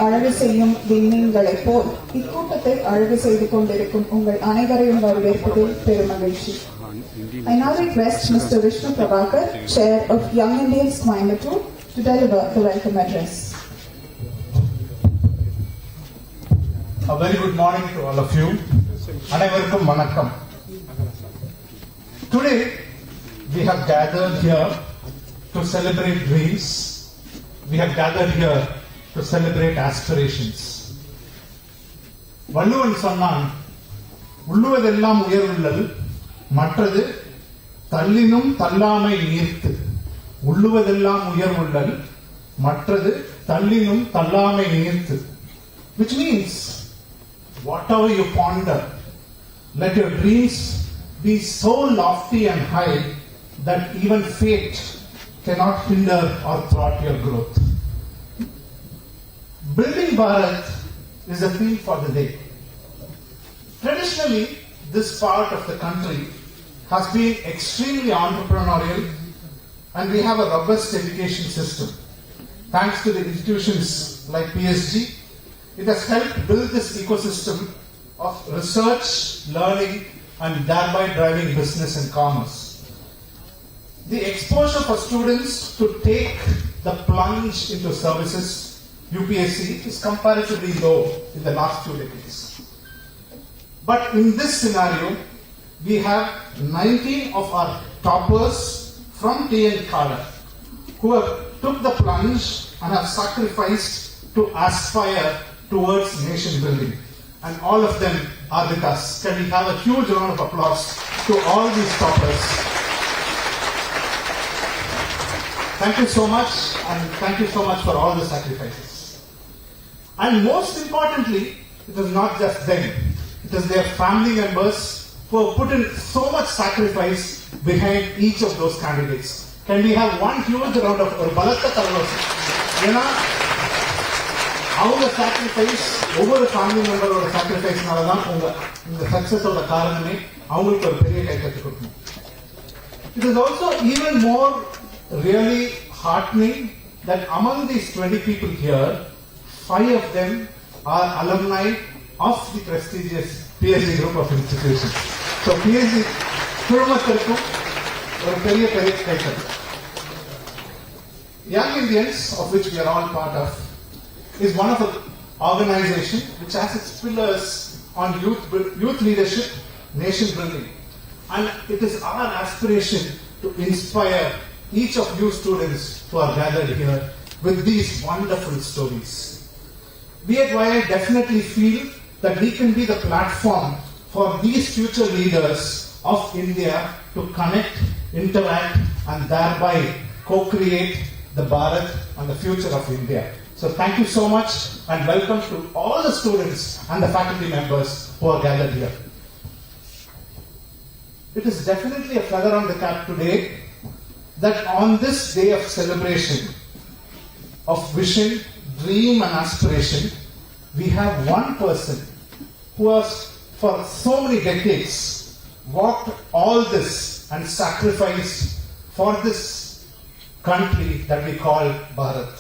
அழகு செய்யும் விண்மீன்களைப் போல் இக்கூட்டத்தை அழகு செய்து கொண்டிருக்கும் உங்கள் அனைவரையும் வரவேற்பதில் பெருமகிழ்ச்சி. I now request Mr. Vishnu Prabhakar, Chair of Young Indians Coimbatore, to deliver the welcome address. A very good morning to all of you. Anaivarukkum vanakkam. Today we have gathered here to celebrate dreams. We have gathered here to celebrate aspirations. Valluvan சொன்னான், உள்ளுவதெல்லாம் உயர்வுள்ளல், மற்றது தள்ளினும் தள்ளாமை நீர்த்து. உள்ளுவதெல்லாம் உயர்வுள்ளல், மற்றது தள்ளினும் தள்ளாமை நீர்த்து. Which means, whatever you ponder, let your dreams be so lofty and high that even fate cannot hinder or thwart your growth. Building Bharat is the theme for the day. Traditionally, this part of the country has been extremely entrepreneurial and we have a robust education system. Thanks to the institutions like PSG, it has helped build this ecosystem of research, learning, and thereby driving business and commerce. The exposure for students to take the plunge into services, UPSC, is comparatively low in the last few decades. But in this scenario, we have 19 of our toppers from TN Cadre who have took the plunge and have sacrificed to aspire towards nation building. And all of them are with us. Can we have a huge round of applause to all these toppers? Thank you so much, and thank you so much for all the sacrifices. And most importantly, it is not just them. It is their family members who have put in so much sacrifice behind each of those candidates. Can we have one huge round of applause? அவங்க sacrifice, ஒவ்வொரு family மெம்பரோட சாக்ரிஃபைஸ்னால தான் இந்த சக்சஸோட காரணமே. அவங்களுக்கு ஒரு பெரிய கை கற்றுக் கொடுக்கணும். It is also even more really heartening that among these 20 people here, 5 of them are alumni of the prestigious PSG group of institutions. So PSG குழுமத்திற்கும் ஒரு பெரிய பெரிய கை கட்டு. Young Indians, of which we are all part of, is one of the organization which has its pillars on youth leadership, nation building. And it is our aspiration to inspire each of you students who are gathered here with these wonderful stories. We at YI definitely feel that we can be the platform for these future leaders of India to connect, interact, and thereby co-create the Bharat and the future of India. So thank you so much and welcome to all the students and the faculty members who are gathered here. It is definitely a feather on the cap today that on this day of celebration of vision, dream and aspiration, we have one person who has for so many decades walked all this and sacrificed for this country that we call Bharat.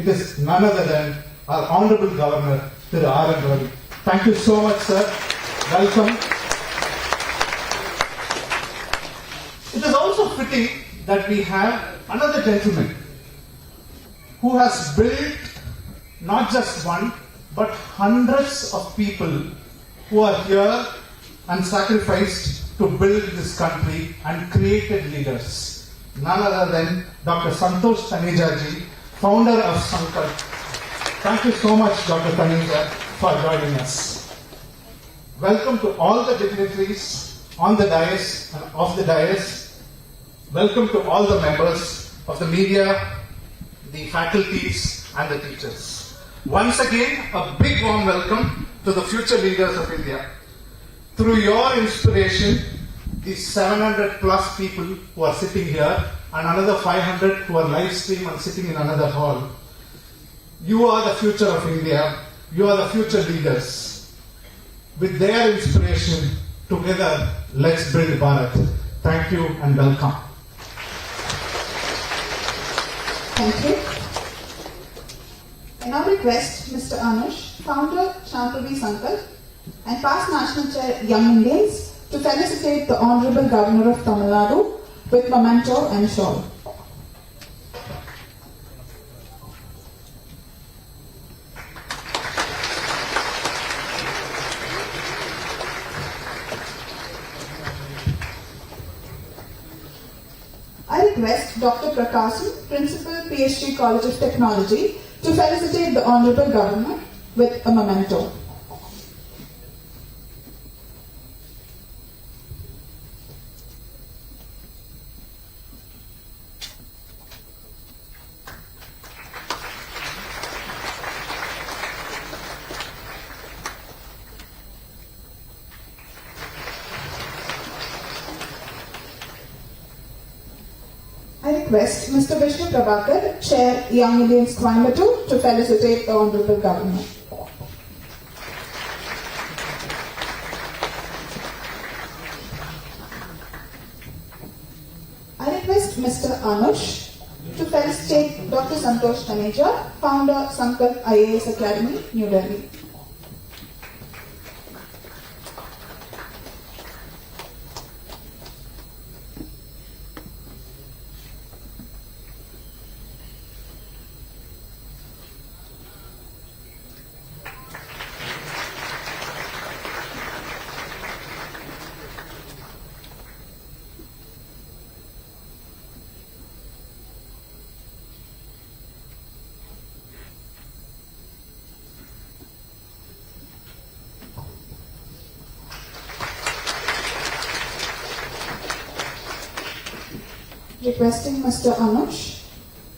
It is none other than our Honorable Governor, Thiru Ravi. Thank you so much, sir. Welcome. It is also fitting that we have another gentleman who has built not just one, but hundreds of people who are here and sacrificed to build this country and created leaders. None other than Dr. Santosh Taneja ji, founder of Sankar. Thank you so much, Dr. Taneja, for joining us. Welcome to all the dignitaries on the dais and off the dais. Welcome to all the members of the media, the faculties and the teachers. Once again, a big warm welcome to the future leaders of India. Through your inspiration, these 700 plus people who are sitting here and another 500 who are live stream and sitting in another hall, you are the future of India. You are the future leaders. With their inspiration, together, let's build Bharat. Thank you and welcome. Thank you. I now request Mr. Anush, founder Shambhavi Sankalp and past National Chair Young Indians, to felicitate the Honorable Governor of Tamil Nadu with memento and shawl. I request Dr. Prakasan, Principal, PhD College of Technology, to felicitate the Honorable Governor with a memento. I request Mr. Vishnu Prabhakar, Chair Young Indians Coimbatore, to felicitate the Honorable Governor. I request Mr. Anush to felicitate Dr. Santosh Taneja, founder Sankalp IAS Academy, New Delhi. Requesting Mr. Anush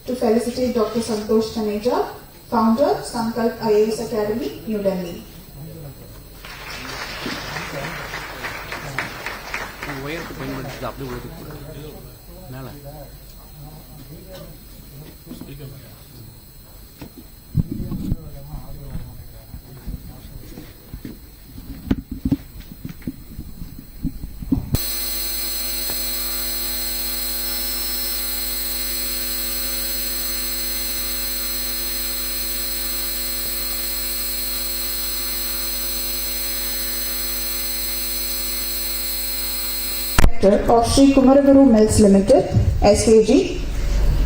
to felicitate Dr. Santosh Taneja, founder Sankalp IAS Academy, New Delhi. Of Sri Kumaraguru Mills Limited, SKG,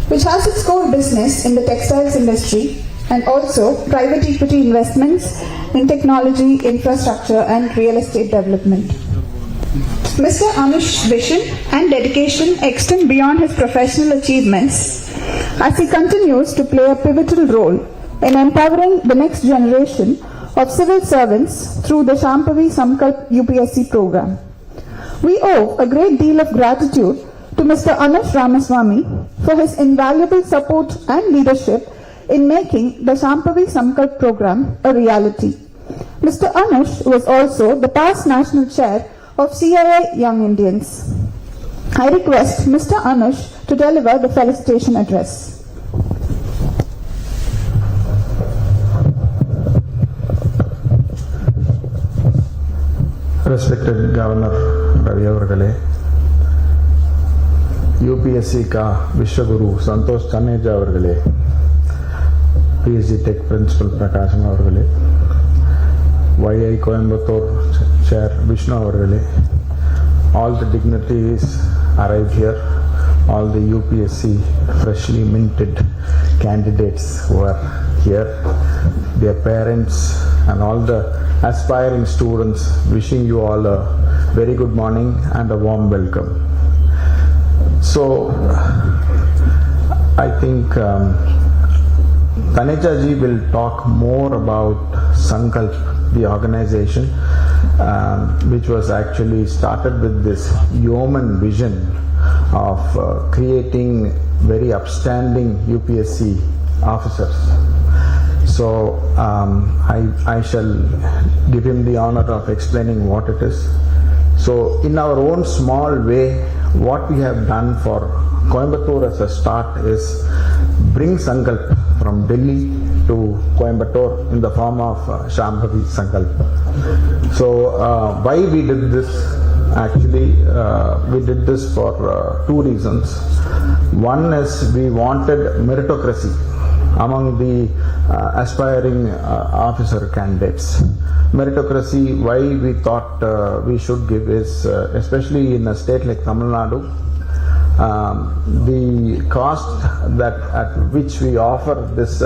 which has its core business in the textiles industry and also private equity investments in technology, infrastructure and real estate development. Mr. Anush's vision and dedication extend beyond his professional achievements as he continues to play a pivotal role in empowering the next generation of civil servants through the Shambhavi Sankalp UPSC program. We owe a great deal of gratitude to Mr. Anush Ramaswamy for his invaluable support and leadership in making the Shambhavi Sankalp program a reality. Mr. Anush was also the past National Chair of CII Young Indians. I request Mr. Anush to deliver the felicitation address. Respected Governor Ravi avargale, UPSC का विश्वगुरु संतोष Taneja avargale, PhD Tech Principal Prakasam avargale, YI Coimbatore Chair Vishnu avargale, all the dignitaries arrived here, all the UPSC freshly minted candidates who are here, their parents and all the aspiring students, wishing you all a very good morning and a warm welcome. So, I think Taneja ji will talk more about Sankalp, the organization, which was actually started with this yeoman vision of creating very upstanding UPSC officers. So I shall give him the honor of explaining what it is. So in our own small way, what we have done for Coimbatore as a start is bring Sankalp from Delhi to Coimbatore in the form of Shambhavi Sankalp. So why we did this? Actually, we did this for two reasons. One is we wanted meritocracy. among the aspiring officer candidates. Meritocracy, why we thought we should give is, especially in a state like Tamil Nadu, the cost that at which we offer this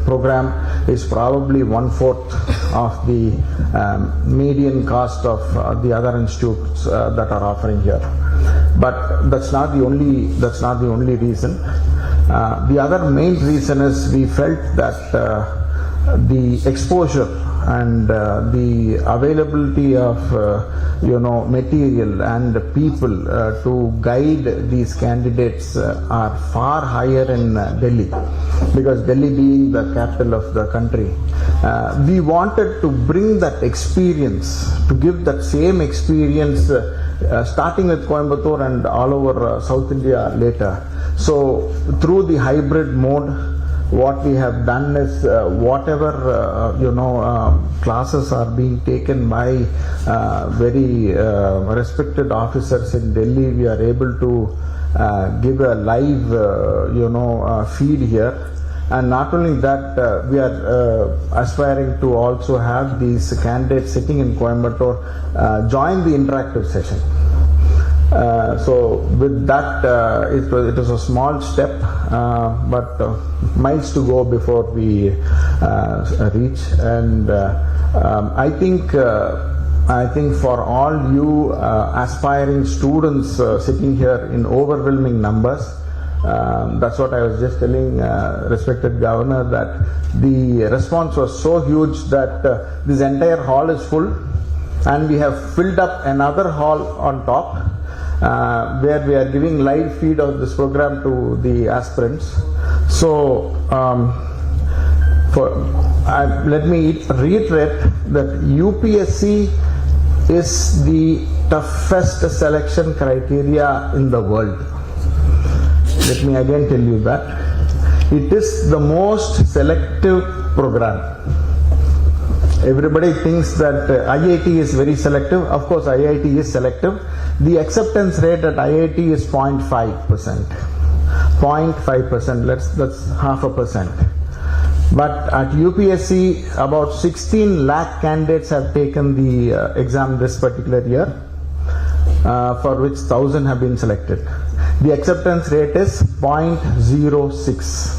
program is probably 1/4 of the median cost of the other institutes that are offering here. But that's not the only reason. The other main reason is we felt that the exposure and the availability of material and people to guide these candidates are far higher in Delhi, because Delhi being the capital of the country, we wanted to bring that experience, to give that same experience starting with Coimbatore and all over South India later. So through the hybrid mode, what we have done is whatever classes are being taken by very respected officers in Delhi, we are able to give a live feed here. And not only that, we are aspiring to also have these candidates sitting in Coimbatore join the interactive session. So with that, it was a small step, but miles to go before we reach. And I think for all you aspiring students sitting here in overwhelming numbers, that's what I was just telling respected governor, that the response was so huge that this entire hall is full, and we have filled up another hall on top, where we are giving live feed of this program to the aspirants. So let me reiterate that UPSC is the toughest selection criteria in the world. Let me again tell you that. It is the most selective program. Everybody thinks that IIT is very selective. Of course, IIT is selective. The acceptance rate at IIT is 0.5%. 0.5%, that's 0.5%. But at UPSC, about 16 lakh candidates have taken the exam this particular year, for which 1,000 have been selected. The acceptance rate is 0.06.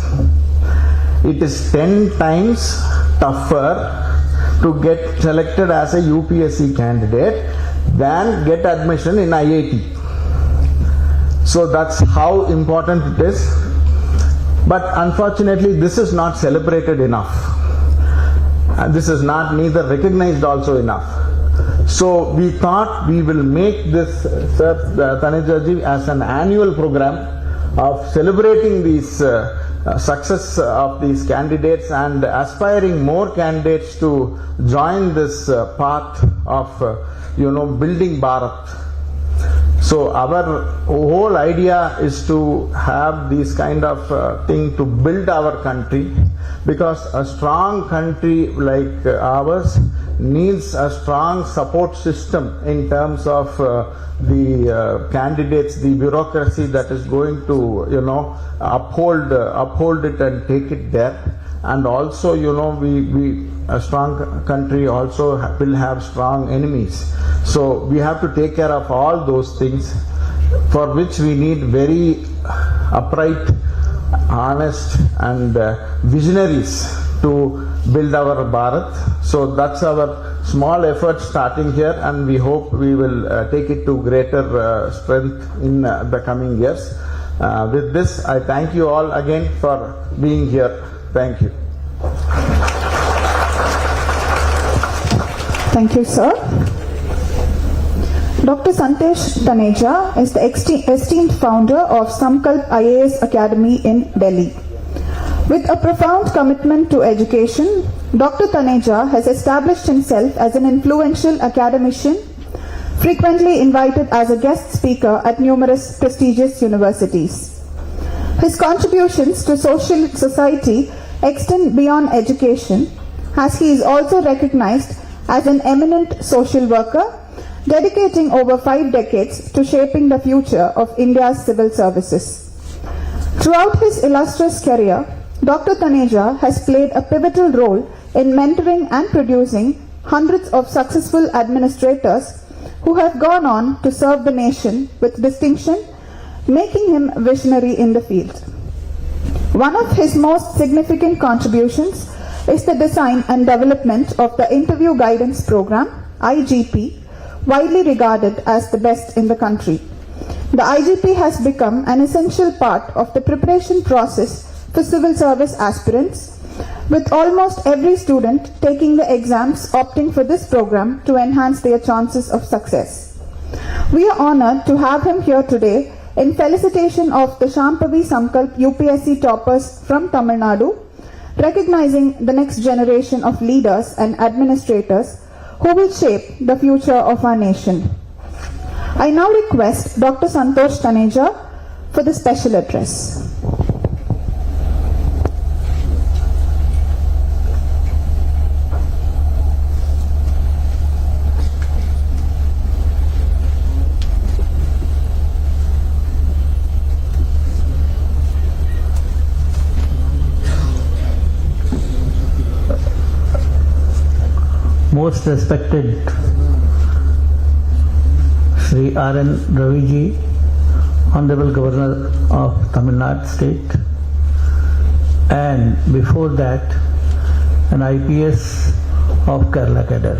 It is 10 times tougher to get selected as a UPSC candidate than get admission in IIT. So that's how important it is. But unfortunately, this is not celebrated enough, and this is not neither recognized also enough. So we thought we will make this Tanejaji as an annual program of celebrating these success of these candidates and aspiring more candidates to join this path of building Bharat. So our whole idea is to have this kind of thing to build our country, because a strong country like ours needs a strong support system in terms of the candidates, the bureaucracy that is going to uphold it and take it there. And also we a strong country also will have strong enemies. So we have to take care of all those things, for which we need very upright, honest and visionaries to build our Bharat. So that's our small effort starting here, and we hope we will take it to greater strength in the coming years. With this, I thank you all again for being here. Thank you. Thank you, sir. Dr. Santesh Taneja is the esteemed founder of Sankalp IAS Academy in Delhi. With a profound commitment to education, Dr. Taneja has established himself as an influential academician, frequently invited as a guest speaker at numerous prestigious universities. His contributions to society extend beyond education, as he is also recognized as an eminent social worker, dedicating over 5 decades to shaping the future of India's civil services. Throughout his illustrious career, Dr. Taneja has played a pivotal role in mentoring and producing hundreds of successful administrators who have gone on to serve the nation with distinction, making him visionary in the field. One of his most significant contributions is the design and development of the Interview Guidance Program, IGP, widely regarded as the best in the country. The IGP has become an essential part of the preparation process for civil service aspirants, with almost every student taking the exams opting for this program to enhance their chances of success. We are honored to have him here today in felicitation of the Shampavi Sankalp UPSC toppers from Tamil Nadu, recognizing the next generation of leaders and administrators who will shape the future of our nation. I now request Dr. Santosh Taneja for the special address. Most respected Shri R.N. Ravi ji, Honorable Governor of Tamil Nadu State, and before that an IPS of Kerala cadre.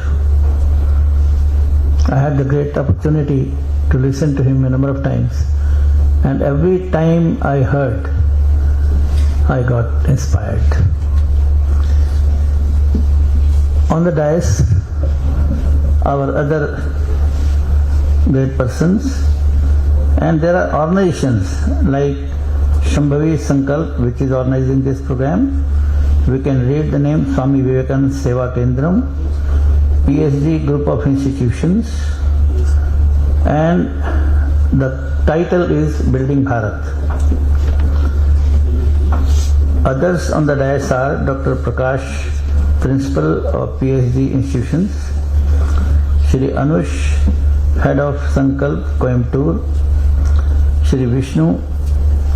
I had the great opportunity to listen to him a number of times, and every time I heard, I got inspired. On the dais, our other great persons, and there are organizations like Shambhavi Sankalp, which is organizing this program. We can read the name: Swami Vivekananda Seva Kendram, PhD group of institutions, and the title is Building Bharat. Others on the dais are Dr. Prakash, Principal of PhD institutions, Shri Anush, Head of Sankalp, Coimbatore, Shri Vishnu,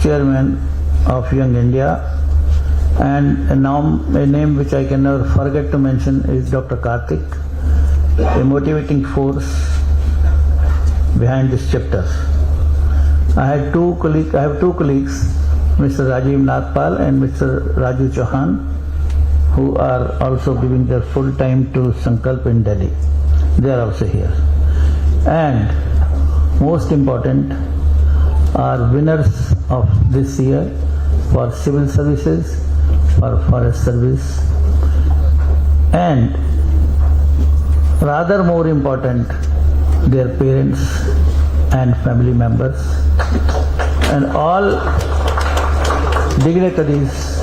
Chairman of Young India, and a name which I can never forget to mention is Dr. Karthik, a motivating force behind this chapter. I have two colleagues, Mr. Rajiv Nagpal and Mr. Raju Chauhan, who are also giving their full time to Sankalp in Delhi. They are also here. And most important are winners of this year for civil services, for forest service, and rather more important, their parents and family members, and all dignitaries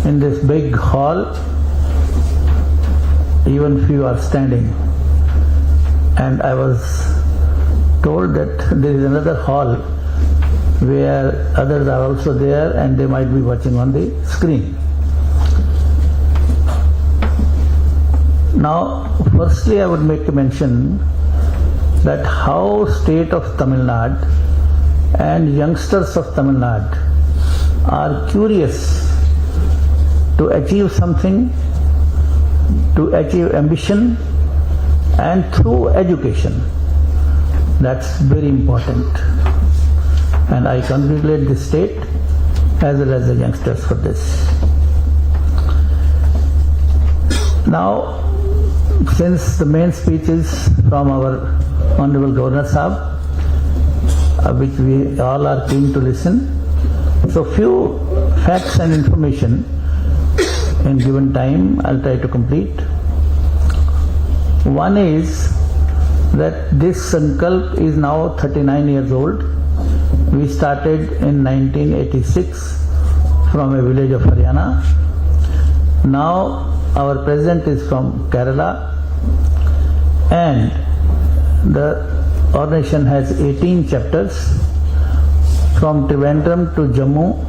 in this big hall. Even few are standing, and I was told that there is another hall where others are also there and they might be watching on the screen. Now, firstly I would make a mention that how state of Tamil Nadu and youngsters of Tamil Nadu are curious to achieve something, to achieve ambition, and through education. That's very important. And I congratulate the state as well as the youngsters for this. Now, since the main speech is from our Honorable Governor Sahab, which we all are keen to listen, so few facts and information in given time I'll try to complete. One is that this Sankalp is now 39 years old. We started in 1986 from a village of Haryana. Now our president is from Kerala, and the organization has 18 chapters from Trivandrum to Jammu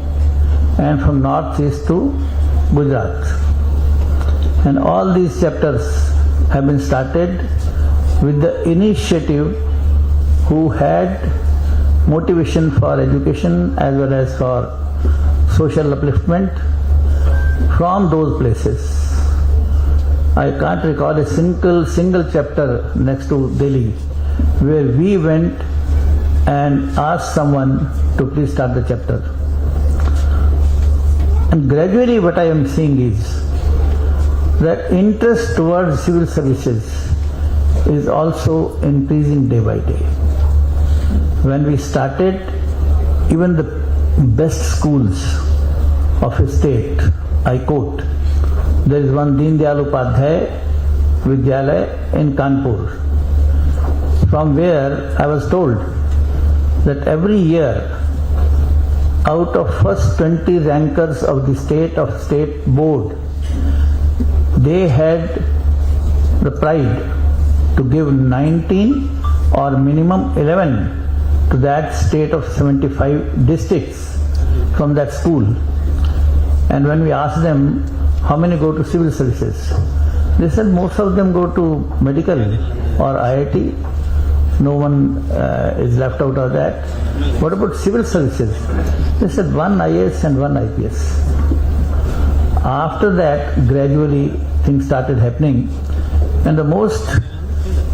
and from northeast to Gujarat. And all these chapters have been started with the initiative who had motivation for education as well as for social upliftment, from those places. I can't recall a single chapter next to Delhi where we went and asked someone to please start the chapter. And gradually what I am seeing is that interest towards civil services is also increasing day by day. When we started, even the best schools of a state, I quote, there is one Deendayal Upadhyay Vidyalaya in Kanpur, from where I was told that every year out of first 20 rankers of the state board, they had the pride to give 19 or minimum 11 to that state of 75 districts from that school. And when we asked them how many go to civil services, they said most of them go to medical or IIT. No one is left out of that. What about civil services? They said one IAS and one IPS. After that, gradually things started happening, and the most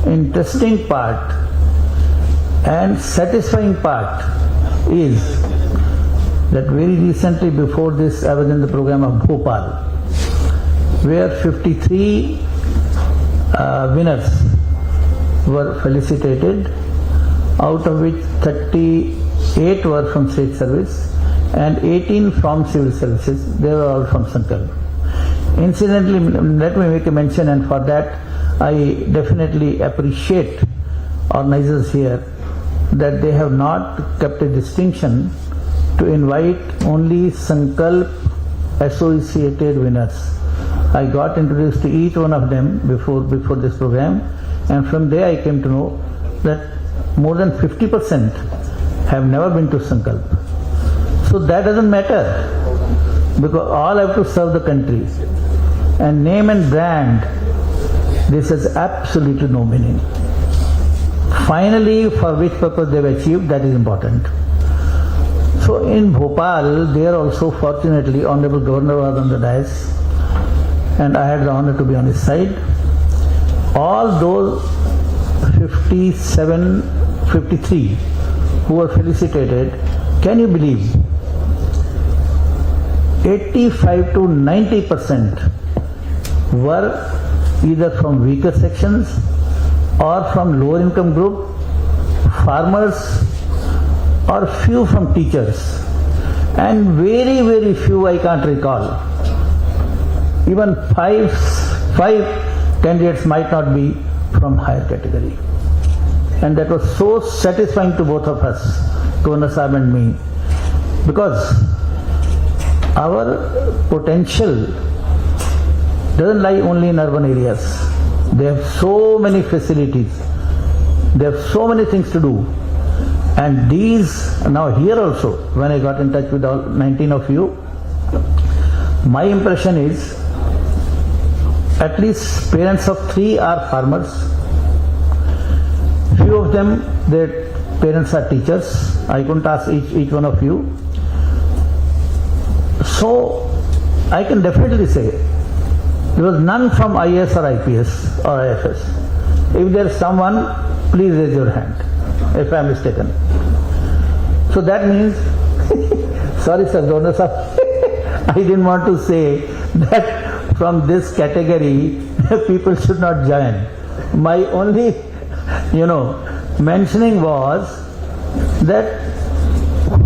interesting part and satisfying part is that very recently, before this, I was in the program of Bhopal, where 53 winners were felicitated, out of which 38 were from state service and 18 from civil services. They were all from Sankalp. Incidentally, let me make a mention, and for that I definitely appreciate organizers here, that they have not kept a distinction to invite only Sankalp associated winners. I got introduced to each one of them before this program, and from there I came to know that more than 50% have never been to Sankalp. So that doesn't matter, because all have to serve the country. And name and brand, this has absolutely no meaning. Finally, for which purpose they have achieved, that is important. So in Bhopal, there also fortunately Honorable Governor was on the dais, and I had the honor to be on his side. All those 53 who were felicitated, can you believe, 85 to 90% were either from weaker sections or from lower income group, farmers, or few from teachers, and very few, I can't recall. Even five candidates might not be from higher category. And that was so satisfying to both of us, Governor Sahib and me, because our potential doesn't lie only in urban areas. They have so many facilities, they have so many things to do. And these, now here also, when I got in touch with all 19 of you, my impression is at least parents of 3 are farmers. Few of them, their parents are teachers. I couldn't ask each one of you. So I can definitely say there was none from IAS or IPS or IFS. If there is someone, please raise your hand if I am mistaken. So that means, sorry sir, Governor sir, I didn't want to say that from this category people should not join. My only, mentioning was that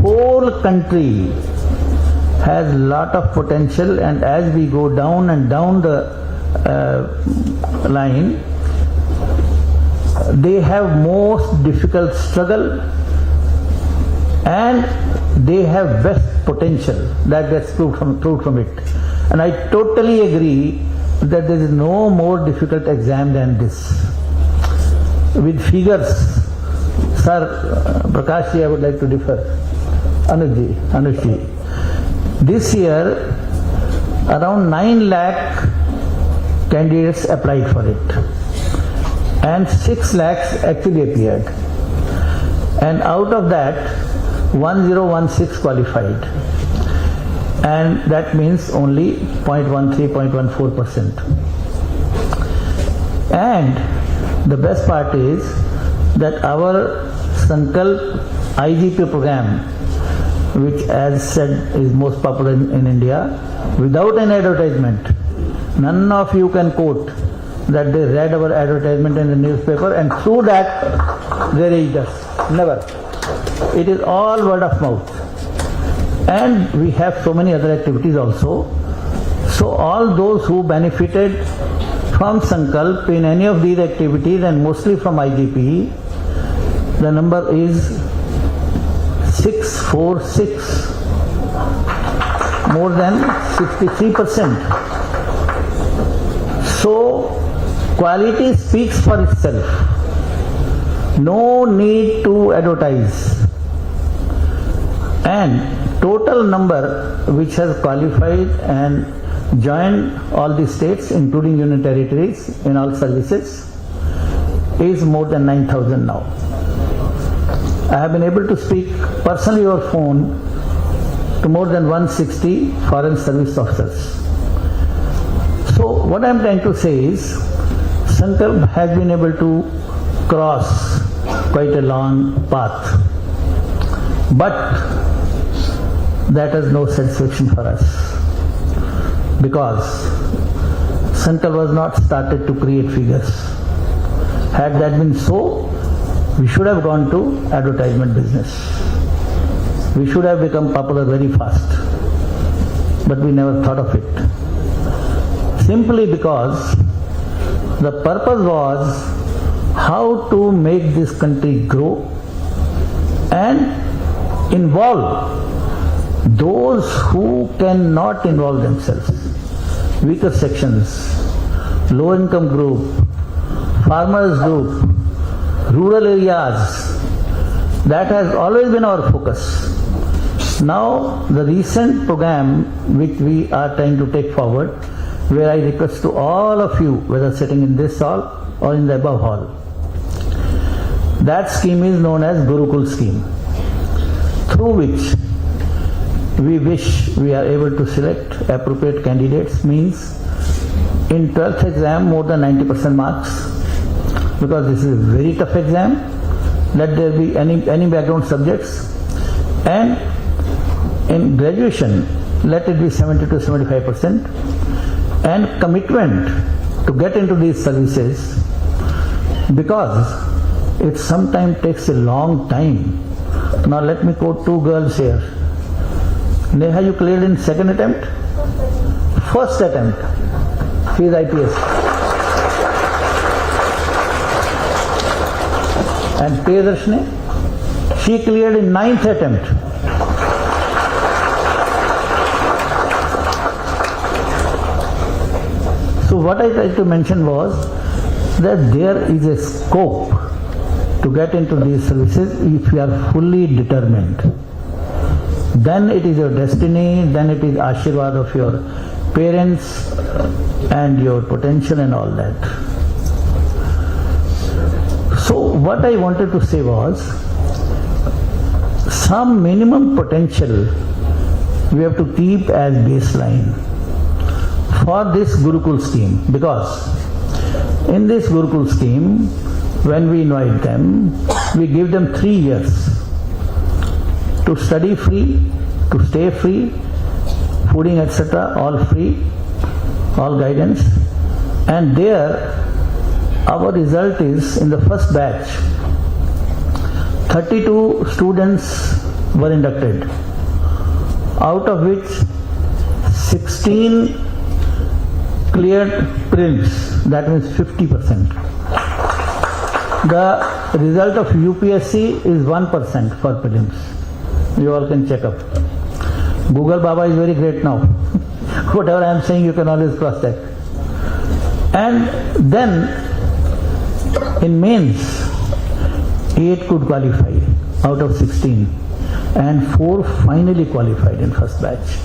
whole country has lot of potential, and as we go down and down the line, they have most difficult struggle and they have best potential. That gets proved from it. And I totally agree that there is no more difficult exam than this. With figures, Sir Prakashji, I would like to differ. Anushji. This year, around 9 lakh candidates applied for it, and 6 lakhs actually appeared, and out of that 1016 qualified. and that means only 0.13, 0.14%. And the best part is that our Sankalp IGP program, which as said is most popular in India, without an advertisement, none of you can quote that they read our advertisement in the newspaper and through that they reached us. Never. It is all word of mouth. And we have so many other activities also. So all those who benefited from Sankalp in any of these activities and mostly from IGP, the number is 646, more than 63%. So quality speaks for itself. No need to advertise. And total number which has qualified and joined all the states including union territories in all services is more than 9,000 now. I have been able to speak personally over phone to more than 160 foreign service officers. So what I am trying to say is Sankalp has been able to cross quite a long path, but that has no satisfaction for us, because Sankalp was not started to create figures. Had that been so, we should have gone to advertisement business. We should have become popular very fast, but we never thought of it. Simply because the purpose was how to make this country grow and involve those who cannot involve themselves. Weaker sections, low income group, farmers group, rural areas. That has always been our focus. Now the recent program which we are trying to take forward, where I request to all of you, whether sitting in this hall or in the above hall, that scheme is known as Gurukul scheme, through which we wish we are able to select appropriate candidates. Means in 12th exam more than 90% marks, because this is a very tough exam. Let there be any background subjects, and in graduation let it be 70 to 75%, and commitment to get into these services, because it sometimes takes a long time. Now let me quote two girls here. Neha, you cleared in second attempt? First attempt. She is IPS. And Priyadarshini, she cleared in 9th attempt. So what I tried to mention was that there is a scope to get into these services if you are fully determined. Then it is your destiny, then it is Ashirwad of your parents and your potential and all that. So what I wanted to say was, some minimum potential we have to keep as baseline for this Gurukul scheme, because in this Gurukul scheme, when we invite them, we give them 3 years to study free, to stay free, fooding etc. all free, all guidance. And there our result is, in the first batch 32 students were inducted, out of which 16 cleared prelims, that means 50%. The result of UPSC is 1% for prelims. You all can check up. Google Baba is very great now. Whatever I am saying, you can always cross check. And then in mains, 8 could qualify out of 16, and 4 finally qualified in first batch.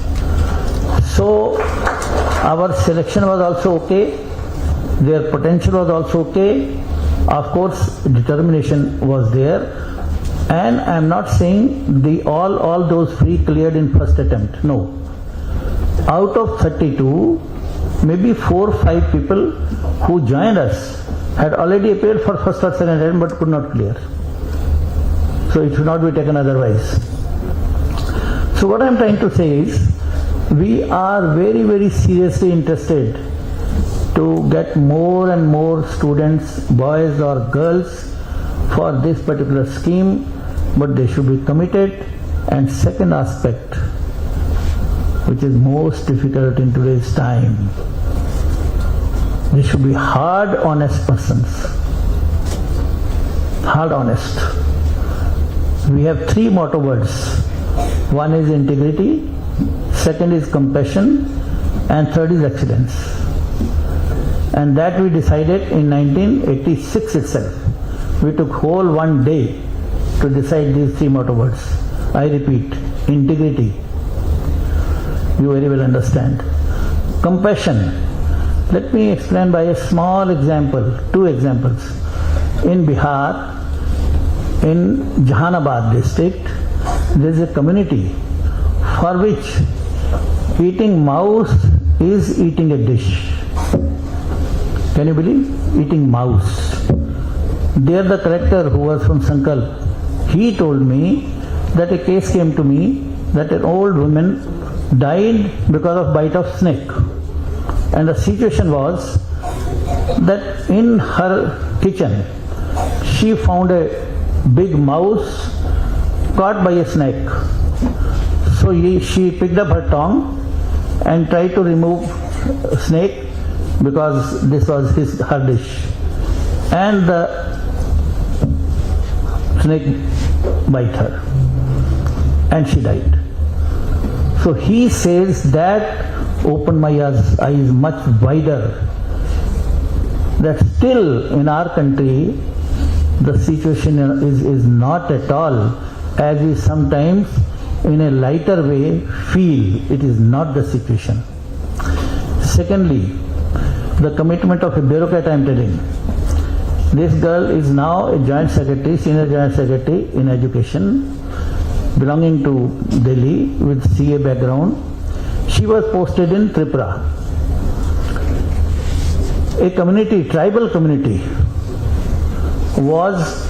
So our selection was also okay, their potential was also okay, of course determination was there. And I am not saying all those free cleared in first attempt. No. out of 32, maybe 4 or 5 people who joined us had already appeared for first or second attempt but could not clear. So it should not be taken otherwise. So what I am trying to say is, we are very, very seriously interested to get more and more students, boys or girls, for this particular scheme, but they should be committed. And second aspect, which is most difficult in today's time, they should be hard, honest persons. Hard, honest. We have 3 motto words. One is integrity, second is compassion, and third is excellence. And that we decided in 1986 itself. We took whole one day to decide these 3 motto words. I repeat, integrity, you very well understand. Compassion, let me explain by a small example, 2 examples. In Bihar, in Jahanabad district, there is a community for which eating mouse is eating a dish. Can you believe? Eating mouse. There the collector who was from Sankalp, he told me that a case came to me that an old woman died because of bite of snake. And the situation was that in her kitchen she found a big mouse caught by a snake. So she picked up her tongue and tried to remove snake because this was her dish. And the snake bite her and she died. So he says that opened my eyes much wider, that still in our country the situation is not at all as we sometimes in a lighter way feel. It is not the situation. Secondly, the commitment of a bureaucrat I am telling. This girl is now a joint secretary, senior joint secretary in education, belonging to Delhi with CA background. She was posted in Tripura. A community, tribal community, was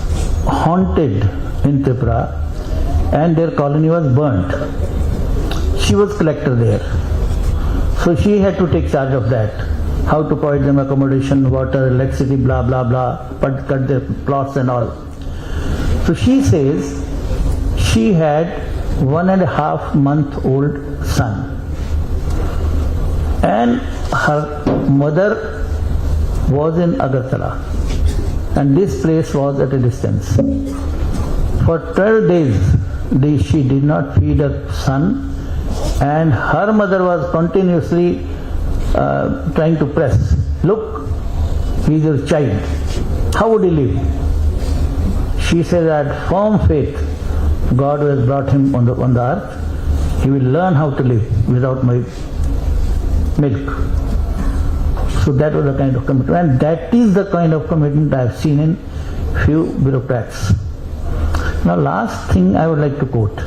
haunted in Tripura and their colony was burnt. She was collector there. So she had to take charge of that. How to provide them accommodation, water, electricity, blah, blah, blah, cut their plots and all. So she says she had 1.5-month-old son. And her mother was in Agartala. And this place was at a distance. For 12 days she did not feed her son, and her mother was continuously trying to press. Look, he is your child. How would he live? She said, I had firm faith. God who has brought him on the earth, he will learn how to live without my milk. So that was the kind of commitment, and that is the kind of commitment I have seen in few bureaucrats. Now, last thing I would like to quote.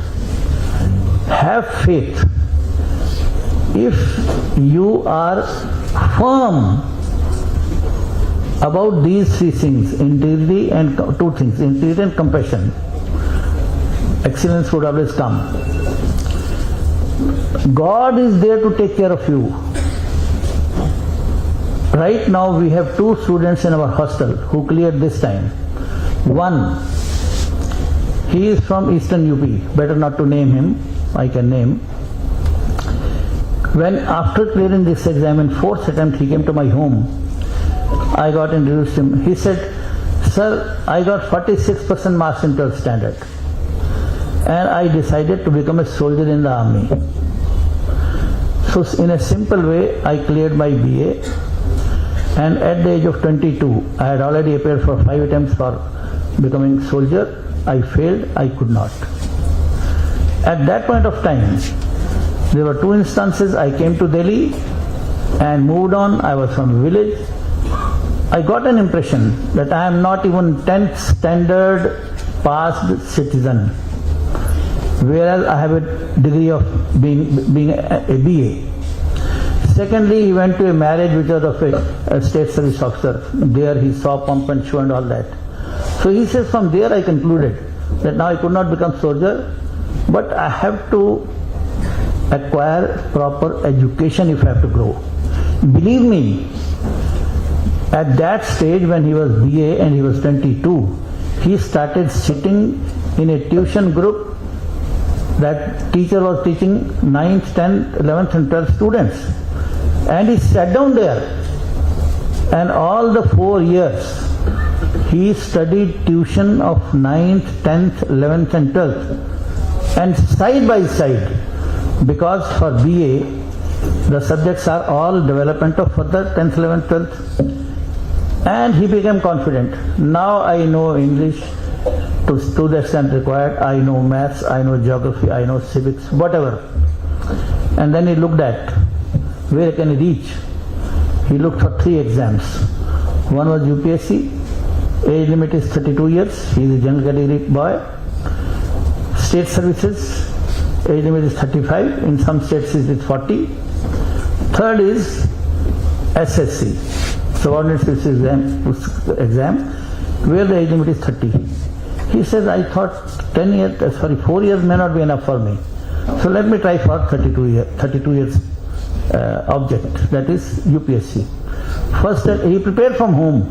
Have faith. If you are firm about these 3 things, integrity and 2 things, integrity and compassion, excellence would always come. God is there to take care of you. Right now we have 2 students in our hostel who cleared this time. One, he is from Eastern UP, better not to name him, I can name. When after clearing this exam in 4th attempt he came to my home, I got introduced to him. He said, sir, I got 46% marks in 12th standard and I decided to become a soldier in the army. So in a simple way I cleared my BA, and at the age of 22 I had already appeared for 5 attempts for becoming soldier. I failed, I could not. At that point of time, there were 2 instances. I came to Delhi and moved on. I was from a village. I got an impression that I am not even 10th standard passed citizen, whereas I have a degree of being a BA. Secondly, he went to a marriage which was of a state service officer. There he saw pump and shoe and all that. So he says, from there I concluded that now I could not become soldier, but I have to acquire proper education if I have to grow. Believe me, at that stage when he was BA and he was 22, he started sitting in a tuition group. That teacher was teaching 9th, 10th, 11th and 12th students. And he sat down there, and all the 4 years he studied tuition of 9th, 10th, 11th and 12th. And side by side, because for BA the subjects are all development of further 10th, 11th, 12th. And he became confident. Now I know English to the extent required. I know maths, I know geography, I know civics, whatever. And then he looked at where can he reach. He looked for 3 exams. One was UPSC, age limit is 32 years, he is a general category boy. State services, age limit is 35, in some states it is 40. Third is SSC, subordinate service exam, where the age limit is 30. He says, I thought 4 years may not be enough for me. So let me try for 32 years object, that is UPSC. First, he prepared from home,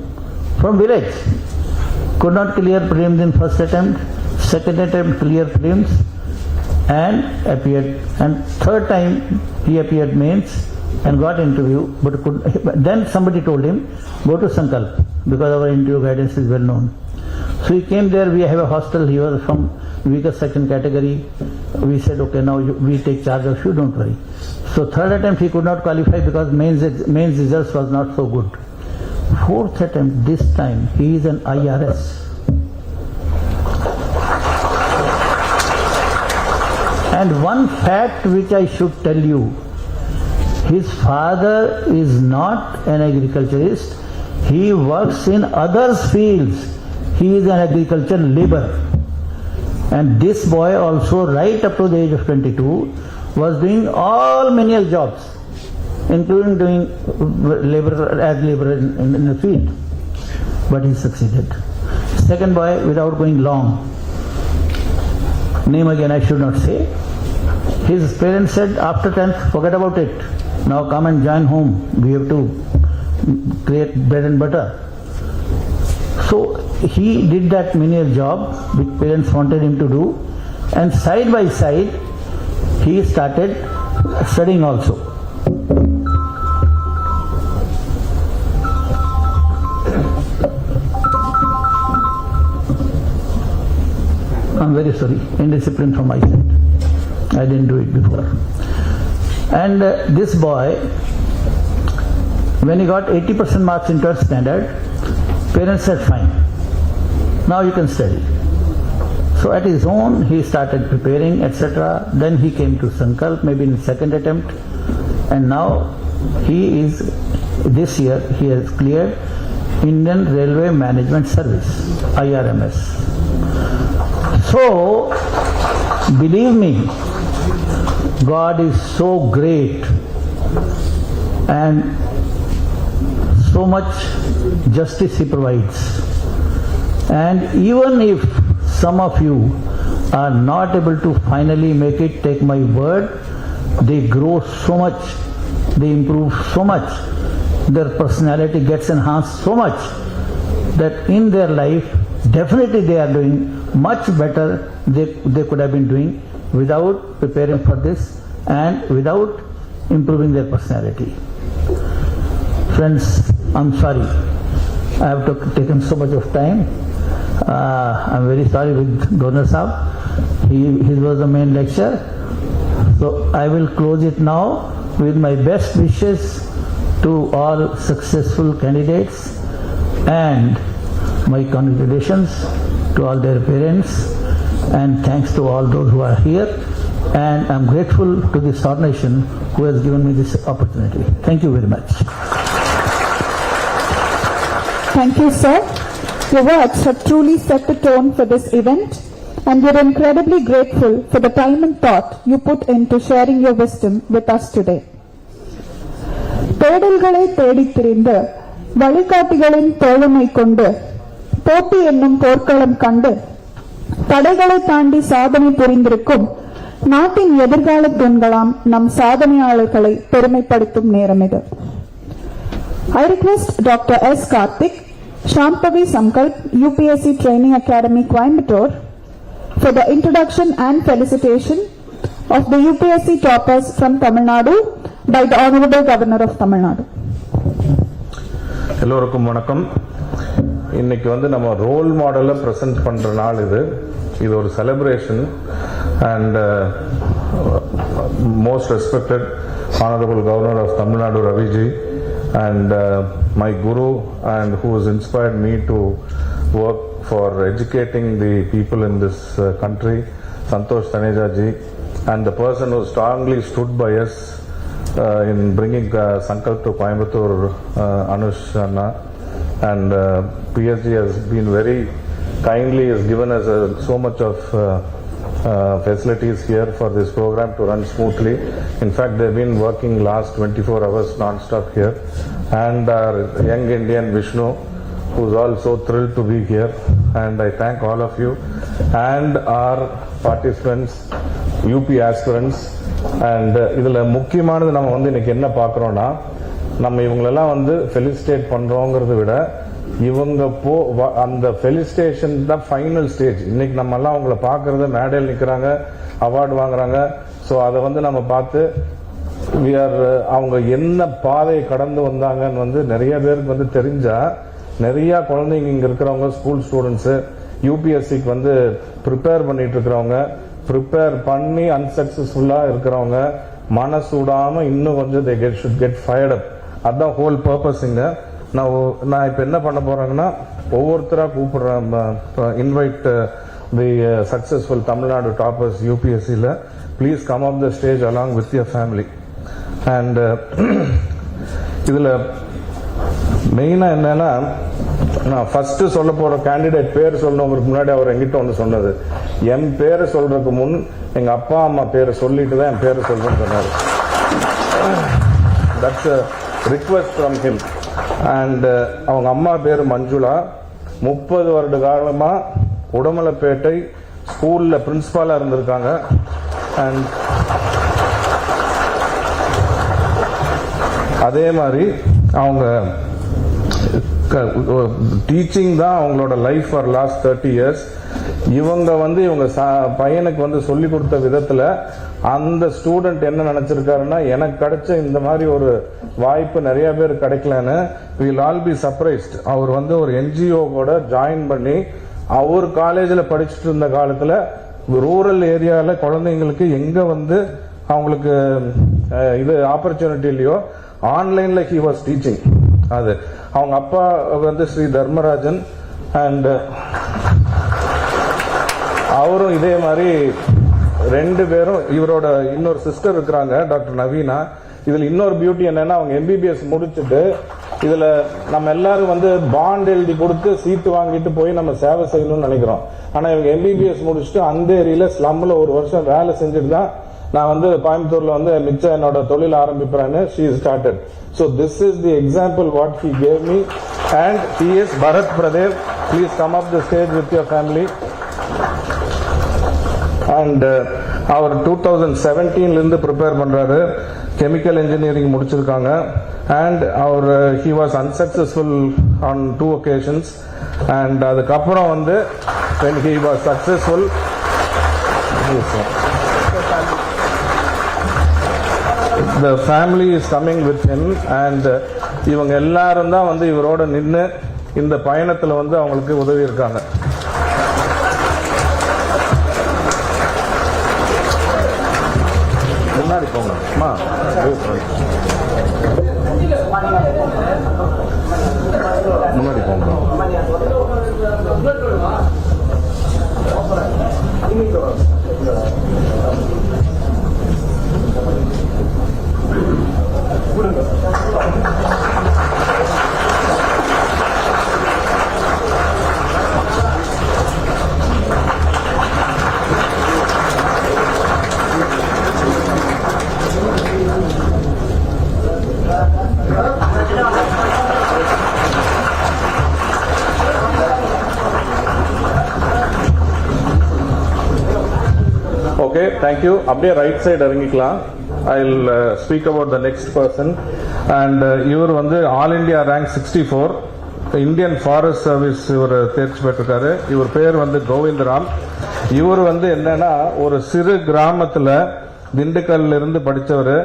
from village. Could not clear prelims in first attempt, second attempt clear prelims and appeared. And third time he appeared mains and got interview, but then somebody told him, go to Sankalp, because our interview guidance is well known. So he came there, we have a hostel, he was from weaker second category. We said, okay, now we take charge of you, don't worry. So third attempt he could not qualify because mains results was not so good. Fourth attempt, this time, he is an IRS. And one fact which I should tell you, his father is not an agriculturist, he works in others' fields. He is an agricultural laborer. And this boy also, right up to the age of 22, was doing all menial jobs, including doing labor in the field. But he succeeded. Second boy, without going long, name again I should not say, his parents said, after 10th, forget about it. Now come and join home. We have to create bread and butter. So he did that menial job which parents wanted him to do, and side by side he started studying also. I'm very sorry, indiscipline from my side. I didn't do it before. And this boy, when he got 80% marks in 12th standard, parents said, fine, now you can study. So at his own, he started preparing, etc. Then he came to Sankalp, maybe in second attempt. And now he is, this year, he has cleared Indian Railway Management Service, IRMS. So, believe me, God is so great and so much justice He provides. And even if some of you are not able to finally make it, take my word, they grow so much, they improve so much, their personality gets enhanced so much that in their life definitely they are doing much better they could have been doing without preparing for this and without improving their personality. Friends, I'm sorry I have taken so much of time. I'm very sorry with Governor Saab. His was the main lecture. So I will close it now with my best wishes to all successful candidates and my congratulations to all their parents and thanks to all those who are here, and I'm grateful to this organization who has given me this opportunity. Thank you very much. Thank you, sir. Your words have truly set the tone for this event, and we're incredibly grateful for the time and thought you put into sharing your wisdom with us today. தேடல்களை தேடித் திரிந்து வழிகாட்டிகளின் தோழமை கொண்டு போட்டி என்னும் போர்க்களம் கண்டு தடைகளை தாண்டி சாதனை புரிந்திருக்கும் நாட்டின் எதிர்கால தூண்களாம் நம் சாதனையாளர்களை பெருமைப்படுத்தும் நேரம் இது. I request Dr. S. Karthik, Shantavi Sankalp, UPSC Training Academy, Coimbatore, for the introduction and felicitation of the UPSC toppers from Tamil Nadu by the Honorable Governor of Tamil Nadu. எல்லோருக்கும் வணக்கம். இன்னைக்கு வந்து நம்ம ரோல் மாடலை present பண்ற நாள் இது. இது ஒரு celebration and most respected Honorable Governor of Tamil Nadu, Ravi ji, and my guru and who has inspired me to work for educating the people in this country, Santosh Taneja ji, and the person who strongly stood by us in bringing Sankalp to Coimbatore, Anush Anna, and PSG has been very kindly has given us so much of facilities here for this program to run smoothly. In fact, they've been working last 24 hours non-stop here, and our young Indian Vishnu, who's also thrilled to be here, and I thank all of you and our participants, UP aspirants. And இதுல முக்கியமானது நம்ம வந்து இன்னைக்கு என்ன பார்க்கறோம்னா, நம்ம இவங்களெல்லாம் வந்து felicitate பண்றோங்கிறத விட இவங்க அந்த ஃபெலிசிட்டேஷன் தான் ஃபைனல் ஸ்டேஜ். இன்னைக்கு நம்ம எல்லாம் அவங்கள பார்க்கறது மேடையில் நிற்கிறாங்க, அவார்டு வாங்குறாங்க. ஸோ அதை வந்து நம்ம பார்த்து அவங்க என்ன பாதையை கடந்து வந்தாங்கன்னு வந்து நிறைய பேருக்கு வந்து தெரிஞ்சா, நிறைய குழந்தைங்க இங்க இருக்கிறவங்க ஸ்கூல் ஸ்டூடெண்ட்ஸ் யூபிஎஸ்சிக்கு வந்து ப்ரிப்பேர் பண்ணிட்டு இருக்கிறவங்க, ப்ரிப்பேர் பண்ணி அன்சக்சஸ்ஃபுல்லா இருக்கிறவங்க மனசூடாம இன்னும் கொஞ்சம் ஷுட் கெட் ஃபயர்ட் அப். அதுதான் ஹோல் பர்பஸ் இங்க. நான் இப்ப என்ன பண்ண போறேன்னா, ஒவ்வொருத்தரா கூப்பிடுறேன், invite the successful Tamil Nadu toppers யூபிஎஸ்சில, please come up the stage along with your family. And இதுல மெயினா என்னன்னா, நான் ஃபர்ஸ்ட் சொல்ல போற கேண்டிடேட் பேர் சொல்லணுங்கிறதுக்கு முன்னாடி அவர் எங்கிட்ட ஒன்று சொன்னது, என் பேரை சொல்றதுக்கு முன் எங்க அப்பா அம்மா பேரை சொல்லிட்டு தான் என் பேரை சொல்றேன்னு சொன்னாரு. That's a request from him. And அவங்க அம்மா பேரு மஞ்சுளா. 30 வருட காலமா உடமலைப்பேட்டை ஸ்கூல்ல பிரின்சிபாலா இருந்திருக்காங்க. அண்ட் அதே மாதிரி அவங்க டீச்சிங் தான் அவங்களோட லைஃப் ஃபார் லாஸ்ட் 30 years. இவங்க வந்து இவங்க பையனுக்கு வந்து சொல்லி கொடுத்த விதத்துல அந்த ஸ்டூடெண்ட் என்ன நினைச்சிருக்காருன்னா, எனக்கு கிடைச்ச இந்த மாதிரி ஒரு வாய்ப்பு நிறைய பேர் கிடைக்கலன்னு. Will all be surprised. அவர் வந்து ஒரு என்ஜிஓ கூட ஜாயின் பண்ணி அவர் காலேஜ்ல படிச்சுட்டு இருந்த காலத்துல ரூரல் ஏரியால குழந்தைங்களுக்கு எங்க வந்து அவங்களுக்கு இது ஆப்பர்ச்சுனிட்டி இல்லையோ ஆன்லைன்ல ஹி வாஸ் டீச்சிங். அது அவங்க அப்பா வந்து ஸ்ரீ தர்மராஜன், அண்ட் அவரும் இதே மாதிரி 2 பேரும். இவரோட இன்னொரு சிஸ்டர் இருக்கிறாங்க, டாக்டர் நவீனா. இதுல இன்னொரு பியூட்டி என்னன்னா, அவங்க எம்பிபிஎஸ் முடிச்சுட்டு இதுல நம்ம எல்லாரும் வந்து பாண்ட் எழுதி கொடுத்து சீட்டு வாங்கிட்டு போய் நம்ம சேவை செய்யணும்னு நினைக்கிறோம். ஆனா இவங்க எம்பிபிஎஸ் முடிச்சுட்டு அந்த ஏரியில ஸ்லம்ல 1 வருஷம் வேலை செஞ்சுட்டு தான் நான் வந்து கோயம்புத்தூர்ல வந்து மிச்சம் என்னோட தொழில் ஆரம்பிப்பேன்னு she started. So this is the example what he gave me, and he is Bharat Pradev. Please come up the stage with your family. And அவர் 2017 இருந்து ப்ரிப்பேர் பண்றாரு, கெமிக்கல் இன்ஜினியரிங் முடிச்சிருக்காங்க. அண்ட் அவர் he was unsuccessful on 2 occasions. And அதுக்கப்புறம் வந்து when he was successful, the family is coming with him. and இவங்க எல்லாரும் தான் வந்து இவரோட நின்று இந்த பயணத்துல வந்து அவங்களுக்கு உதவி இருக்காங்க. முன்னாடி போங்க அம்மா, முன்னாடி போங்க. thank you. அப்படியே ரைட் சைடு இறங்கிக்கலாம். I'll speak about the next person. And இவர் வந்து all India rank 64 Indian forest service இவர் தேர்ச்சி பெற்றிருக்காரு. இவர் பேர் வந்து கோவிந்தராம். இவர் வந்து என்னன்னா ஒரு சிறு கிராமத்துல திண்டுக்கல்ல இருந்து படிச்சவர்.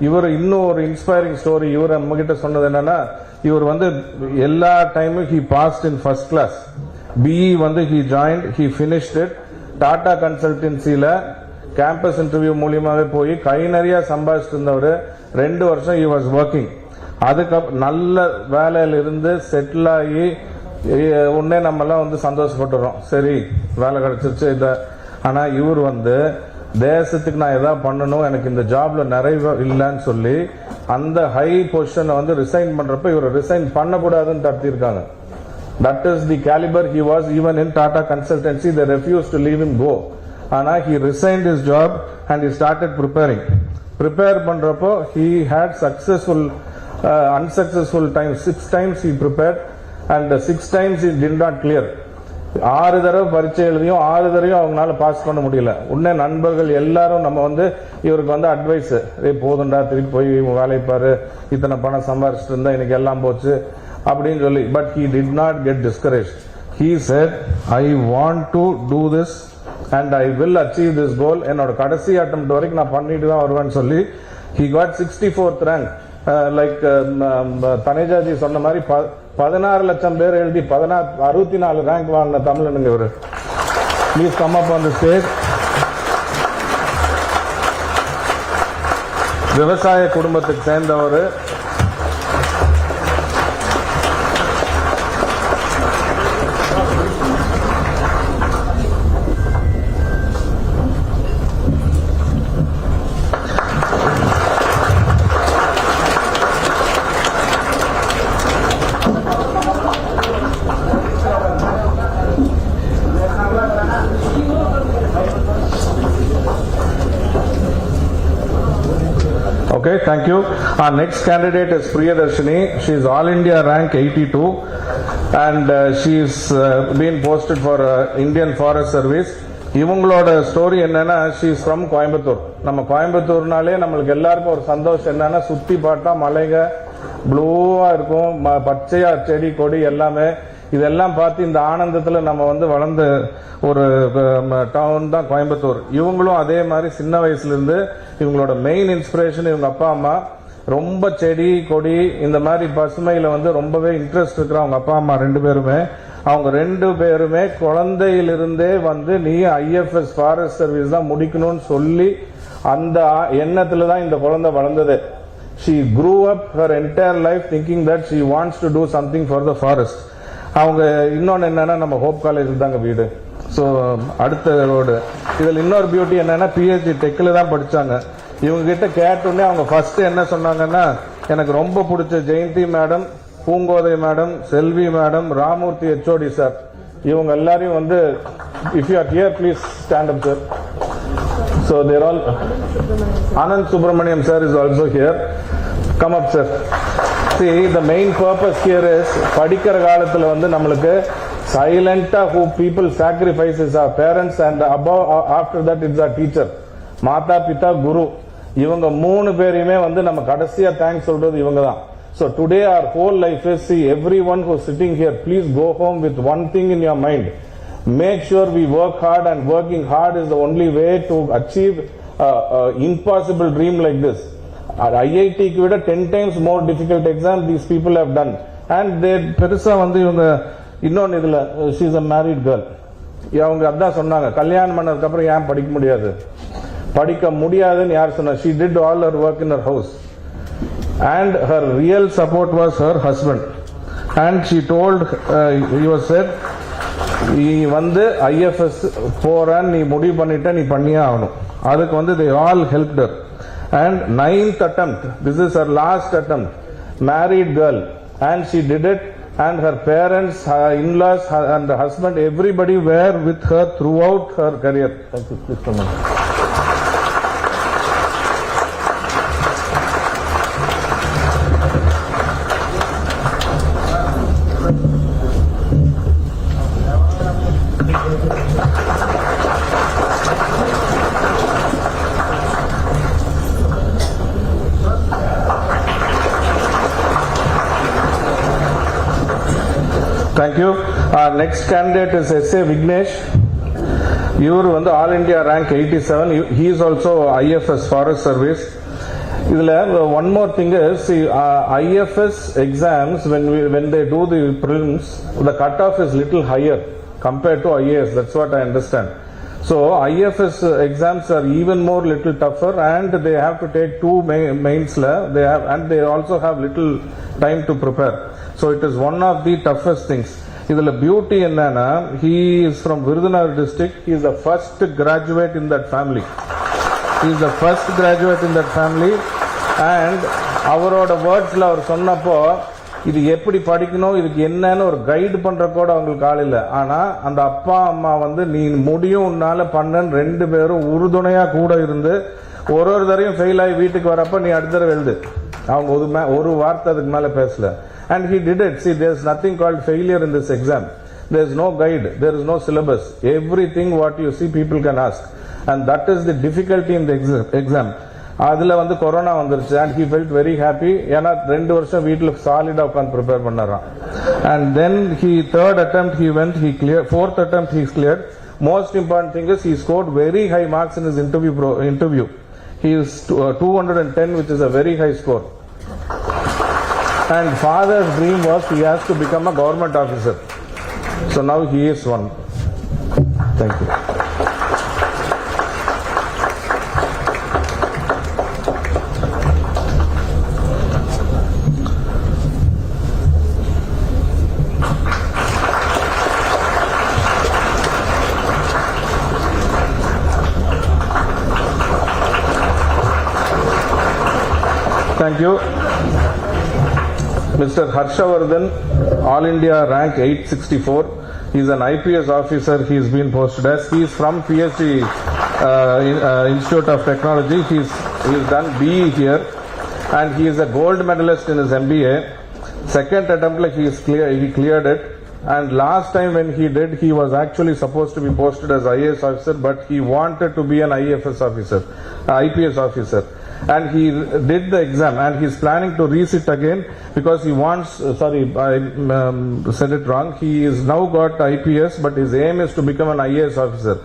இவர் இன்னும் ஒரு இன்ஸ்பைரிங் ஸ்டோரி இவர் நம்ம கிட்ட சொன்னது என்னன்னா, இவர் வந்து எல்லா டைமும் he passed in first class. BE வந்து he joined, he finished it. Tata கன்சல்டன்சில கேம்பஸ் இன்டர்வியூ மூலியமாவே போய் கை நிறைய சம்பாதிச்சிட்டு இருந்தவர். 2 வருஷம் ஹி வாஸ் ஒர்க்கிங். அதுக்கப்புறம் நல்ல வேலையில இருந்து செட்டில் ஆகி உடனே நம்ம எல்லாம் வந்து சந்தோஷப்பட்டுறோம், சரி வேலை கிடைச்சிருச்சு இத. ஆனா இவர் வந்து தேசத்துக்கு நான் எதாவது பண்ணணும், எனக்கு இந்த ஜாப்ல நிறைய இல்லைன்னு சொல்லி அந்த ஹை பொசிஷனை வந்து ரிசைன் பண்றப்ப இவர் ரிசைன் பண்ணக்கூடாதுன்னு தடுத்திருக்காங்க. That is the caliber he was even in Tata Consultancy. They refused to leave him go. Ana he resigned his job and he started preparing. Prepare பண்றப்போ he had successful unsuccessful times. 6 times he prepared and 6 times he did not clear. 6 தடவை பரீட்சை எழுதியும் 6 தடவையும் அவங்களால pass பண்ண முடியல. உடனே நண்பர்கள் எல்லாரும் நம்ம வந்து இவருக்கு வந்து அட்வைஸ், போதுண்டா திருப்பி போய் வேலை பாரு, இத்தனை பணம் சம்பாரிச்சிட்டு இருந்தா இன்னைக்கு எல்லாம் போச்சு அப்படின்னு சொல்லி. But he did not get discouraged. He said, I want to do this and I will achieve this goal. என்னோட கடைசி அட்டெம்ப்ட் வரைக்கும் நான் பண்ணிட்டு தான் வருவேன்னு சொல்லி he got 64th rank. Like Taneja ji சொன்ன மாதிரி 16 லட்சம் பேர் எழுதி 64 ரேங்க் வாங்கின தமிழனுங்க இவரு. Please come up on the stage. விவசாய குடும்பத்துக்கு சேர்ந்தவர். Okay, thank you. Our next candidate is Priyadarshini. She is All India rank 82 and she is been posted for Indian Forest Service. இவங்களோட ஸ்டோரி என்னன்னா, she is from கோயம்புத்தூர். நம்ம கோயம்புத்தூர்னாலே நம்மளுக்கு எல்லாருக்கும் ஒரு சந்தோஷம் என்னன்னா, சுத்தி பார்த்தா மலைங்க ப்ளூவா இருக்கும், பச்சையா செடி கொடி எல்லாமே. இதெல்லாம் பார்த்து இந்த ஆனந்தத்துல நம்ம வந்து வளர்ந்த ஒரு டவுன் தான் கோயம்புத்தூர். இவங்களும் அதே மாதிரி சின்ன வயசுல இருந்து இவங்களோட மெயின் இன்ஸ்பிரேஷன் இவங்க அப்பா அம்மா. ரொம்ப செடி கொடி இந்த மாதிரி பசுமையில வந்து ரொம்பவே இன்ட்ரெஸ்ட் இருக்கிற அவங்க அப்பா அம்மா 2 பேருமே. அவங்க 2 பேருமே குழந்தையிலிருந்தே வந்து நீ ஐஎஃப்எஸ் ஃபாரஸ்ட் சர்வீஸ் தான் முடிக்கணும்னு சொல்லி அந்த எண்ணத்துல தான் இந்த குழந்தை வளர்ந்தது. She grew up her entire life thinking that she wants to do something for the forest. அவங்க இன்னொன்னு என்னன்னா, நம்ம ஹோப் காலேஜில் தாங்க வீடு. ஸோ அடுத்த ரோடு. இதில் இன்னொரு பியூட்டி என்னன்னா, பிஹெச்டி டெக்கில் தான் படிச்சாங்க. இவங்க கிட்ட கேட்டோடனே அவங்க ஃபர்ஸ்ட் என்ன சொன்னாங்கன்னா, எனக்கு ரொம்ப பிடிச்ச Jayanthi madam, Poongothai madam, Selvi madam, Ramurthy HOD sir, இவங்க எல்லாரையும் வந்து if you are here please stand up sir. So there all. Anand Subramaniam sir is also here. Come up sir. See, the main purpose here is படிக்கிற காலத்துல வந்து நம்மளுக்கு சைலண்டா who people sacrifice is our parents and above after that it's our teacher. மாதா பிதா குரு. இவங்க 3 பேரையுமே வந்து நம்ம கடைசியா தேங்க்ஸ் சொல்றது இவங்க தான். So today our whole life is, see, everyone who's sitting here, please go home with one thing in your mind. Make sure we work hard, and working hard is the only way to achieve impossible dream like this. IIT க்கு விட 10 times more difficult exam these people have done. And they பெருசா வந்து இவங்க இன்னொன்னு இதுல she is a married girl. அவங்க அதான் சொன்னாங்க, கல்யாணம் பண்ணதுக்கு அப்புறம் ஏன் படிக்க முடியாது, படிக்க முடியாதுன்னு யார் சொன்னா? She did all her work in her house and her real support was her husband. And she told he was said, நீ வந்து IFS போறான், நீ முடிவு பண்ணிட்ட, நீ பண்ணியே ஆகணும். அதுக்கு வந்து they all helped her. And 9th attempt, this is her last attempt, married girl, and she did it. And her parents, her in-laws, and her husband, everybody were with her throughout her career. Thank you. Please come on. Our next candidate is S.A. Vignesh. இவர் வந்து all India rank 87. He is also IFS Forest Service. இதுல one more thing is IFS exams when they do the prelims, the cutoff is little higher compared to IAS. That's what I understand. So IFS exams are even more little tougher, and they have to take 2 mains they have, and they also have little time to prepare. So it is one of the toughest things. இதுல beauty என்னன்னா, he is from Virudhunagar district. He is the first graduate in that family. He is the first graduate in that family. And அவரோட வேர்ட்ஸ்ல அவர் சொன்னப்போ, இது எப்படி படிக்கணும், இதுக்கு என்னன்னு ஒரு கைடு பண்ற கூட அவங்களுக்கு ஆள் இல்லை. ஆனா அந்த அப்பா அம்மா வந்து நீ முடியும் உன்னால பண்ணன்னு 2 பேரும் உறுதுணையா கூட இருந்து ஒரு தரையும் ஃபெயில் ஆகி வீட்டுக்கு வரப்ப நீ அடுத்த தடவை எழுது, அவங்க ஒரு வார்த்தை அதுக்கு மேல பேசல. And he did it. See, there is nothing called failure in this exam. There is no guide, there is no syllabus. Everything what you see people can ask, and that is the difficulty in the exam. அதுல வந்து corona வந்துருச்சு, and he felt very happy. ஏன்னா 2 வருஷம் வீட்டுல சாலிடா உட்கார்ந்து prepare பண்ணறான். And then third attempt he went, he cleared. Fourth attempt he cleared. Most important thing is he scored very high marks in his interview. He is 210, which is a very high score. And father's dream was he has to become a government officer. So now he is one. Thank you. Thank you. Mr. Harshavardhan, All India rank 864. He is an IPS officer. He has been posted as. He is from PSG Institute of Technology. He has done BE here, and he is a gold medalist in his MBA. Second attempt, he cleared it. And last time when he did, he was actually supposed to be posted as IAS officer, but he wanted to be an IFS officer, IPS officer. And he did the exam, and he is planning to resit again because he wants, sorry, I said it wrong. He is now got IPS, but his aim is to become an IAS officer.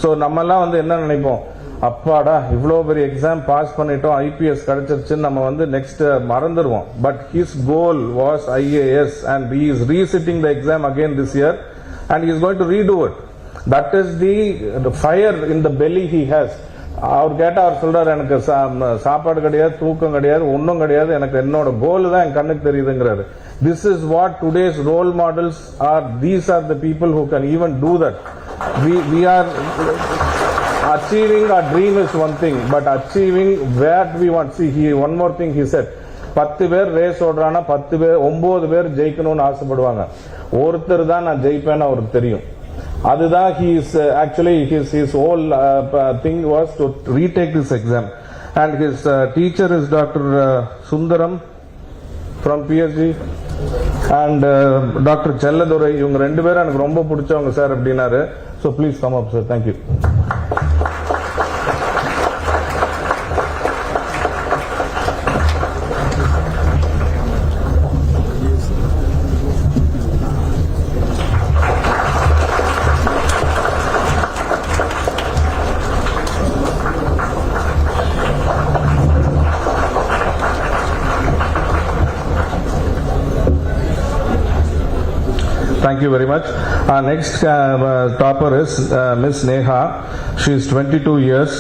So நம்மெல்லாம் வந்து என்ன நினைப்போம், அப்பாடா இவ்வளோ பெரிய exam pass பண்ணிட்டோம், IPS கிடைச்சிருச்சுன்னு நம்ம வந்து நெக்ஸ்ட் மறந்துடுவோம். But his goal was IAS, and he is resitting the exam again this year, and he is going to redo it. That is the fire in the belly he has. அவர் கேட்டா அவர் சொல்றாரு, எனக்கு சாப்பாடு கிடையாது, தூக்கம் கிடையாது, ஒன்னும் கிடையாது, எனக்கு என்னோட கோல் தான் என் கண்ணுக்கு தெரியுதுங்கிறாரு. This is what today's role models are. These are the people who can even do that. We are achieving our dream is one thing, but achieving where we want. See, one more thing he said, 10 பேர் race ஓடுறானா 9 பேர் ஜெயிக்கணும்னு ஆசைப்படுவாங்க, ஒருத்தர் தான் நான் ஜெயிப்பேன்னு அவருக்கு தெரியும். அதுதான் he is actually his whole thing was to retake this exam. And his teacher is Dr. Sundaram from PSG, and Dr. Chelladurai. இவங்க 2 பேரும் எனக்கு ரொம்ப பிடிச்சவங்க சார் அப்படின்னாரு. So please come up sir. Thank you. Thank you very much. Our next topper is Miss Neha. She is 22 years,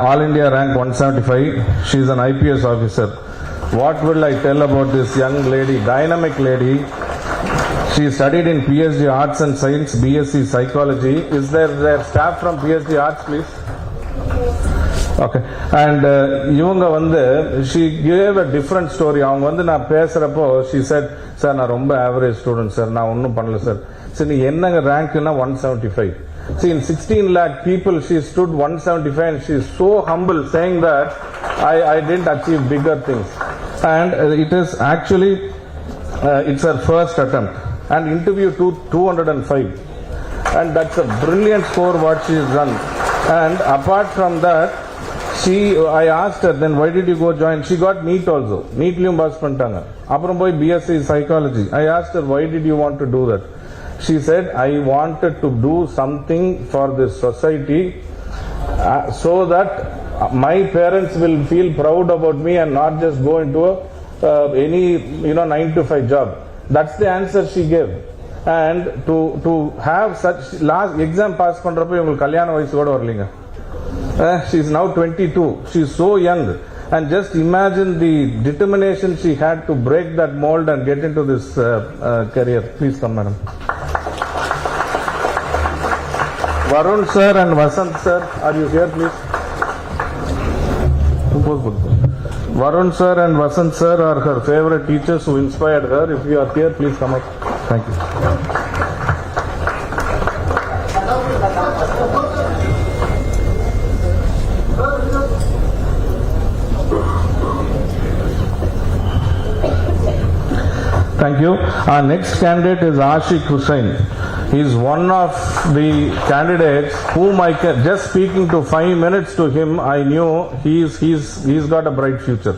All India rank 175. She is an IPS officer. What will I tell about this young lady, dynamic lady? She studied in PSG Arts and Science, BSc Psychology. Is there staff from PSG Arts, please? Okay. And இவங்க வந்து she gave a different story. அவங்க வந்து நான் பேசுறப்போ she said, sir நான் ரொம்ப average student sir, நான் ஒன்றும் பண்ணல சார். சரி நீ என்னங்க ரேங்க்னா 175. See, in 16 lakh people she stood 175, and she is so humble saying that I didn't achieve bigger things. And it is actually it's her first attempt, and interview 205, and that's a brilliant score what she has done. And apart from that, I asked her, then why did you go join? She got NEET also. NEET liyum pass பண்ணிட்டாங்க. அப்புறம் போய் BSc Psychology. I asked her, why did you want to do that? She said, I wanted to do something for this society so that my parents will feel proud about me and not just go into any 9-to-5 job. That's the answer she gave. And to have such last exam pass பண்றப்ப உங்களுக்கு கல்யாண வயசு கூட வரலங்க. She is now 22. She is so young. And just imagine the determination she had to break that mold and get into this career. Please come, madam. Varun sir and Vasant sir, are you here, please? Varun sir and Vasant sir are her favorite teachers who inspired her. If you are here, please come up. Thank you. Thank you. Our next candidate is Ashik Hussain. He is one of the candidates whom I can, just speaking to 5 minutes to him, I knew he's got a bright future.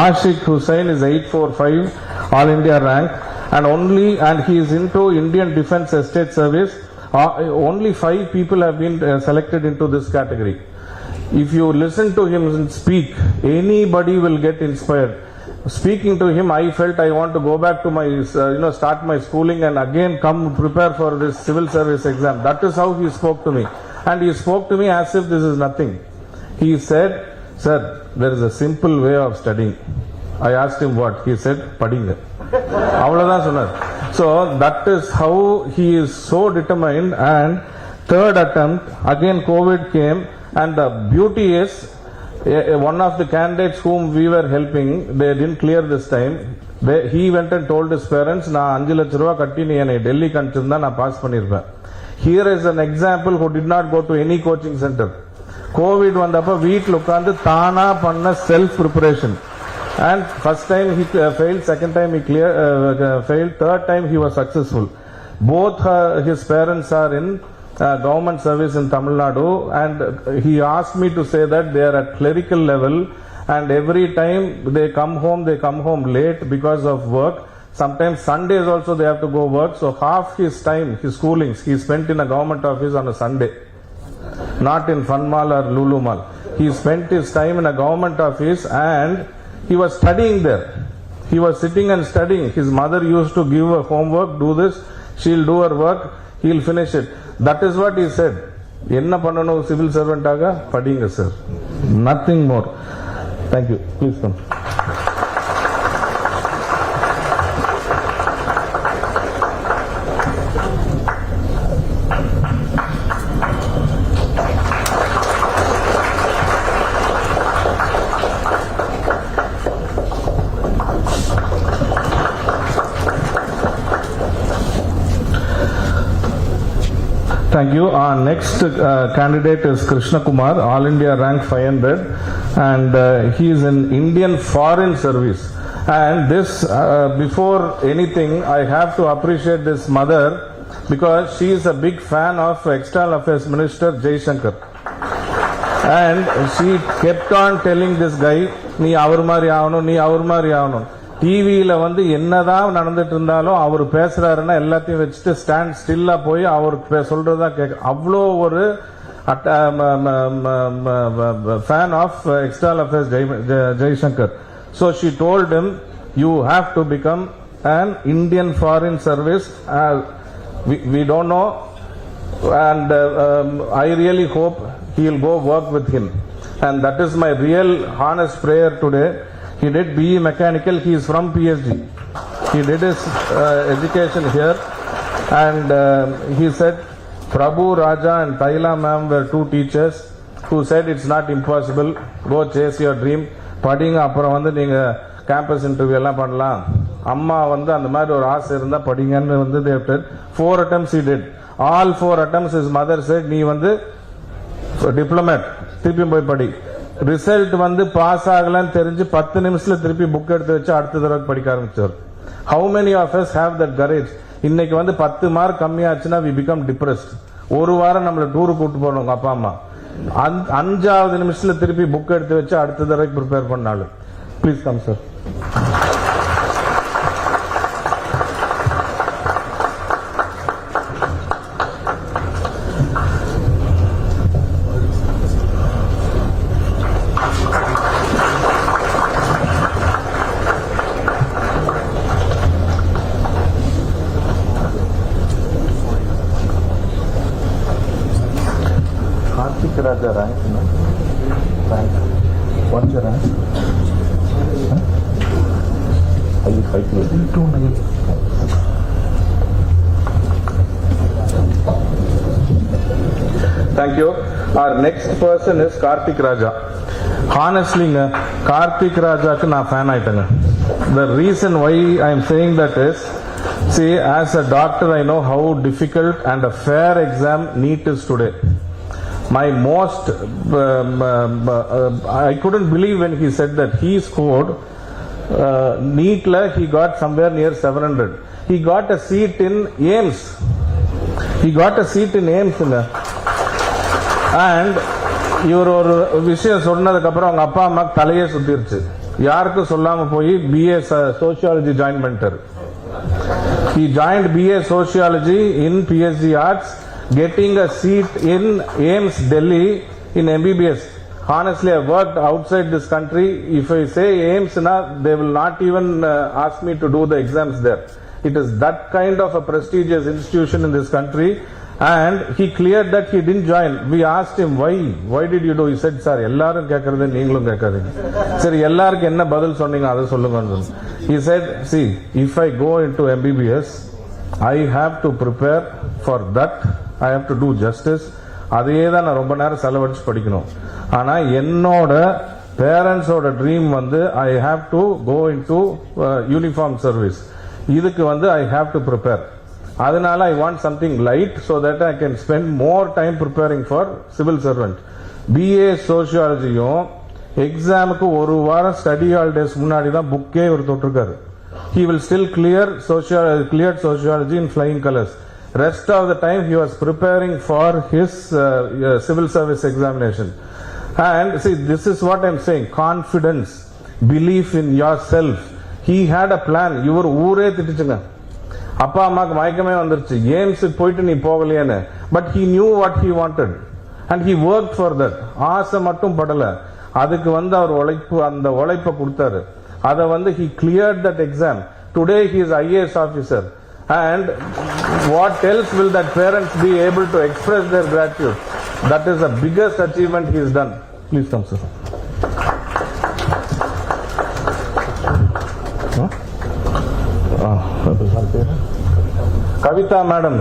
Ashik Hussain is 845 All India rank, and he is into Indian Defence Estate Service. Only 5 people have been selected into this category. If you listen to him speak, anybody will get inspired. Speaking to him, I felt I want to go back to my, start my schooling and again come prepare for this civil service exam. That is how he spoke to me. And he spoke to me as if this is nothing. He said, sir, there is a simple way of studying. I asked him what? He said, padinga. Avladhan sonar. So that is how he is so determined. And third attempt, again COVID came, and the beauty is, one of the candidates whom we were helping, they didn't clear this time. He went and told his parents, na 5 lakh rupees katti nee enai Delhi kanchirundha na pass pannirpen. Here is an example who did not go to any coaching center. COVID vandappa veetla ukkandu taana panna self preparation. And first time he failed, second time he failed, third time he was successful. Both his parents are in government service in Tamil Nadu, and he asked me to say that they are at clerical level, and every time they come home late because of work. Sometimes Sundays also they have to go work. So half his time, his schoolings, he spent in a government office on a Sunday, not in Fun Mall or Lulu Mall. He spent his time in a government office and he was studying there. He was sitting and studying. His mother used to give her homework, do this, she'll do her work, he'll finish it. That is what he said. Enna pannanu civil servant aga padinga sir. Nothing more. Thank you. Please come. Thank you. Our next candidate is Krishna Kumar, All India rank 500, and he is in Indian Foreign Service. And this, before anything, I have to appreciate this mother because she is a big fan of External Affairs Minister Jaishankar. And she kept on telling this guy, "Nee avar mari aavano, nee avar mari aavano." டிவியில என்னதான் நடந்துட்டு இருந்தாலும் அவர் பேசுறாருன்னா எல்லாத்தையும் வச்சுட்டு stand ஸ்டில்லா போய் அவர் சொல்றதா கேட்க அவ்வளோ ஒரு fan of External Affairs Jaishankar. So she told him, you have to become an Indian Foreign Service. We don't know, and I really hope he'll go work with him. And that is my real honest prayer today. He did BE Mechanical. He is from PSG. He did his education here, and he said Prabhu Raja and Taila ma'am were 2 teachers who said it's not impossible. Go chase your dream. படிங்க அப்புறம் நீங்க campus interview எல்லாம் பண்ணலாம். அம்மா அந்த மாதிரி ஒரு ஆசை இருந்தா படிங்கன்னு they said 4 attempts he did. All 4 attempts his mother said நீ diplomat திருப்பி போய் படி. ரிசல்ட் பாஸ் ஆகலன்னு தெரிஞ்சு 10 நிமிஷத்துல திருப்பி புக் எடுத்து வச்சு அடுத்த தடவை படிக்க ஆரம்பிச்சார். How many of us have that courage? இன்னைக்கு 10 மார்க் கம்மியாச்சுன்னா we become depressed. ஒரு வாரம் நம்மள டூர் கூட்டு போனோம் அப்பா அம்மா. 5வது நிமிஷத்துல திருப்பி புக் எடுத்து வச்சு அடுத்த தடவை ப்ரிப்பேர் பண்ணாலும். Please come sir. Raja rank, you know? Rank. What's your rank? Huh? Are you 5 kg? 2 Thank you. Our next person is Karthik Raja. Honestly, Karthik Raja ku na fan aitanga. The reason why I am saying that is, see, as a doctor I know how difficult and a fair exam NEET is today. My most, I couldn't believe when he said that he scored NEET la he got somewhere near 700. He got a seat in AIMS. He got a seat in AIMS. And இவர் ஒரு விஷயம் சொன்னதுக்கு அப்புறம் அவங்க அப்பா அம்மா தலையே சுத்திருச்சு. யாருக்கும் சொல்லாம போய் BA Sociology ஜாயின் பண்ணிட்டாரு. He joined BA Sociology in PhD Arts, getting a seat in AIMS Delhi in MBBS. Honestly, I worked outside this country. If I say AIMS, they will not even ask me to do the exams there. It is that kind of a prestigious institution in this country. And he cleared that he didn't join. We asked him, why did you do? He said, sir, ellarum kekkuradhu neengalum kekkadinga. Sir, ellarku enna badal sonneenga adha sollunga. He said, see, if I go into MBBS, I have to prepare for that. I have to do justice. அதே தான் நான் ரொம்ப நேரம் செலவழிச்சு படிக்கணும். ஆனா என்னோட பேரண்ட்ஸோட ட்ரீம் வந்து I have to go into uniform service. இதுக்கு வந்து I have to prepare. அதனால I want something light so that I can spend more time preparing for civil servant. BA Sociologyயும் எக்ஸாமுக்கு ஒரு வாரம் ஸ்டடி ஹாலிடேஸ் முன்னாடி தான் புக்கே ஒரு தொட்டிருக்காரு. He will still cleared sociology in flying colors. Rest of the time he was preparing for his civil service examination. And see, this is what I am saying, confidence, belief in yourself. He had a plan. இவர் ஊரே திட்டுச்சுங்க. அப்பா அம்மாக்கு மயக்கமே வந்துருச்சு, AIIMS போயிட்டு நீ போகலையான்னு. But he knew what he wanted and he worked for that. ஆசை மட்டும் படல, அதுக்கு வந்து அவர் அந்த உழைப்பை கொடுத்தாரு. அதை வந்து he cleared that exam. Today he is IAS officer. And what else will that parents be able to express their gratitude? That is the biggest achievement he has done. Please come, sir. Kavita madam,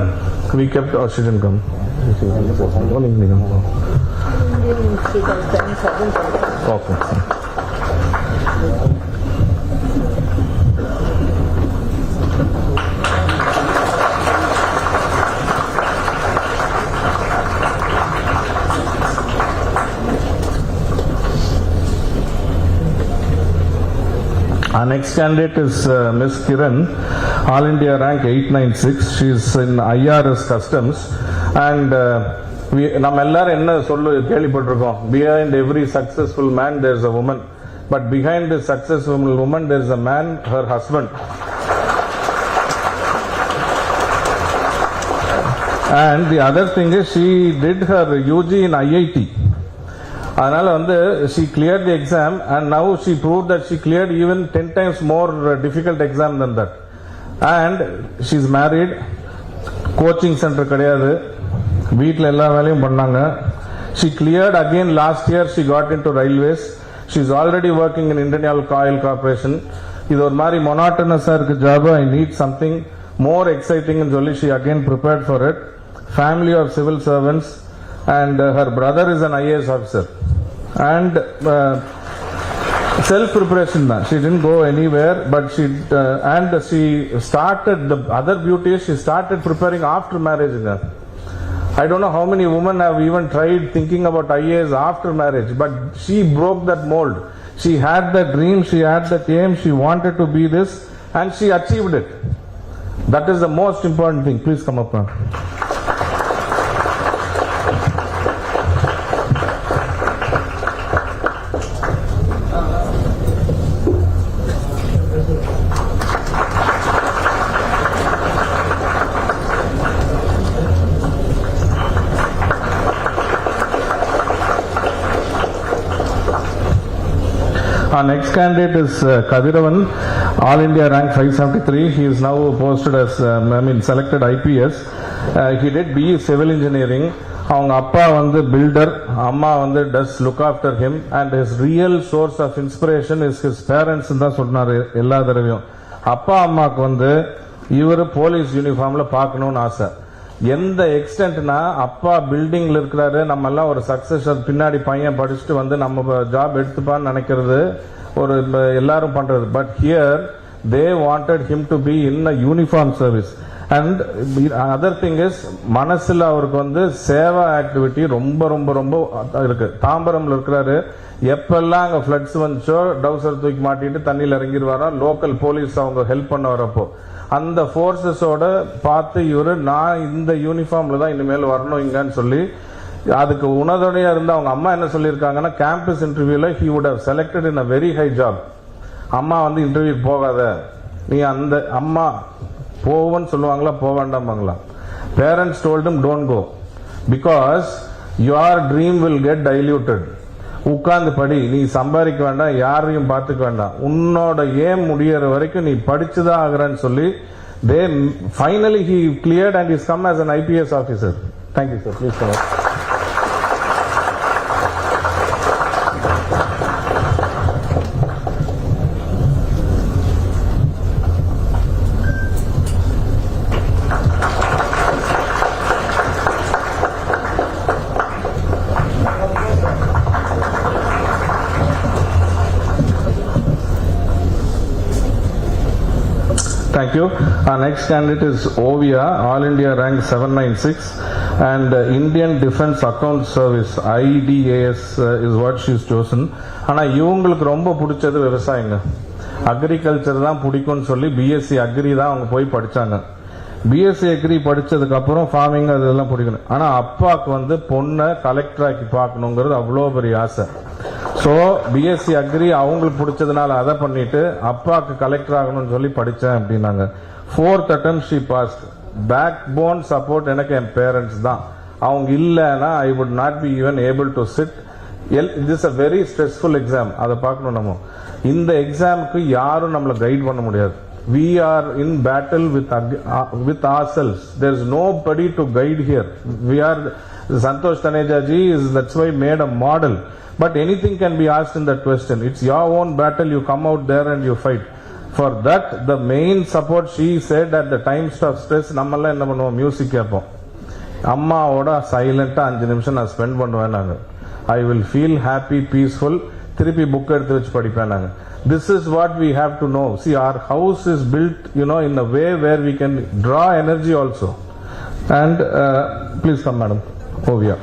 we kept, oh, she didn't come. Okay. Our next candidate is Miss Kiran, All India rank 896. She is in IRS Customs, and நம்ம எல்லாரும் என்ன கேள்விப்பட்டிருக்கோம், behind every successful man there is a woman, but behind the successful woman there is a man, her husband. And the other thing is she did her UG in IIT. அதனால வந்து she cleared the exam and now she proved that she cleared even 10 times more difficult exam than that. And she is married, coaching center கிடையாது, வீட்ல எல்லா வேலையும் பண்ணாங்க. She cleared again last year. She got into railways. She is already working in Indian Oil Corporation. இது ஒரு மாதிரி monotonous இருக்கு job. I need something more exciting ன்னு சொல்லி she again prepared for it. Family of civil servants, and her brother is an IAS officer. And self preparation, she didn't go anywhere, but she started, the other beauty is she started preparing after marriage. I don't know how many women have even tried thinking about IAS after marriage, but she broke that mold. She had that dream, she had that aim, she wanted to be this, and she achieved it. That is the most important thing. Please come up, ma'am. Our next candidate is Kadiravan, All India rank 573. He is now posted as, selected IPS. He did BE Civil Engineering. அவங்க அப்பா வந்து builder, அம்மா வந்து does look after him and his real source of inspiration is his parents தான் சொன்னாரு எல்லா தடவையும். அப்பா அம்மாவுக்கு வந்து இவர் போலீஸ் யூனிஃபார்ம்ல பார்க்கணும்னு ஆசை. எந்த எக்ஸ்டென்ட்னா அப்பா பில்டிங்ல இருக்கிறாரு, நம்ம எல்லாம் ஒரு சக்சஸர் பின்னாடி பையன் படிச்சுட்டு வந்து நம்ம ஜாப் எடுத்துப்பான்னு நினைக்கிறது ஒரு எல்லாரும் பண்றது. But here they wanted him to be in a uniform service. And other thing is மனசுல அவருக்கு வந்து சேவா ஆக்டிவிட்டி ரொம்ப ரொம்ப ரொம்ப இருக்கு. தாம்பரம்ல இருக்கிறாரு, எப்பெல்லாம் அங்க பிளட்ஸ் வந்துச்சோ டவுசர் தூக்கி மாட்டிட்டு தண்ணியில் இறங்கிடுவாரா, லோக்கல் போலீஸ் அவங்க ஹெல்ப் பண்ண வரப்போ அந்த போர்சஸோட பார்த்து இவரு நான் இந்த யூனிஃபார்ம்ல தான் இனிமேல் வரணும் இங்கன்னு சொல்லி அதுக்கு உணர்வுடையா இருந்து அவங்க அம்மா என்ன சொல்லியிருக்காங்கன்னா, கேம்பஸ் இன்டர்வியூல he would have selected in a very high job. அம்மா வந்து இன்டர்வியூ போகாத, நீ அந்த அம்மா போவன்னு சொல்லுவாங்களா போக வேண்டாமாங்களா? Parents told him don't go because your dream will get diluted. உட்கார்ந்து படி, நீ சம்பாதிக்க வேண்டாம், யாரையும் பார்த்துக்க வேண்டாம், உன்னோட ஏம் முடியற வரைக்கும் நீ படிச்சுதான் ஆகுறன்னு சொல்லி they finally he cleared and he's come as an IPS officer. Thank you sir, please come up. Thank you. Our next candidate is Ovia, All India rank 796 and Indian Defence Account Service IDAS is what she is chosen. ஆனா இவங்களுக்கு ரொம்ப பிடிச்சது விவசாயங்க, agriculture தான் பிடிக்கும்னு சொல்லி BSc agri தான் அவங்க போய் படிச்சாங்க. பிஎஸ்சி அக்ரி படிச்சதுக்கு அப்புறம் ஃபார்மிங் அதெல்லாம் பிடிக்கணும். ஆனா அப்பாவுக்கு வந்து பொண்ணை கலெக்டராக்கி பார்க்கணுங்கிறது அவ்வளோ பெரிய ஆசை. ஸோ பிஎஸ்சி அக்ரி அவங்களுக்கு பிடிச்சதுனால அதை பண்ணிட்டு அப்பாவுக்கு கலெக்டர் ஆகணும்னு சொல்லி படித்தேன் அப்படின்னாங்க. 4th attempt she passed. Backbone support எனக்கு என் பேரண்ட்ஸ் தான். அவங்க இல்லைன்னா I would not be even able to sit. This a very stressful exam. அதை பார்க்கணும் நம்ம. இந்த எக்ஸாமுக்கு யாரும் நம்மளை கைட் பண்ண முடியாது. We are in battle with ourselves. There is nobody to guide here. We are Santosh Taneja ji is that's why made a model. But anything can be asked in that question. It's your own battle. You come out there and you fight. For that, the main support she said at the times of stress, நம்மெல்லாம் என்ன பண்ணுவோம், music கேட்போம். அம்மாவோட சைலண்டா 5 நிமிஷம் நான் spend பண்ணுவேன். நாங்க I will feel happy, peaceful. திருப்பி புக் எடுத்து வச்சு படிப்பேன். நாங்க this is what we have to know. See, our house is built, in a way where we can draw energy also. And please come, madam. Ovia.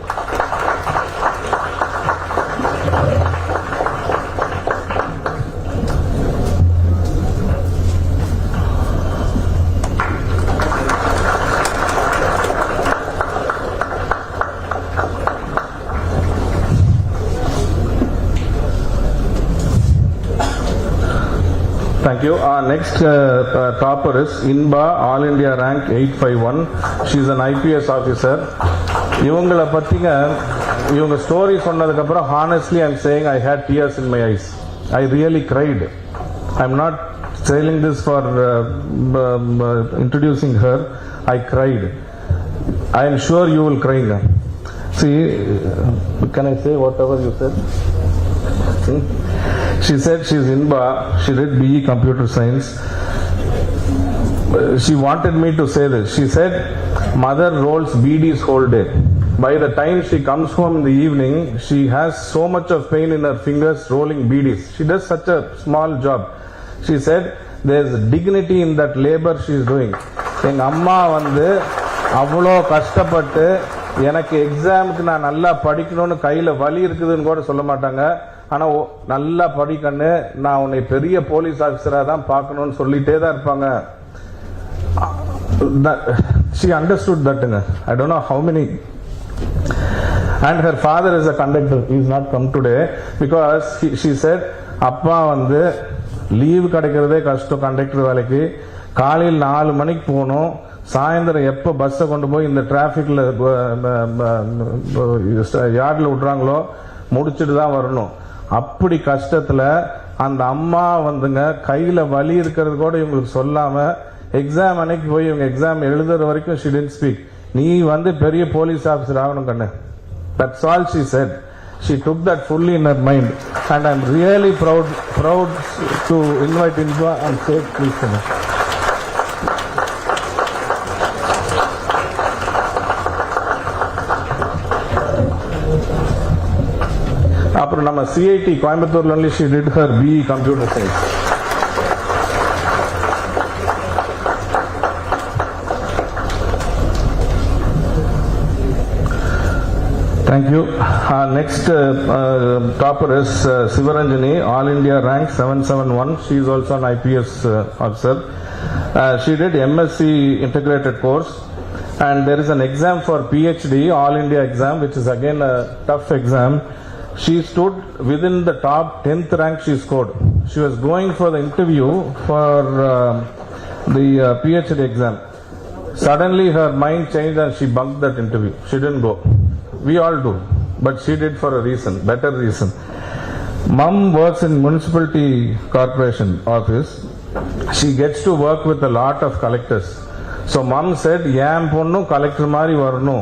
Thank you. Our next topper is Inba, All India rank 851. She is an IPS officer. இவங்களை பத்திங்க இவங்க story சொன்னதுக்கு அப்புறம் honestly I'm saying I had tears in my eyes. I really cried. I'm not saying this for introducing her. I cried. I am sure you will cry. See, can I say whatever you said? She said she is Inba, she did BE Computer Science. She wanted me to say this. She said, mother rolls BDs whole day. By the time she comes home in the evening, she has so much of pain in her fingers rolling BDs. She does such a small job. She said, there is dignity in that labor she is doing. எங்க அம்மா வந்து அவ்வளோ கஷ்டப்பட்டு எனக்கு எக்ஸாமுக்கு நான் நல்லா படிக்கணும்னு கையில வலி இருக்குதுன்னு கூட சொல்ல மாட்டாங்க. ஆனா நல்லா படிக்கன்னு, நான் உன்னை பெரிய போலீஸ் ஆபீசரா தான் பார்க்கணும்னு சொல்லிட்டே தான் இருப்பாங்க. She understood that. I don't know how many. And her father is a conductor. He is not come today because she said, அப்பா வந்து லீவு கிடைக்கிறதே கஷ்டம் கண்டக்டர் வேலைக்கு. காலையில் 4 மணிக்கு போகணும், சாயந்தரம் எப்போ பஸ்ஸை கொண்டு போய் இந்த டிராபிக்ல யார்ட்ல விட்டுறாங்களோ முடிச்சுட்டு தான் வரணும். அப்படி கஷ்டத்துல அந்த அம்மா வந்துங்க கையில வலி இருக்கிறது கூட இவங்களுக்கு சொல்லாம எக்ஸாம் அன்னைக்கு போய் இவங்க எக்ஸாம் எழுதுற வரைக்கும் she didn't speak. நீ வந்து பெரிய போலீஸ் ஆஃபீஸர் ஆகணும் கண்ணு. That's all she said. She took that fully in her mind, and I'm really proud to invite Indra and say please come. அப்புறம் நம்ம CIT கோயம்புத்தூர்ல only she did her BE computer science. Thank you. Next topper is Sivaranjani, All India rank 771. She is also an IPS officer. She did MSc integrated course, and there is an exam for PhD, All India exam, which is again a tough exam. She stood within the top 10th rank she scored. She was going for the interview for the PhD exam. Suddenly her mind changed and she bunked that interview. She didn't go. We all do, but she did for a reason, better reason. Mom works in municipality corporation office. She gets to work with a lot of collectors. So mom said, "Yam ponnu collector mari varano,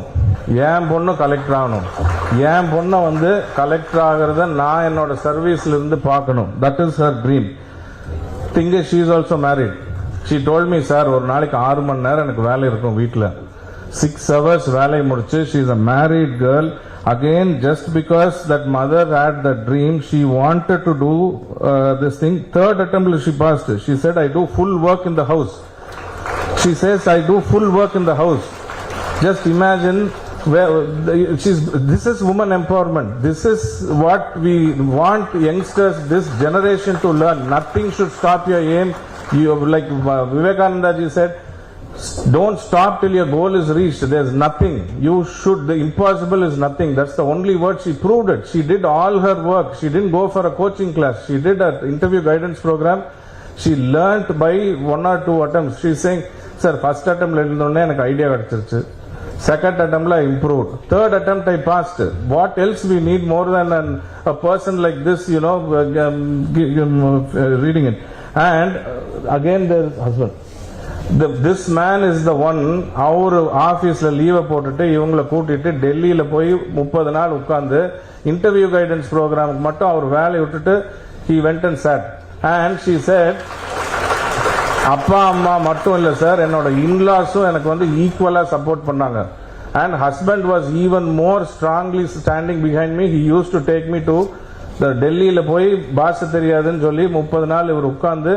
yam ponnu collector aganum, yam ponna vandu collector agarada na ennoda service la irundhu paakanum." That is her dream. Thing is, she is also married. She told me, "Sir, ஒரு நாளைக்கு 6 மணி நேரம் எனக்கு வேலை இருக்கும் வீட்ல. 6 hours வேலை முடிச்சு." She is a married girl. Again, just because that mother had the dream, she wanted to do this thing. Third attempt she passed. She said, "I do full work in the house." She says, "I do full work in the house." Just imagine where this is woman empowerment. This is what we want youngsters, this generation to learn. Nothing should stop your aim. You, like Vivekananda ji said, don't stop till your goal is reached. There's nothing. You should, the impossible is nothing. That's the only word. She proved it. She did all her work. She didn't go for a coaching class. She did an interview guidance program. She learnt by 1 or 2 attempts. She's saying, "Sir, first attempt la irundone enak idea kadichiruchu. Second attempt la improved. Third attempt I passed. What else we need more than a person like this, you know, reading it." And again their husband. This man is the one, our ஆபீஸ்ல லீவை போட்டுட்டு இவங்களை கூட்டிட்டு டெல்லியில போய் 30 நாள் உட்கார்ந்து interview guidance ப்ரோக்ராமுக்கு மட்டும் அவர் வேலையை விட்டுட்டு he went and sat, and she said, "அப்பா அம்மா மட்டும் இல்ல சார், என்னோட இன்லாஸும் எனக்கு வந்து ஈக்குவலா சப்போர்ட் பண்ணாங்க, and husband was even more strongly standing behind me. He used to take me to the டெல்லியில போய் பாஷை தெரியாதுன்னு சொல்லி 30 நாள் இவர் உட்கார்ந்து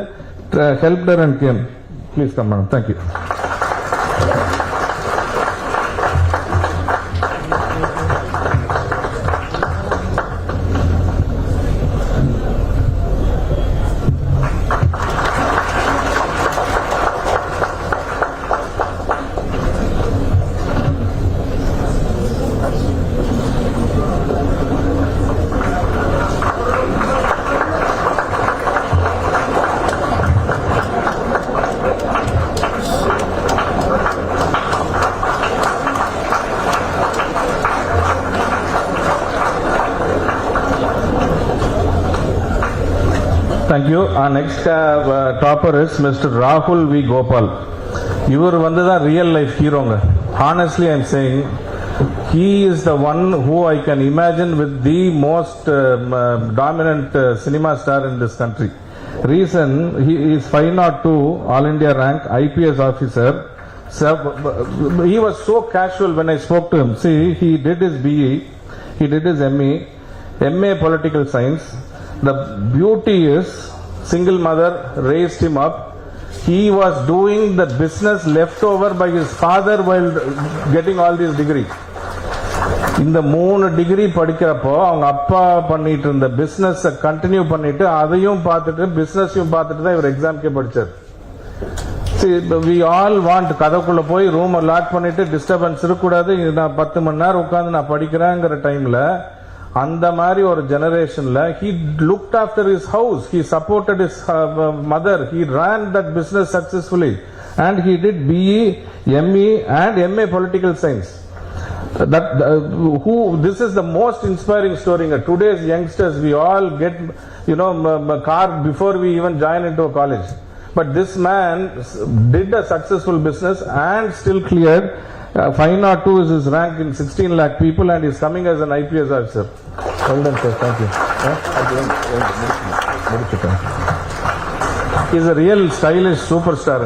helped her and came." Please come on. Thank you. Thank you. Our next topper is Mr. Rahul V. Gopal. இவர் வந்து தான் ரியல் லைஃப் ஹீரோங்க. Honestly, I'm saying he is the one who I can imagine with the most dominant cinema star in this country. Reason, he is 502 All India rank IPS officer. So, he was so casual when I spoke to him. See, he did his BE, he did his MA political science. The beauty is, single mother raised him up. He was doing the business left over by his father while getting all these degrees. இந்த 3 degree படிக்கிறப்போ அவங்க அப்பா பண்ணிட்டு இருந்த business continue பண்ணிட்டு அதையும் பார்த்துட்டு பிசினஸையும் பார்த்துட்டு தான் இவர் எக்ஸாம்க்கே படிச்சார். we all want கதைக்குள்ள போய் ரூம் லாக் பண்ணிட்டு டிஸ்டர்பன்ஸ் இருக்கக்கூடாது, நான் 10 மணி நேரம் உட்கார்ந்து நான் படிக்கிறேங்கிற டைம்ல அந்த மாதிரி ஒரு ஜெனரேஷன்ல he looked after his house, he supported his mother, he ran that business successfully, and he did BE, ME and MA political science. This is the most inspiring story. Today's youngsters, we all get a car before we even join into a college, but this man did a successful business and still cleared 502 is his rank in 16 lakh people and he's coming as an IPS officer. Well done, sir. Thank you. He's a real stylish superstar.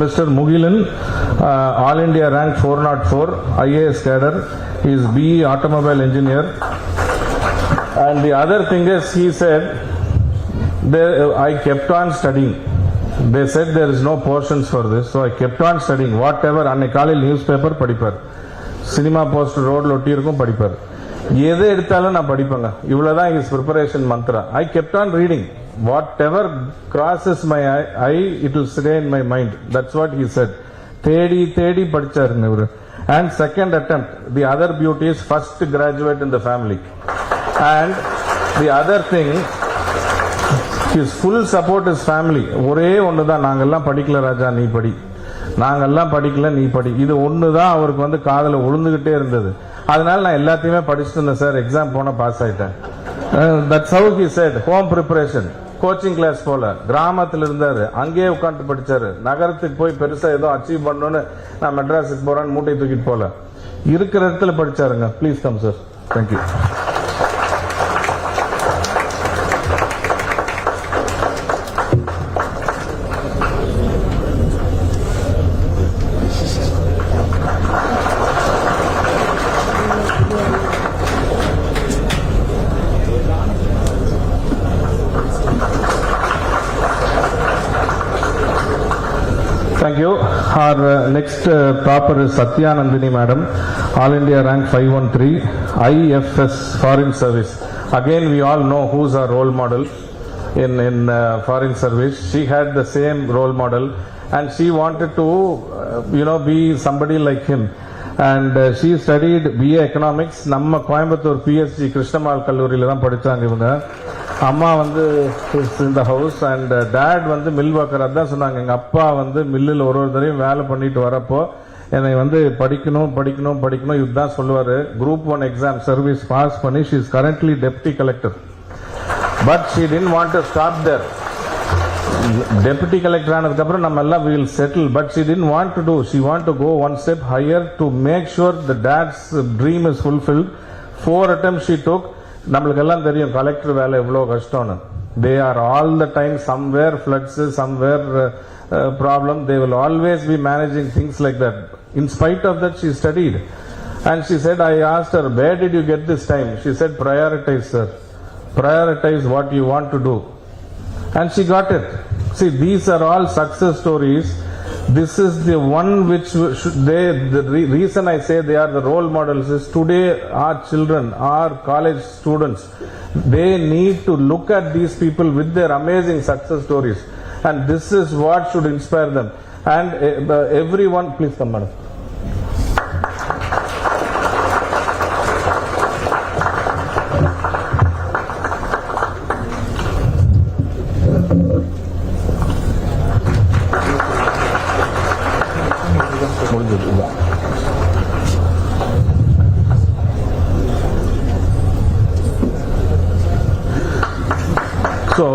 Mr. Mugilan, All India rank 404, IAS cadre. He is BE automobile engineer. And the other thing is, he said, I kept on studying. They said there is no portions for this, so I kept on studying. Whatever, அன்னைக்காலையில் newspaper படிப்பார், cinema poster ரோட்ல ஒட்டி இருக்கும் படிப்பார், எதை எடுத்தாலும் நான் படிப்பேங்க. இவ்வளவுதான் his preparation mantra. I kept on reading. Whatever crosses my eye, it will stay in my mind. That's what he said. தேடி படிச்சாருங்க இவரு. And second attempt, the other beauty is first graduate in the family. And the other thing, his full support is family. ஒரே ஒண்ணுதான், நாங்கெல்லாம் படிக்கல ராஜா நீ படி, நாங்கெல்லாம் படிக்கல நீ படி, இது ஒண்ணுதான் அவருக்கு வந்து காதுல விழுந்துகிட்டே இருந்தது. அதனால நான் எல்லாத்தையுமே படிச்சுட்டு இருந்தேன் சார், எக்ஸாம் போன பாஸ் ஆயிட்டேன். That's how he said. Home preparation, coaching class போல, கிராமத்தில் இருந்தாரு, அங்கேயே உட்காந்து படிச்சாரு. நகரத்துக்கு போய் பெருசா ஏதோ அச்சீவ் பண்ணணும்னு நான் மெட்ராஸுக்கு போறேன்னு மூட்டை தூக்கிட்டு போல, இருக்கிற இடத்துல படிச்சாருங்க. Please come sir. Thank you. Thank you. Our next topper is Satyanandini Madam, All India rank 513, IFS Foreign Service. Again, we all know who's our role model in foreign service. She had the same role model and she wanted to, be somebody like him. And she studied BA Economics. நம்ம Coimbatore PSG Krishnammal கல்லூரியில தான் படிச்சாங்க இவங்க. அம்மா வந்து in the house and dad வந்து mill worker. அதான் சொன்னாங்க, எங்க அப்பா வந்து மில்லில் ஒரு தடவையும் வேலை பண்ணிட்டு வரப்போ என்னை வந்து படிக்கணும் இதுதான் சொல்லுவாரு. Group 1 exam service pass பண்ணி she is currently deputy collector. But she didn't want to stop there. Deputy collector ஆனதுக்கு அப்புறம் நம்ம எல்லாம் we will settle, but she didn't want to do. She want to go one step higher to make sure the dad's dream is fulfilled. 4 attempts she took. நம்மளுக்கு எல்லாம் தெரியும் collector வேலை எவ்வளவு கஷ்டம்னு. They are all the time somewhere floods, somewhere problem. They will always be managing things like that. In spite of that, she studied. And she said, I asked her, where did you get this time? She said, prioritize, sir. Prioritize what you want to do. And she got it. See, these are all success stories. This is the one which the reason I say they are the role models is today our children, our college students, they need to look at these people with their amazing success stories. And this is what should inspire them. And everyone, please come madam. So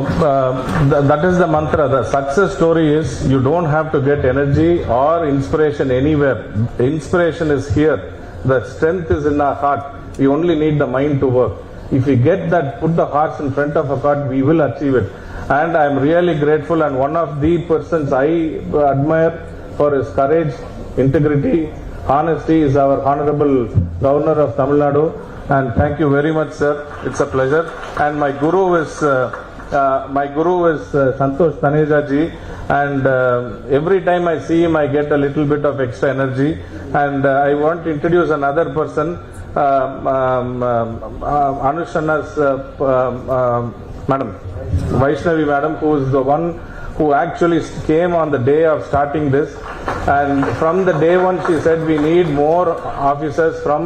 that is the mantra. The success story is you don't have to get energy or inspiration anywhere. Inspiration is here. The strength is in our heart. We only need the mind to work. If we get that, put the hearts in front of our heart, we will achieve it. And I am really grateful, and one of the persons I admire for his courage, integrity, honesty is our Honorable Governor of Tamil Nadu. And thank you very much, sir. It's a pleasure. And my guru is Santosh Taneja ji, and every time I see him I get a little bit of extra energy. And I want to introduce another person, Anushana's madam, Vaishnavi madam, who is the one who actually came on the day of starting this, and from the day one she said we need more officers from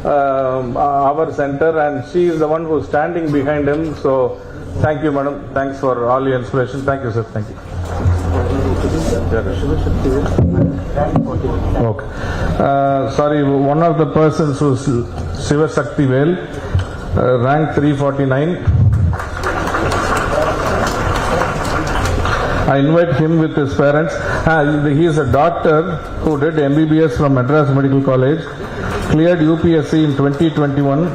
our center, and she is the one who is standing behind him. So Thank you, madam. Thanks for all your inspiration. Thank you, sir. Thank you. Okay. Sorry, one of the persons who's Shiva Shakti Vel, rank 349. I invite him with his parents. He is a doctor who did MBBS from Madras Medical College, cleared UPSC in 2021,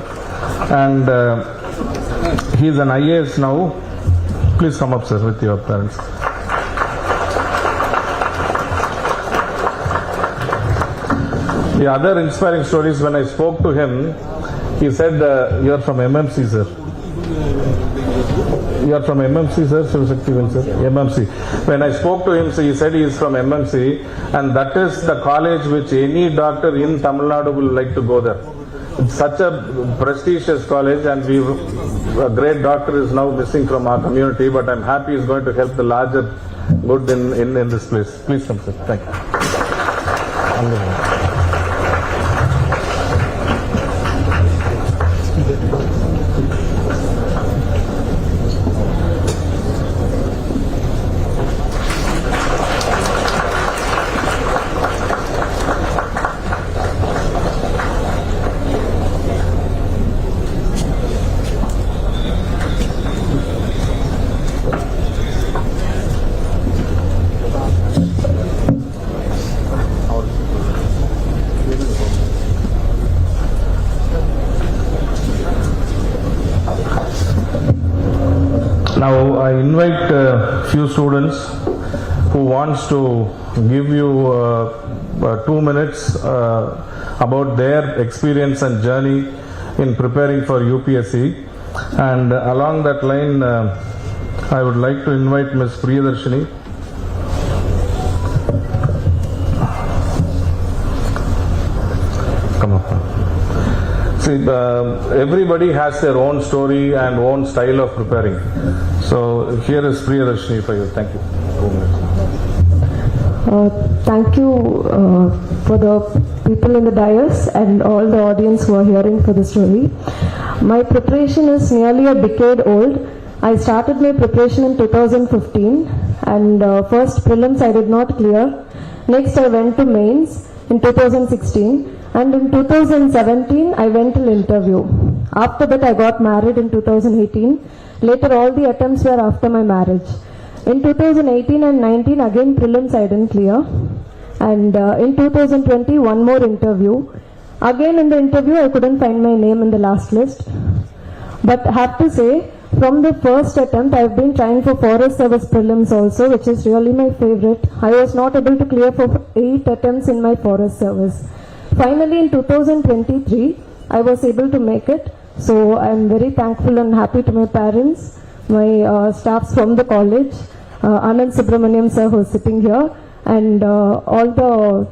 and he is an IAS now. Please come up, sir, with your parents. The other inspiring stories, when I spoke to him, he said, you are from MMC, sir. You are from MMC, sir? Sir? MMC. When I spoke to him, he said he is from MMC, and that is the college which any doctor in Tamil Nadu will like to go there. It's such a prestigious college, and a great doctor is now missing from our community, but I'm happy he's going to help the larger good in this place. Please come, sir. Thank you. Now I invite a few students who wants to give you 2 minutes about their experience and journey in preparing for UPSC, and along that line I would like to invite Ms. Priyadarshini. Come on. See, everybody has their own story and own style of preparing. So here is Priyadarshini for you. Thank you. Thank you for the people in the dais and all the audience who are hearing for the story. My preparation is nearly a decade old. I started my preparation in 2015, and first prelims I did not clear. Next I went to mains in 2016. And in 2017, I went to interview. After that, I got married in 2018. Later, all the attempts were after my marriage. In 2018 and 19, again prelims I didn't clear. And in 2020, one more interview. Again in the interview, I couldn't find my name in the last list. But I have to say, from the first attempt, I've been trying for Forest Service prelims also, which is really my favorite. I was not able to clear for 8 attempts in my Forest Service. Finally, in 2023, I was able to make it. So I'm very thankful and happy to my parents, my staffs from the college, Anand Subramaniam sir who is sitting here, and all the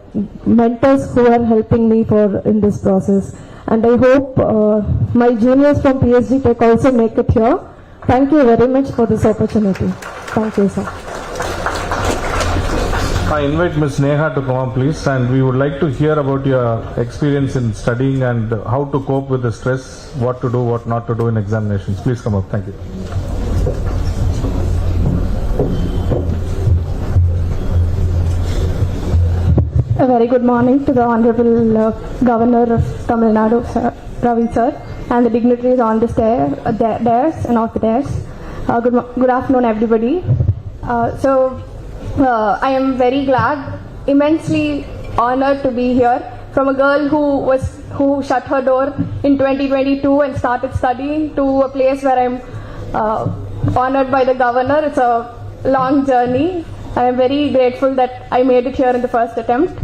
mentors who are helping me in this process. And I hope my juniors from PSG Tech also make it here. Thank you very much for this opportunity. Thank you, sir. I invite Ms. Neha to come up, please, and we would like to hear about your experience in studying and how to cope with the stress, what to do, what not to do in examinations. Please come up. Thank you. A very good morning to the Honorable Governor of Tamil Nadu, sir, Ravi sir, and the dignitaries on the dais and off the dais. Good afternoon, everybody. I am very glad, immensely honored to be here from a girl who shut her door in 2022 and started studying to a place where I'm honored by the governor. It's a long journey. I am very grateful that I made it here in the first attempt.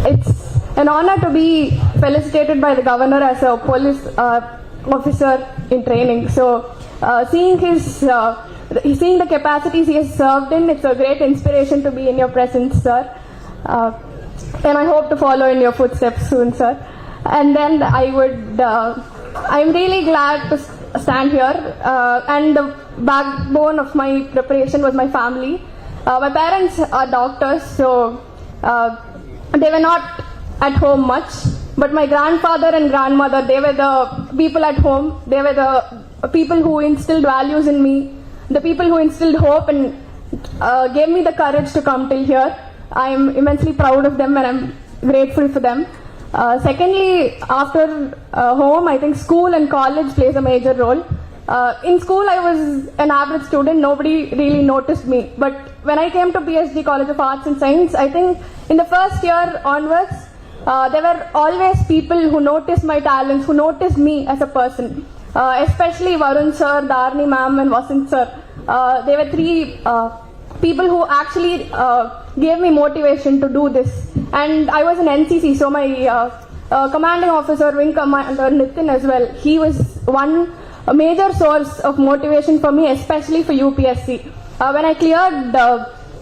It's an honor to be felicitated by the governor as a police officer in training. So seeing the capacities he has served in, it's a great inspiration to be in your presence, sir. And I hope to follow in your footsteps soon, sir. And then I'm really glad to stand here. And the backbone of my preparation was my family. My parents are doctors, so they were not at home much. But my grandfather and grandmother, they were the people at home. They were the people who instilled values in me, the people who instilled hope and gave me the courage to come till here. I am immensely proud of them and I'm grateful for them. Secondly, after home, I think school and college plays a major role. In school, I was an average student. Nobody really noticed me. But when I came to PSG College of Arts and Science, I think in the first year onwards, there were always people who noticed my talents, who noticed me as a person. Especially Varun sir, Dharni ma'am and Vasant sir. They were three people who actually gave me motivation to do this. And I was in NCC, so my commanding officer, Wing Commander Nitin as well, he was a major source of motivation for me, especially for UPSC. When I cleared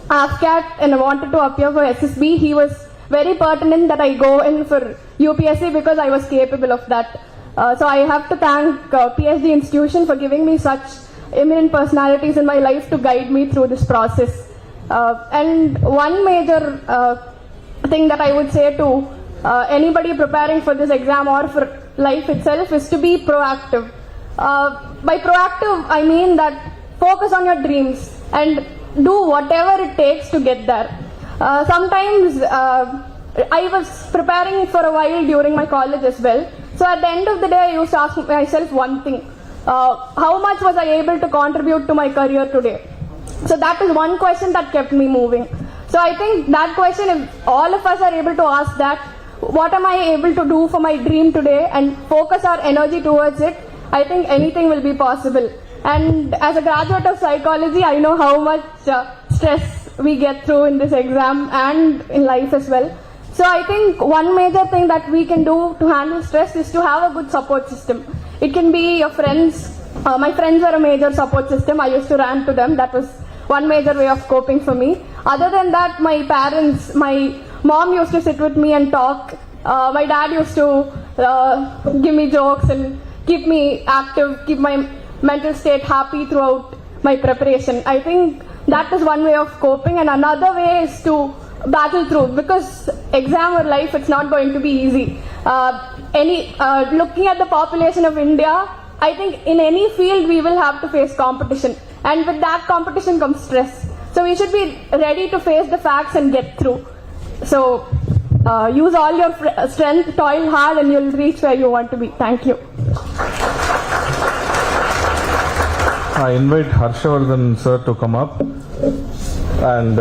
AFCAT and I wanted to appear for SSB, he was very pertinent that I go in for UPSC because I was capable of that. So I have to thank PSG institution for giving me such eminent personalities in my life to guide me through this process. And one major thing that I would say to anybody preparing for this exam or for life itself is to be proactive. By proactive, I mean that focus on your dreams and do whatever it takes to get there. Sometimes I was preparing for a while during my college as well. So at the end of the day, I used to ask myself one thing. How much was I able to contribute to my career today? So that is one question that kept me moving. So I think that question, if all of us are able to ask that, what am I able to do for my dream today and focus our energy towards it, I think anything will be possible. And as a graduate of psychology, I know how much stress we get through in this exam and in life as well. So I think one major thing that we can do to handle stress is to have a good support system. It can be your friends. My friends were a major support system. I used to rant to them. That was one major way of coping for me. Other than that, my parents, my mom used to sit with me and talk. My dad used to give me jokes and keep me active, keep my mental state happy throughout my preparation. I think that is one way of coping, and another way is to battle through, because exam or life, it's not going to be easy. Looking at the population of India, I think in any field we will have to face competition, and with that competition comes stress. So we should be ready to face the facts and get through. So use all your strength, toil hard, and you'll reach where you want to be. Thank you. I invite Harshavardhan sir to come up, and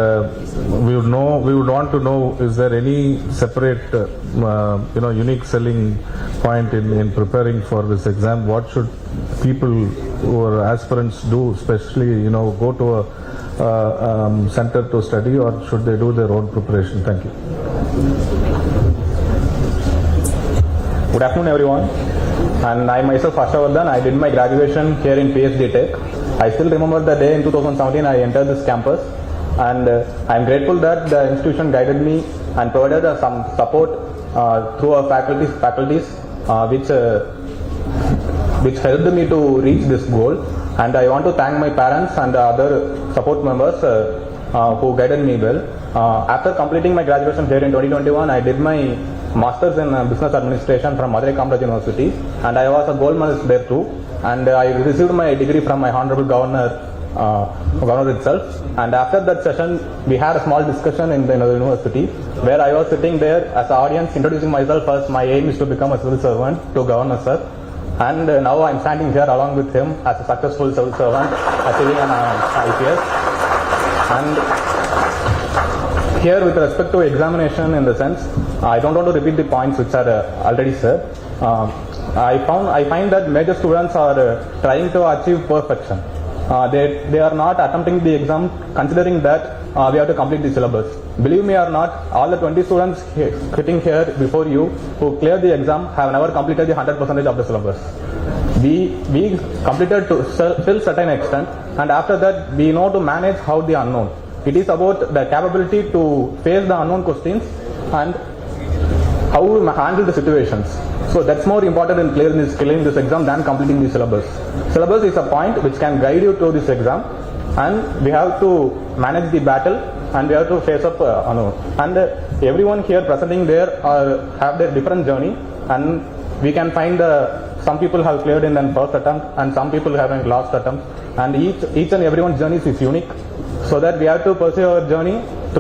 we would want to know, is there any separate unique selling point in preparing for this exam? What should people who are aspirants do, especially go to a center to study, or should they do their own preparation? Thank you. Good afternoon, everyone. And I myself, Harshavardhan, I did my graduation here in PSD Tech. I still remember the day in 2017 I entered this campus, and I am grateful that the institution guided me and provided some support through our faculties which helped me to reach this goal. And I want to thank my parents and other support members who guided me well. After completing my graduation here in 2021, I did my Masters in Business Administration from Madurai Commerce University, and I was a gold medalist there too. And I received my degree from my Honorable Governor itself. And after that session, we had a small discussion in the university where I was sitting there as an audience introducing myself as my aim is to become a civil servant to Governor sir. And now I am standing here along with him as a successful civil servant, achieving an IPS. And here, with respect to examination, in the sense, I don't want to repeat the points which are already said. I find that major students are trying to achieve perfection. They are not attempting the exam considering that we have to complete the syllabus. Believe me or not, all the 20 students sitting here before you who cleared the exam have never completed the 100% of the syllabus. We completed to till certain extent, and after that we know to manage how the unknown. It is about the capability to face the unknown questions and how we handle the situations. So that's more important in clearing this exam than completing the syllabus. Syllabus is a point which can guide you through this exam, and we have to manage the battle, and we have to face up unknown. And everyone here presenting there have their different journey, and we can find the some people have cleared in their first attempt, and some people having last attempt, and each and everyone's journey is unique. So that we have to pursue our journey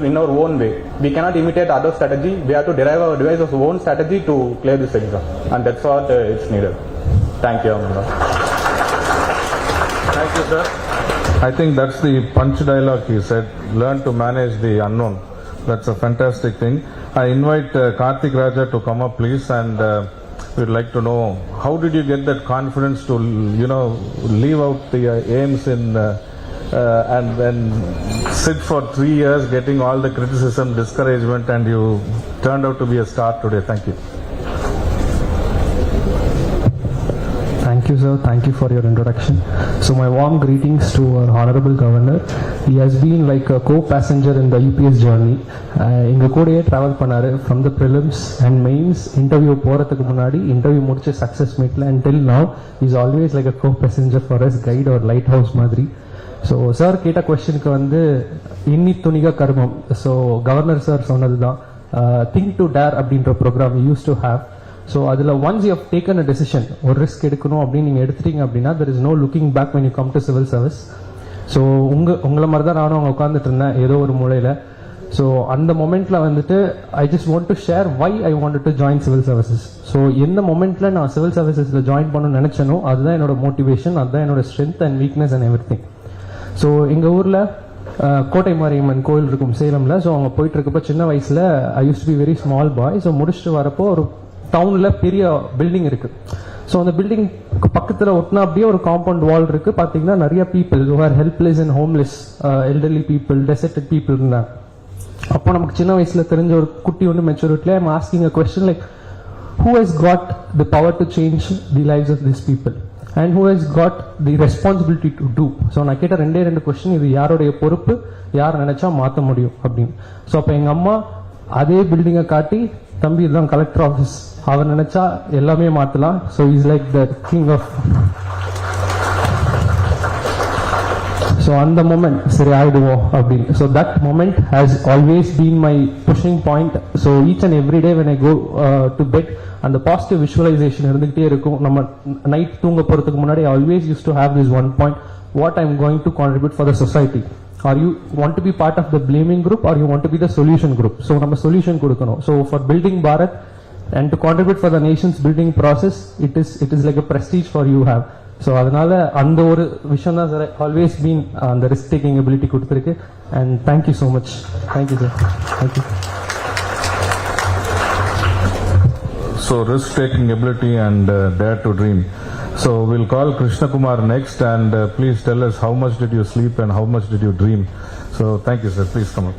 in our own way. We cannot imitate other strategy. We have to derive our device's own strategy to clear this exam, and that's what it's needed. Thank you, Amanda. Thank you, sir. I think that's the punch dialogue he said. Learn to manage the unknown. That's a fantastic thing. I invite Karthik Raja to come up, please, and we'd like to know how did you get that confidence to, leave out the aims in and then sit for 3 years getting all the criticism, discouragement, and you turned out to be a star today. Thank you. Thank you, sir. Thank you for your introduction. So my warm greetings to our Honorable Governor. He has been like a co-passenger in the UPS journey. எங்க கூடயே travel பண்ணாரு from the prelims and mains interview போறதுக்கு முன்னாடி interview முடிச்ச success meetல until now he's always like a co-passenger for us, guide or lighthouse மாதிரி. So sir கேட்ட கொஸ்டினுக்கு வந்து இன்னி துணிக கர்மம். ஸோ கவர்னர் சார் சொன்னது தான் திங்க் டு டேர் அப்படின்ற programme use to have. So அதில் once you have taken a decision, ஒரு ரிஸ்க் எடுக்கணும் அப்படின்னு நீங்கள் எடுத்துட்டீங்க அப்படின்னா there is no looking back when you come to civil service. So உங்களை மாதிரி தான் நானும் அங்கே உட்காந்துட்டு இருந்தேன் ஏதோ ஒரு மூலையில். ஸோ அந்த மொமெண்ட்டில் வந்துட்டு I just want to share why I want to join civil services. So எந்த மொமெண்ட்டில் நான் சிவில் சர்வீசஸில் ஜாயின் பண்ணணும்னு நினச்சனோ அதுதான் என்னோட மோட்டிவேஷன், அதுதான் என்னோட strength and weakness and every thing. So எங்கள் ஊரில் கோட்டை மாரியம்மன் கோயில் இருக்கும் சேலமில். ஸோ அவங்க போயிட்டு இருக்கப்போ சின்ன வயசில் I used to be very small boy. So முடிச்சுட்டு வரப்போ ஒரு டவுனில் பெரிய பில்டிங் இருக்குது. ஸோ அந்த பில்டிங் பக்கத்தில் ஒட்டினா அப்படியே ஒரு காம்பவுண்ட் வால் இருக்குது. பார்த்தீங்கன்னா நிறைய people who are helpless and homeless, elderly people, deserted people இருந்தாங்க. அப்போ நமக்கு சின்ன வயசில் தெரிஞ்ச ஒரு குட்டி ஒன்று மெச்சூரிட்டியில் I am asking a question like who has got the power to change the lives of these people and who has got the responsibility to do. So நான் கேட்ட ரெண்டு கொஸ்டின், இது யாருடைய பொறுப்பு, யார் நினைச்சா மாற்ற முடியும் அப்படின்னு. ஸோ அப்போ எங்கள் அம்மா அதே பில்டிங்கை காட்டி, தம்பி இதுதான் கலெக்டர் ஆஃபீஸ், அவர் நினைச்சா எல்லாமே மாற்றலாம். So is like the king of. So அந்த மொமெண்ட் சரி ஆயிடுவோம் அப்படின்னு. So that moment has always been my pushing point. So each and every day when I go to bed அந்த பாசிட்டிவ் விஷுவலைசேஷன் இருந்துகிட்டே இருக்கும். நம்ம நைட் தூங்க போறதுக்கு முன்னாடி I always use to have this one point, what I am going to contribute for the society. Are you want to be part of the blaming group are you want to be the solution group. So நம்ம solution கொடுக்கணும். So for building Bharat and to contribute for the nation's building process, it is like a prestige for you have. So அதனால அந்த ஒரு விஷயம் தான் sir always been அந்த risk taking ability கொடுத்துருக்கு. And thank you so much. Thank you sir. Thank you. So risk-taking ability and dare to dream. So we'll call Krishna Kumar next, and please tell us how much did you sleep and how much did you dream. So thank you, sir. Please come up.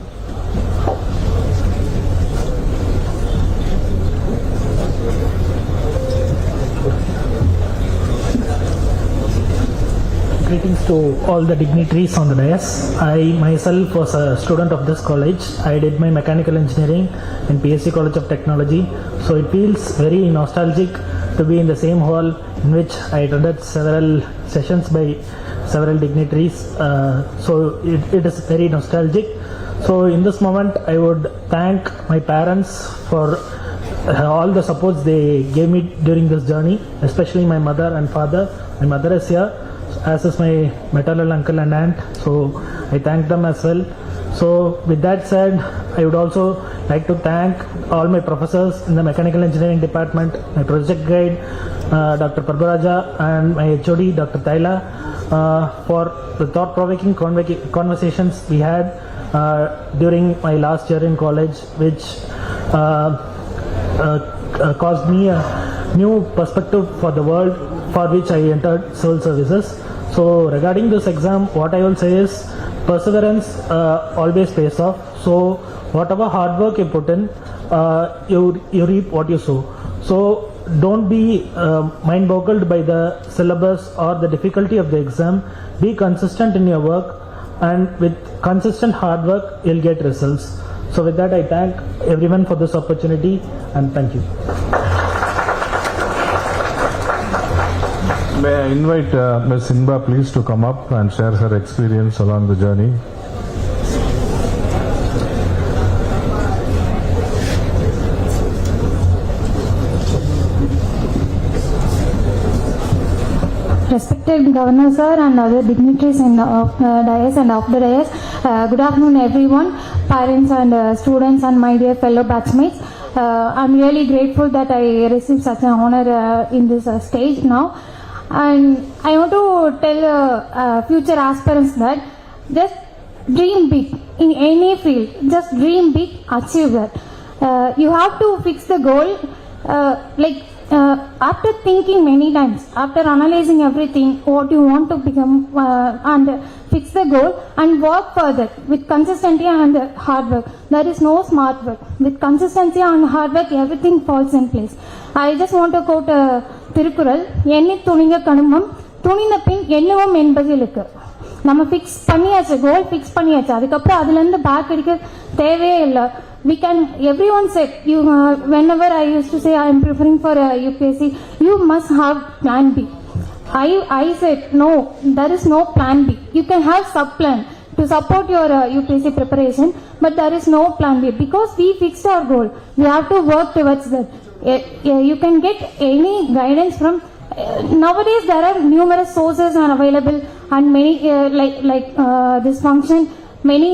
Greetings to all the dignitaries on the dais. I myself was a student of this college. I did my mechanical engineering in PSC College of Technology. So it feels very nostalgic to be in the same hall in which I attended several sessions by several dignitaries. So it is very nostalgic. So in this moment I would thank my parents for all the supports they gave me during this journey, especially my mother and father. My mother is here, as is my maternal uncle and aunt, so I thank them as well. So with that said, I would also like to thank all my professors in the mechanical engineering department, my project guide Dr. Prabharaja, and my HOD Dr. Thaila, for the thought-provoking conversations we had during my last year in college, which caused me a new perspective for the world for which I entered civil services. So regarding this exam, what I will say is perseverance always pays off. So whatever hard work you put in, you reap what you sow. So don't be mind boggled by the syllabus or the difficulty of the exam. Be consistent in your work, and with consistent hard work you'll get results. So with that, I thank everyone for this opportunity, and thank you. May I invite Ms. Inba please to come up and share her experience along the journey. Governor Sir and other dignitaries in dais and off the dais. Good afternoon everyone, parents and students and my dear fellow batchmates. I'm really grateful that I received such an honor in this stage now. And I want to tell future aspirants that just dream big in any field. Just dream big, achieve that. You have to fix the goal after thinking many times, after analyzing everything, what you want to become and fix the goal and work further with consistency and hard work. There is no smart work. With consistency and hard work, everything falls in place. I just want to quote Tirukural, எண்ணி துணிக கணுமம் துணிந்த பின் எண்ணுவோம் என்பதிலுக்கு. நம்ம fix பண்ணியாச்சு, கோல் fix பண்ணியாச்சு, அதுக்கப்புறம் அதுலேருந்து back அடிக்க தேவையே இல்லை. We can, everyone said, whenever I used to say I am preferring for UPSC, you must have plan B. I said, no, there is no plan B. You can have sub-plan to support your UPSC preparation, but there is no plan B because we fixed our goal. We have to work towards that. You can get any guidance from, nowadays there are numerous sources are available and many this function, many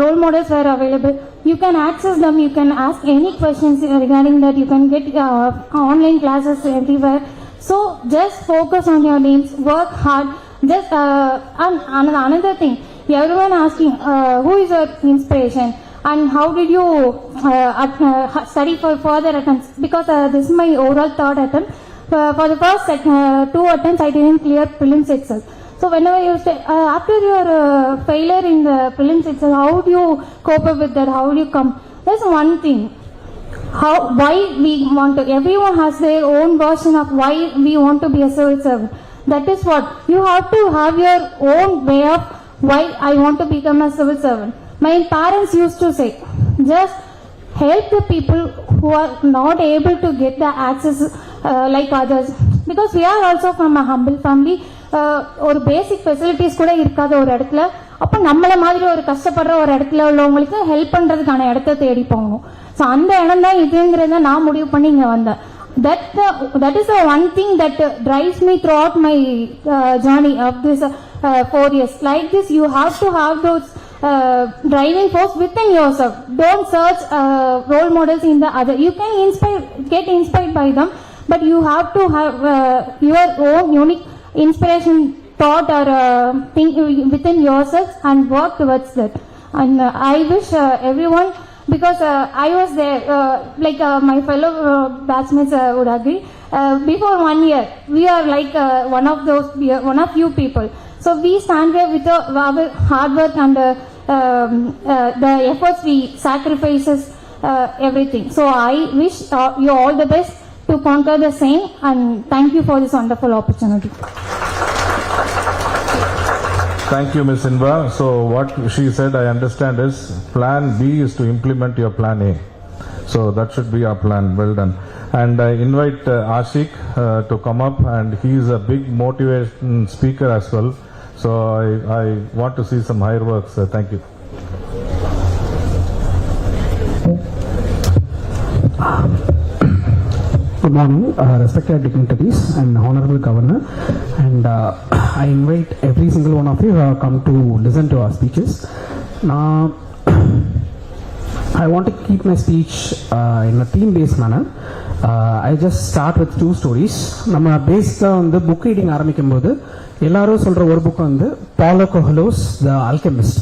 role models are available. You can access them, you can ask any questions regarding that, you can get online classes everywhere. So just focus on your dreams, work hard. Just another thing, everyone asking who is your inspiration and how did you study for further attempts, because this is my overall third attempt. For the first 2 attempts I didn't clear prelims itself. So whenever you say, after your failure in the prelims itself, how do you cope up with that? How do you come? There's one thing. Why we want to, everyone has their own version of why we want to be a civil servant. That is what, you have to have your own way of why I want to become a civil servant. My parents used to say, just help the people who are not able to get the access like others. Because we are also from a humble family. ஒரு பேசிக் facilities கூட இருக்காத ஒரு இடத்துல, அப்போ நம்மள மாதிரி ஒரு கஷ்டப்படுற ஒரு இடத்துல உள்ளவங்களுக்கு ஹெல்ப் பண்றதுக்கான இடத்த தேடி போகணும். ஸோ அந்த இடம் தான் இதுங்கிறத நான் முடிவு பண்ணி இங்கே வந்தேன். That is the one thing that drives me throughout my journey of this 4 years. Like this, you have to have those driving force within yourself. Don't search role models in the other. You can get inspired by them, but you have to have your own unique inspiration thought or think within yourself and work towards that. And I wish everyone, because I was there, my fellow batchmates would agree, before 1 year we are like one of you people. So we stand here with our hard work and the efforts we sacrifices, everything. So I wish you all the best to conquer the same, and thank you for this wonderful opportunity. Thank you, Ms. Inva. So what she said, I understand, is plan B is to implement your plan A. So that should be our plan. Well done. And I invite Ashik to come up, and he is a big motivation speaker as well. So I want to see some higher works. Thank you. Good morning, respected dignitaries and Honorable Governor, and I invite every single one of you who have come to listen to our speeches. Now, I want to keep my speech in a theme-based manner. I just start with 2 stories. நம்ம பேசிக்காக வந்து book reading ஆரம்பிக்கும் போது எல்லாரும் சொல்கிற ஒரு book வந்து Paulo Coelho's The Alchemist.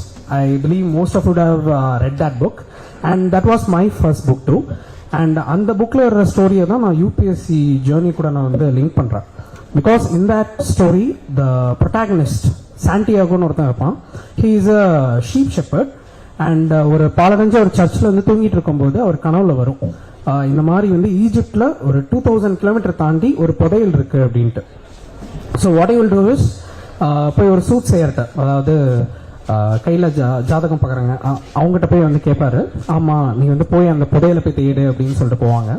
I believe most of you would have read that book, and that was my first book too. And அந்த புக்கில் வர ஸ்டோரியை தான் நான் யூபிஎஸ்சி ஜேர்னி கூட நான் வந்து லிங்க் பண்ணுறேன். Because in that story the protagonist சாண்டியாகோன்னு ஒருத்தன் இருப்பான். He is a sheep shepherd. And ஒரு பாலடைஞ்ச ஒரு சர்ச்சில் வந்து தூங்கிட்டு இருக்கும்போது அவர் கனவுல வரும், இந்த மாதிரி வந்து ஈஜிப்டில் ஒரு 2000 கிலோமீட்டர் தாண்டி ஒரு புதையல் இருக்கு அப்படின்ட்டு. So what you will do is, போய் ஒரு சூட் செய்யறத, அதாவது கையில் ஜாதகம் பார்க்குறாங்க, அவங்ககிட்ட போய் வந்து கேட்பாரு, ஆமாம் நீ வந்து போய் அந்த புதையலை போய் தேடு அப்படின்னு சொல்லிட்டு போவாங்க.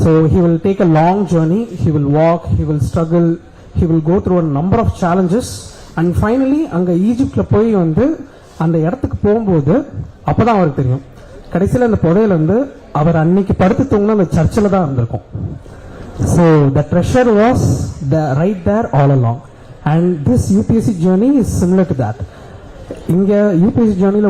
So he will take a long journey, he will walk, he will struggle, he will go through a number of challenges, and finally அங்கே ஈஜிப்டில் போய் வந்து அந்த இடத்துக்கு போகும்போது அப்போதான் அவருக்கு தெரியும், கடைசியில் அந்த புதையல் வந்து அவர் அன்னைக்கு படுத்து தூங்கின அந்த சர்ச்சில் தான் இருந்திருக்கும். So the treasure was right there all along. And this UPSC journey is similar to that. In the UPSC journey,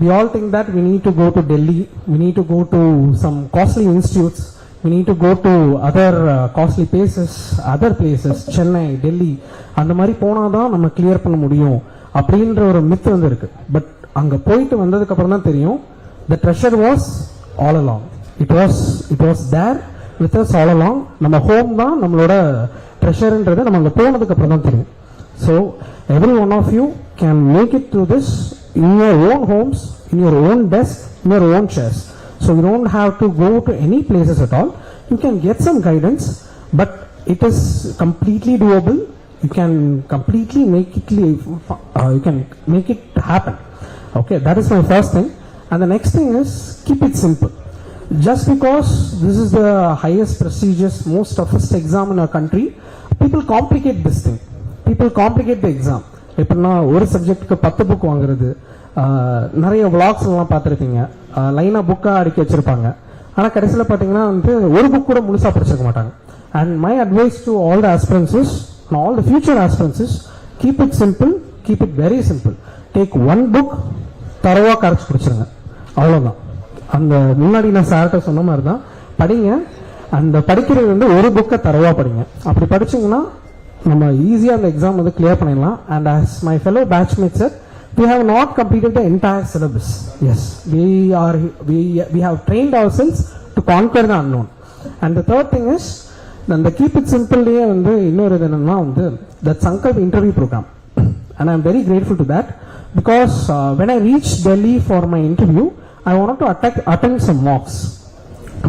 we all think that we need to go to Delhi, we need to go to some costly institutes, we need to go to other costly places, Chennai, Delhi. அந்த மாதிரி போனாதான் நம்ம clear பண்ண முடியும் அப்படின்ற ஒரு myth வந்து இருக்கு. பட் அங்க போயிட்டு வந்ததுக்கு அப்புறம் தான் தெரியும் the treasure was all along. It was there with us all along. நம்ம ஹோம் தான் நம்மளோட ட்ரெஷர்ன்றதை நம்ம அங்க போனதுக்கு அப்புறம் தான் தெரியும். So every one of you can make it through this in your own homes, in your own desk, in your own chairs. So you don't have to go to any places at all. You can get some guidance, but it is completely doable. You can completely make it you can make it happen. Okay, that is my first thing. And the next thing is keep it simple. Just because this is the highest prestigious, most toughest exam in our country, people complicate this thing. People complicate the exam. எப்படின்னா ஒரு சப்ஜெக்ட்டுக்கு 10 book வாங்குறது, நிறைய vlogs எல்லாம் பார்த்துருப்பீங்க, லைனாக புக்காக அடுக்கி வச்சிருப்பாங்க. ஆனால் கடைசியில் பார்த்தீங்கன்னா வந்து ஒரு புக் கூட முழுசாக படிச்சிருக்க மாட்டாங்க. And my advice to all the aspirants is, and all the future aspirants is, keep it simple, keep it very simple. Take one book, தரவா கரைச்சி பிடிச்சிருங்க, அவ்வளோதான். அந்த முன்னாடி நான் சார்கிட்ட சொன்ன மாதிரி தான் படிங்க. அந்த படிக்கிறது வந்து ஒரு புக்கை தரவா படிங்க. அப்படி படிச்சிங்கன்னா நம்ம ஈஸியாக அந்த எக்ஸாம் வந்து கிளியர் பண்ணிடலாம். And as my fellow batchmates said, we have not completed the entire syllabus. Yes, we have trained ourselves to conquer the unknown. And the third thing is, the keep it simple வந்து இன்னொரு இது என்னன்னா வந்து that Sankalp interview program. And I am very grateful to that, because when I reached Delhi for my interview, I wanted to attend some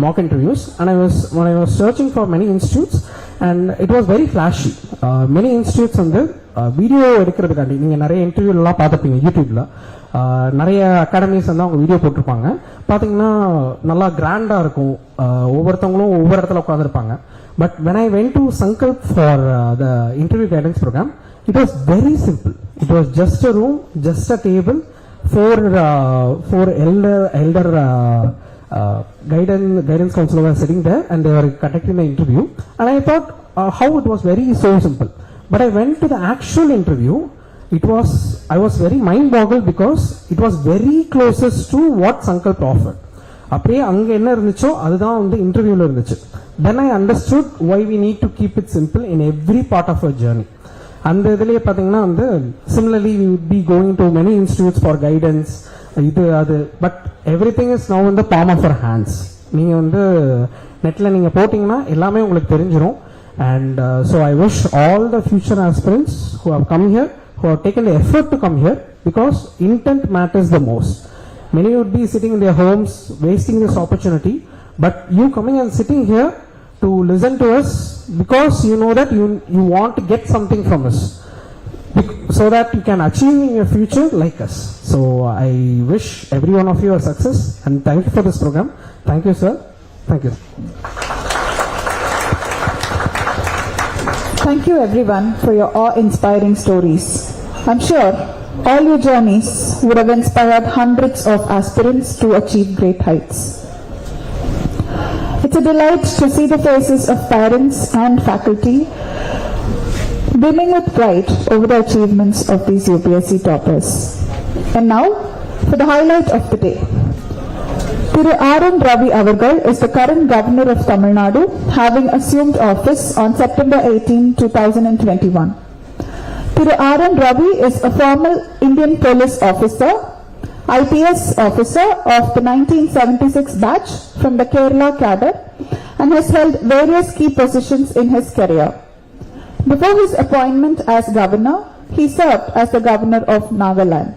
mock interviews, and when I was searching for many institutes, and it was very flashy. Many institutes வந்து video எடுக்கிறதுக்காண்டி நீங்கள் நிறைய இன்டர்வியூலாம் பார்த்துப்பீங்க யூடியூப்ல. நிறைய academies வந்து அவங்க video போட்டிருப்பாங்க. பார்த்தீங்கன்னா நல்லா கிராண்டாக இருக்கும், ஒவ்வொருத்தவங்களும் ஒவ்வொரு இடத்துல உட்காந்துருப்பாங்க. But when I went to Sankalp for the interview guidance program, it was very simple. It was just a room, just a table, four elder guidance counselors were sitting there, and they were conducting the interview. And I thought how it was very so simple. But I went to the actual interview. I was very mind boggled, because it was very closest to what Sankalp offered. அப்படியே அங்க என்ன இருந்துச்சோ அதுதான் வந்து இன்டர்வியூல இருந்துச்சு. Then I understood why we need to keep it simple in every part of our journey. அந்த இதுலயே பாத்தீங்கன்னா வந்து similarly we would be going to many institutes for guidance, இது அது, but everything is now in the palm of our hands. நீங்க வந்து நெட்ல நீங்க போட்டீங்கன்னா எல்லாமே உங்களுக்கு தெரிஞ்சிரும். And so I wish all the future aspirants who have come here, who have taken the effort to come here, because intent matters the most. Many would be sitting in their homes wasting this opportunity, but you coming and sitting here to listen to us because you know that you want to get something from us, so that you can achieve in your future like us. So I wish every one of you a success, and thank you for this program. Thank you, sir. Thank you. Thank you everyone for your awe-inspiring stories. I'm sure all your journeys would have inspired hundreds of aspirants to achieve great heights. It's a delight to see the faces of parents and faculty brimming with pride over the achievements of these UPSC toppers. And now, for the highlight of the day. Ravi Avargal is the current governor of Tamil Nadu, having assumed office on September 18, 2021. Ravi is a former Indian police officer, IPS officer of the 1976 batch from the Kerala cadre, and has held various key positions in his career. Before his appointment as governor, he served as the governor of Nagaland.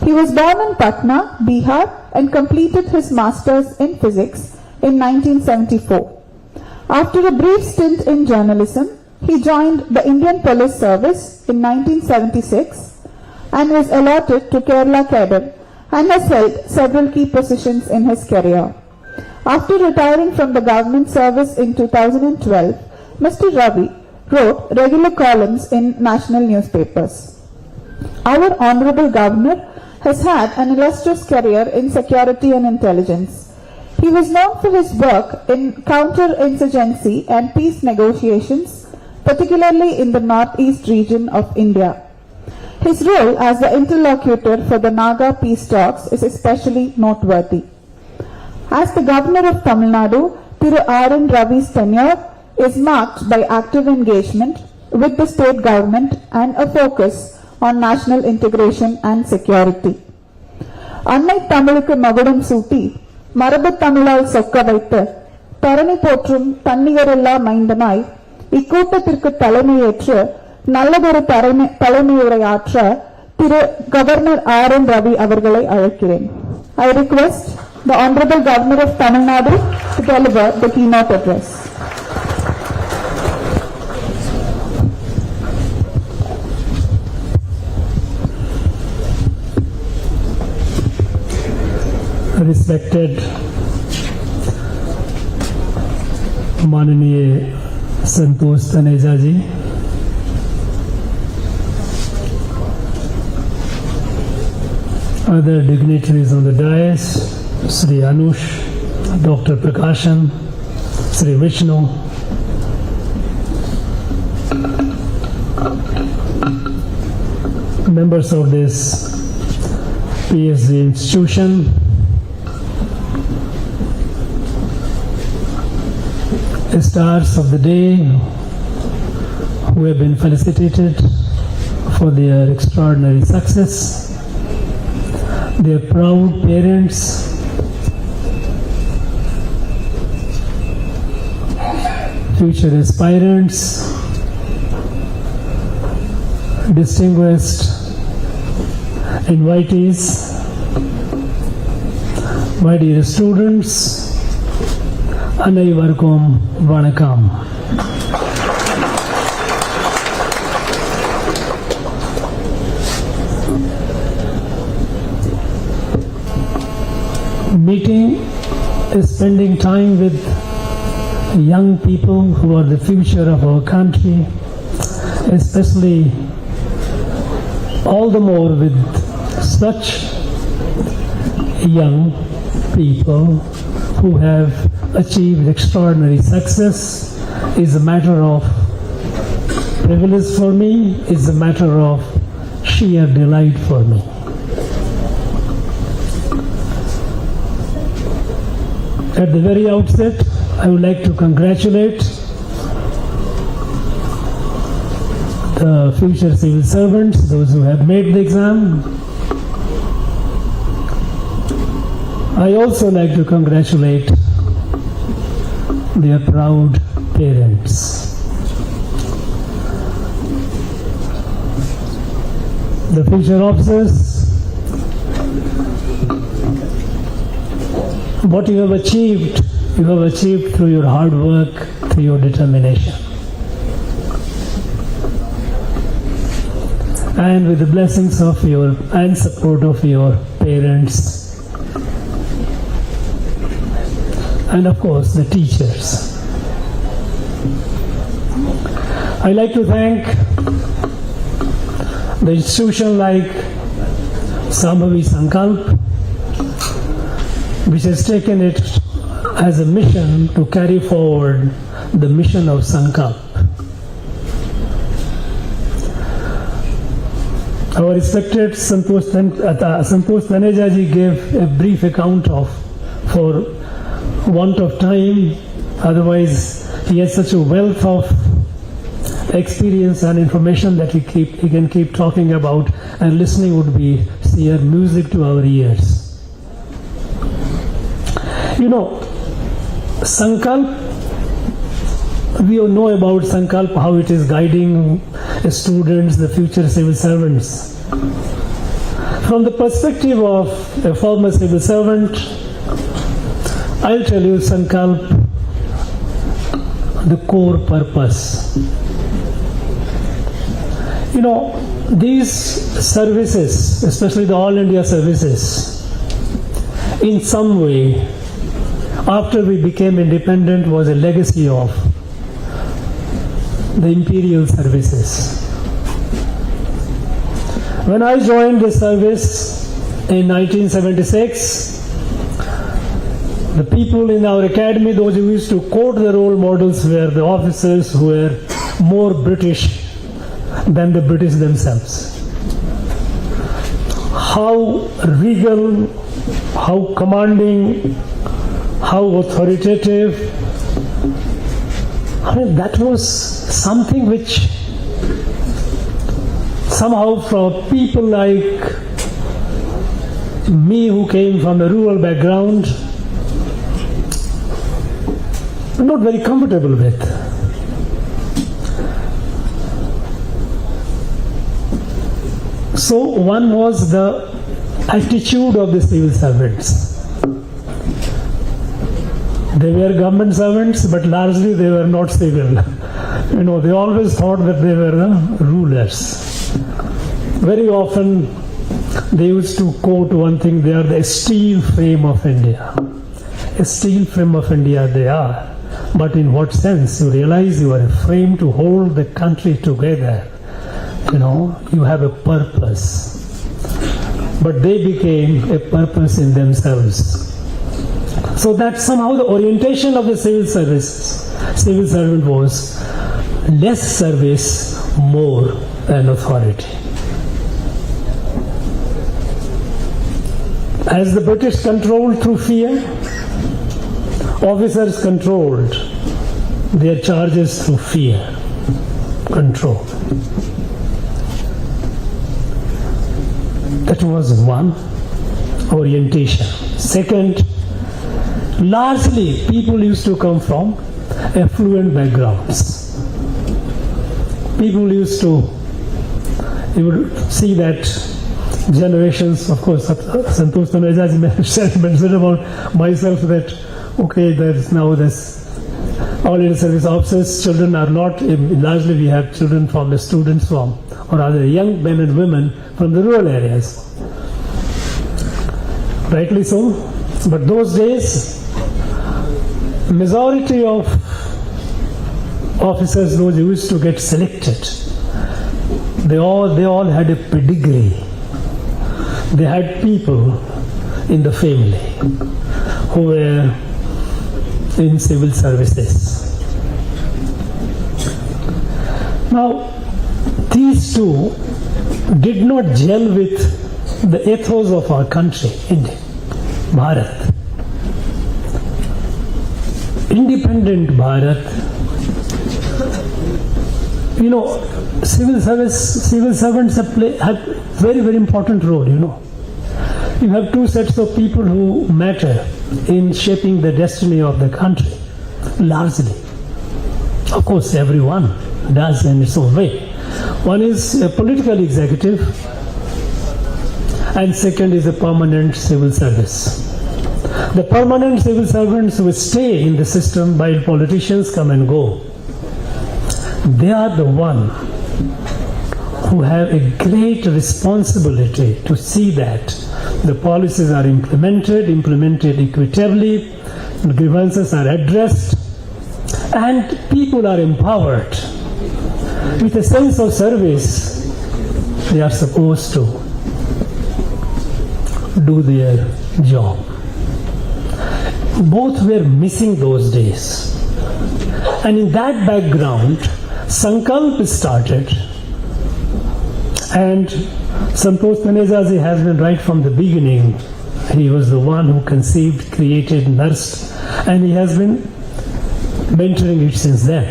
He was born in Patna, Bihar, and completed his master's in physics in 1974. After a brief stint in journalism, he joined the Indian Police Service in 1976 and was allotted to Kerala cadre, and has held several key positions in his career. After retiring from the government service in 2012, Mr. Ravi wrote regular columns in national newspapers. Our Honorable Governor has had an illustrious career in security and intelligence. He was known for his work in counter-insurgency and peace negotiations, particularly in the northeast region of India. His role as the interlocutor for the Naga peace talks is especially noteworthy. As the Governor of Tamil Nadu, Thiru R.N. Ravi's tenure is marked by active engagement with the state government and a focus on national integration and security. Annai Tamilukku Magudam Suti, Marabu Tamilal Sokka Vaitha, Tarani Potrum Tanniyarilla Maindanai, இக்கூட்டத்திற்கு தலைமையேற்று நல்லதொரு தலைமையுரையாற்ற திரு governor R. N.. Ravi அவர்களை அழைக்கிறேன். I request the Honorable Governor of Tamil Nadu to deliver the keynote address. Respected Mananiya Santosh Taneja ji, other dignitaries on the dais, Sri Anush, Dr. Prakashan, Sri Vishnu, members of this PhD institution, stars of the day who have been felicitated for their extraordinary success, their proud parents, future aspirants, distinguished invitees, my dear students, அனைவருக்கும் வணக்கம். Meeting is spending time with young people who are the future of our country, especially all the more with such young people who have achieved extraordinary success is a matter of privilege for me, is a matter of sheer delight for me. At the very outset, I would like to congratulate the future civil servants, those who have made the exam. I also like to congratulate their proud parents. The future officers, what you have achieved through your hard work, through your determination. And with the blessings of and support of your parents, and of course the teachers. I like to thank the institution like Sambhavi Sankalp, which has taken it as a mission to carry forward the mission of Sankalp. Our respected Santosh Taneja ji gave a brief account of, for want of time, otherwise he has such a wealth of experience and information that he can keep talking about, and listening would be sheer music to our ears. You know, Sankalp, we all know about Sankalp, how it is guiding students, the future civil servants. From the perspective of a former civil servant, I'll tell you Sankalp, the core purpose. You know, these services, especially the All India services, in some way, after we became independent, was a legacy of the imperial services. When I joined the service in 1976, the people in our academy, those who used to quote the role models, were the officers who were more British than the British themselves. How regal, how commanding, how authoritative. I mean, that was something which somehow from people like me who came from a rural background, I'm not very comfortable with. So one was the attitude of the civil servants. They were government servants, but largely they were not civil. You know, they always thought that they were the rulers. Very often they used to quote one thing, they are the steel frame of India. A steel frame of India they are. But in what sense? You realize you are a frame to hold the country together. You know, you have a purpose. But they became a purpose in themselves. So that somehow the orientation of the civil servant was less service, more than authority. As the British controlled through fear, officers controlled their charges through fear, control. That was one orientation. Second, largely people used to come from affluent backgrounds. People used to, you would see that generations, of course, Santosh Taneja mentioned about myself that, okay, there's now this all India service officers, children are not, largely we have children from the students from, or rather young men and women from the rural areas. Rightly so, but those days, majority of officers, those who used to get selected, they all had a pedigree. They had people in the family who were in civil services. Now, these two did not gel with the ethos of our country, India, Bharat. Independent Bharat, you know, civil servants have very, very important role, you know. You have two sets of people who matter in shaping the destiny of the country, largely. Of course, everyone does in its own way. One is a political executive, and second is a permanent civil service. The permanent civil servants will stay in the system while politicians come and go. They are the one who have a great responsibility to see that the policies are implemented equitably, grievances are addressed, and people are empowered. With a sense of service, they are supposed to do their job. Both were missing those days. And in that background, Sankalp started. And Santosh Taneja has been right from the beginning. He was the one who conceived, created, nursed, and he has been mentoring it since then.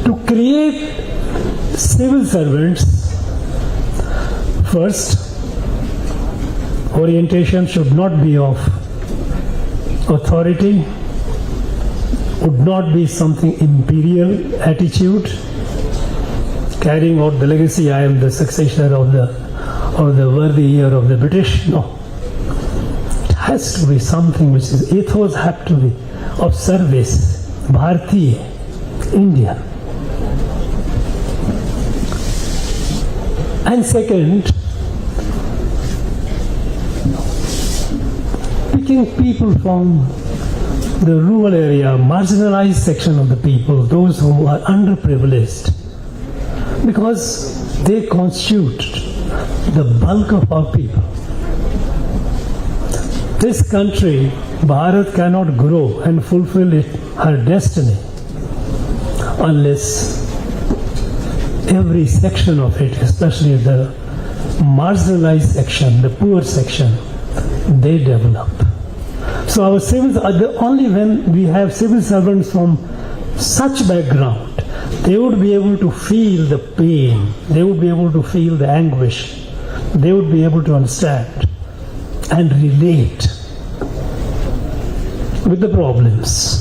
To create civil servants, first, orientation should not be of authority, would not be something imperial attitude, carrying out the legacy, I am the successor of the worthy heir of the British. No. It has to be something which is, ethos have to be of service, Bharatiya, India. And second, picking people from the rural area, marginalized section of the people, those who are underprivileged, because they constitute the bulk of our people. This country, Bharat, cannot grow and fulfill her destiny unless every section of it, especially the marginalized section, the poor section, they develop. So our civil, only when we have civil servants from such background, they would be able to feel the pain, they would be able to feel the anguish, they would be able to understand and relate with the problems.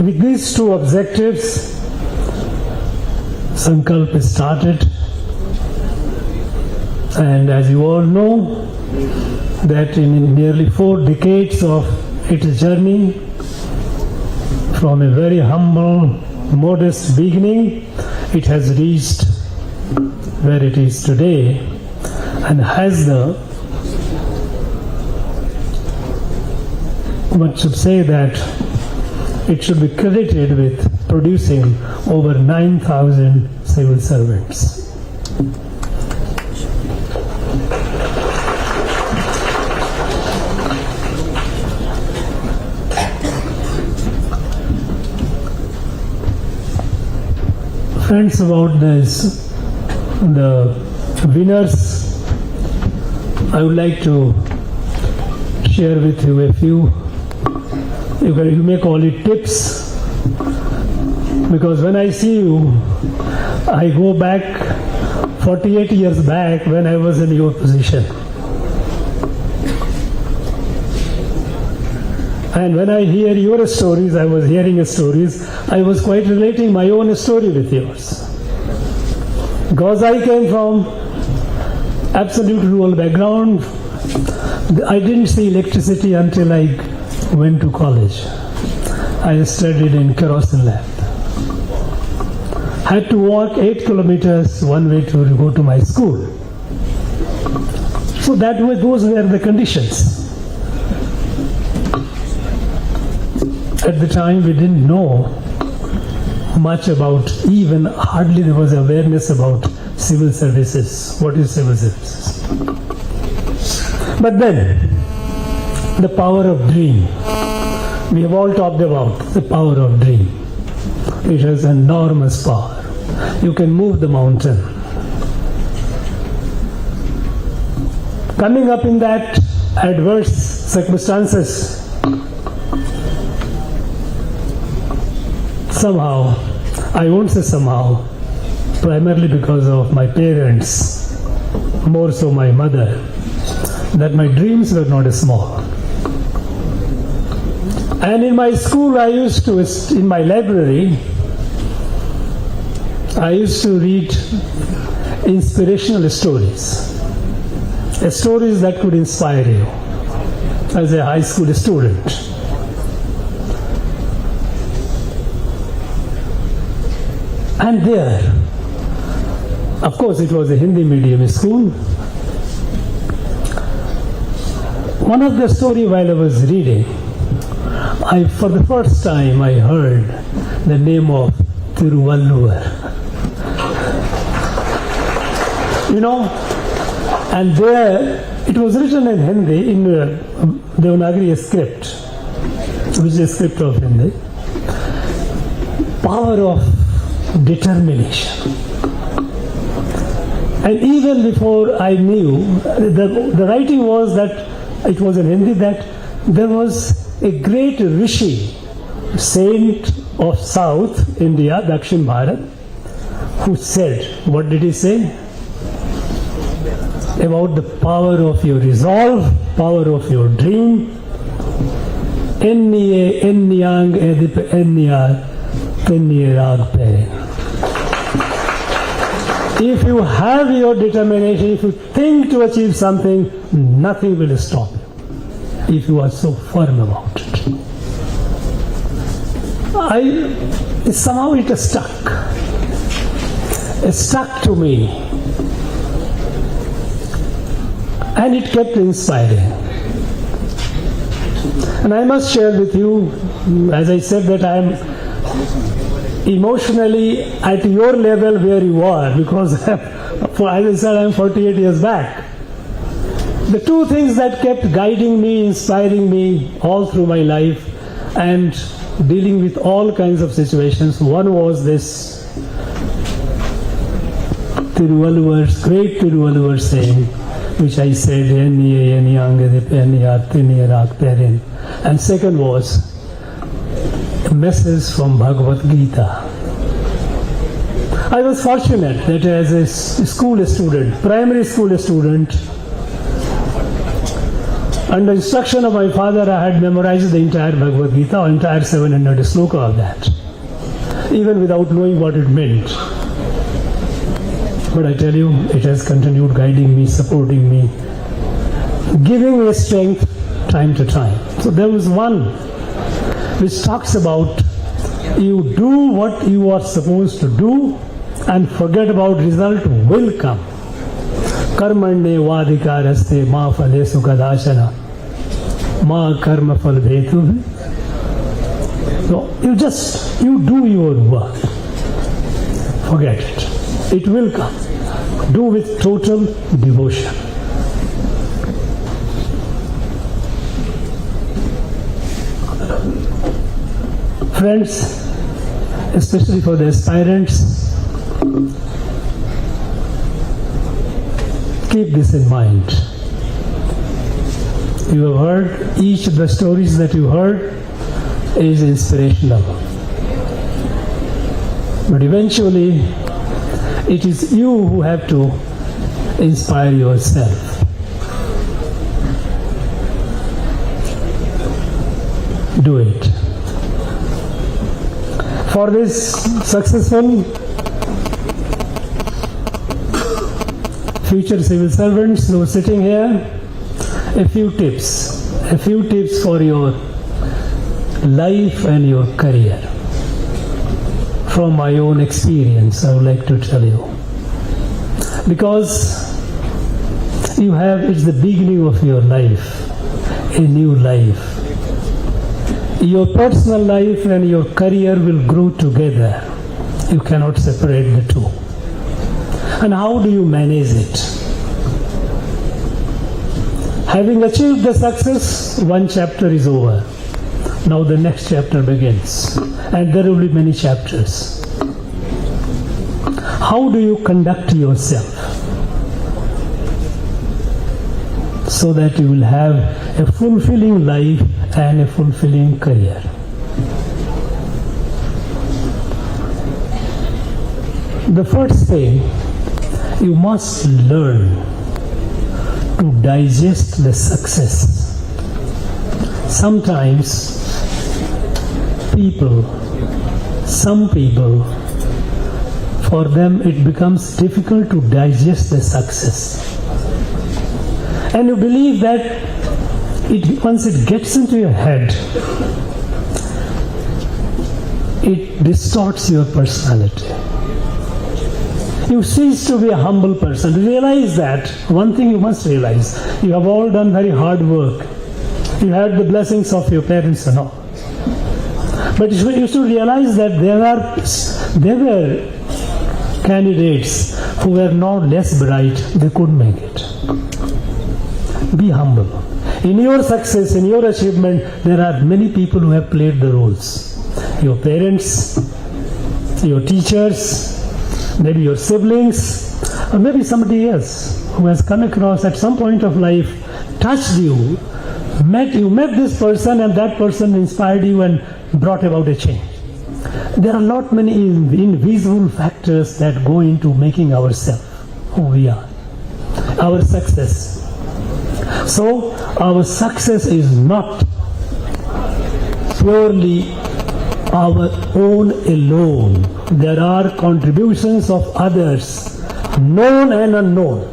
With these two objectives, Sankalp is started, and as you all know, that in nearly 4 decades of its journey, from a very humble, modest beginning, it has reached where it is today, and has the, one should say that it should be credited with producing over 9,000 civil servants. Friends, about this, the winners, I would like to share with you a few, you may call it tips, because when I see you, I go back 48 years back when I was in your position. And when I hear your stories, I was hearing your stories, I was quite relating my own story with yours. Because I came from absolute rural background, I didn't see electricity until I went to college. I studied in kerosene lamp. Had to walk 8 kilometers one way to go to my school. So those were the conditions. At the time we didn't know much about, even hardly there was awareness about civil services. What is civil services? But then, the power of dream. We have all talked about the power of dream. It has enormous power. You can move the mountain. Coming up in that adverse circumstances, somehow, I won't say somehow, primarily because of my parents, more so my mother, that my dreams were not small. And in my school, I used to, in my library, I used to read inspirational stories, stories that could inspire you as a high school student. And there, of course it was a Hindi medium school. One of the story while I was reading, for the first time I heard the name of Tiruvalluvar. You know, and there it was written in Hindi, in Devanagari script, which is a script of Hindi. Power of determination. And even before I knew, the writing was that, it was in Hindi, that there was a great rishi, saint of South India, Dakshin Bharat, who said, what did he say? About the power of your resolve, power of your dream. Enniye ennyang edip ennyar tenniye rag pe. If you have your determination, if you think to achieve something, nothing will stop you, if you are so firm about it. Somehow it stuck. It stuck to me. And it kept inspiring. And I must share with you, as I said, that I am emotionally at your level where you are, because as I said, I am 48 years back. The two things that kept guiding me, inspiring me all through my life, and dealing with all kinds of situations. One was this great Tiruvalluvar saying, which I said, and second was a message from Bhagavad Gita. I was fortunate that as a school student, primary school student, under instruction of my father, I had memorized the entire Bhagavad Gita, or entire 700 sloka of that, even without knowing what it meant. But I tell you, it has continued guiding me, supporting me, giving me strength time to time. So there was one which talks about you do what you are supposed to do and forget about result will come. Karmanye vadikaraste ma phale sukadashana ma karma phal bhetu. So you do your work. Forget it. It will come. Do with total devotion. Friends, especially for the aspirants, keep this in mind. You have heard, each of the stories that you heard is inspirational. But eventually, it is you who have to inspire yourself. Do it. For this successful future civil servants who are sitting here, a few tips for your life and your career. From my own experience, I would like to tell you. Because it's the beginning of your life, a new life. Your personal life and your career will grow together. You cannot separate the two. And how do you manage it? Having achieved the success, one chapter is over. Now the next chapter begins. And there will be many chapters. How do you conduct yourself so that you will have a fulfilling life and a fulfilling career? The first thing, you must learn to digest the success. Sometimes some people, for them it becomes difficult to digest the success. And you believe that once it gets into your head, it distorts your personality. You cease to be a humble person. Realize that. One thing you must realize, you have all done very hard work. You had the blessings of your parents and all. But you should realize that there were candidates who were not less bright, they could make it. Be humble. In your success, in your achievement, there are many people who have played the roles. Your parents, your teachers, maybe your siblings, or maybe somebody else who has come across at some point of life, touched you, you met this person, and that person inspired you and brought about a change. There are not many invisible factors that go into making ourselves who we are, our success. So our success is not purely our own alone. There are contributions of others, known and unknown.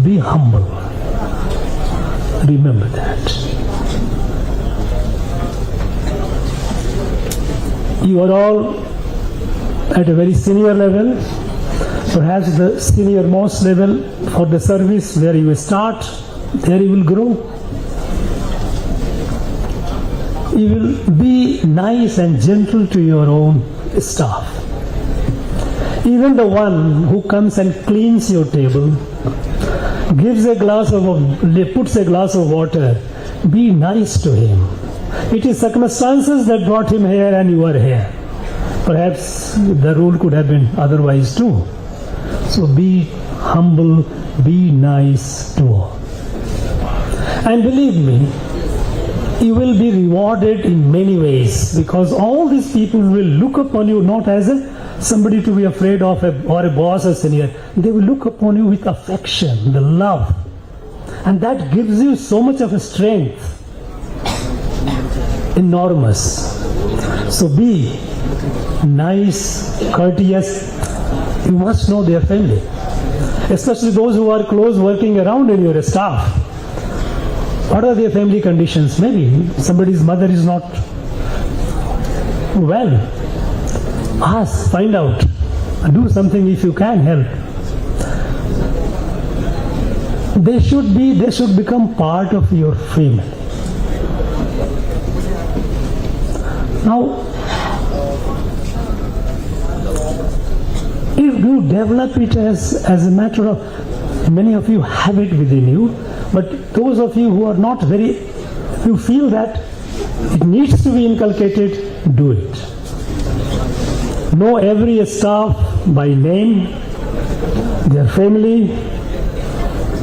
Be humble. Remember that. You are all at a very senior level, perhaps the senior most level for the service where you start, there you will grow. You will be nice and gentle to your own staff. Even the one who comes and cleans your table, puts a glass of water, be nice to him. It is circumstances that brought him here and you are here. Perhaps the rule could have been otherwise too. So be humble, be nice to all. And believe me, you will be rewarded in many ways, because all these people will look upon you not as somebody to be afraid of or a boss or senior. They will look upon you with affection, the love. And that gives you so much of a strength. Enormous. So be nice, courteous. You must know their family. Especially those who are close working around in your staff. What are their family conditions? Maybe somebody's mother is not well. Ask, find out, do something if you can help. They should become part of your family. Now, if you develop it as a matter of, many of you have it within you, but those of you who are not you feel that it needs to be inculcated, do it. Know every staff by name, their family,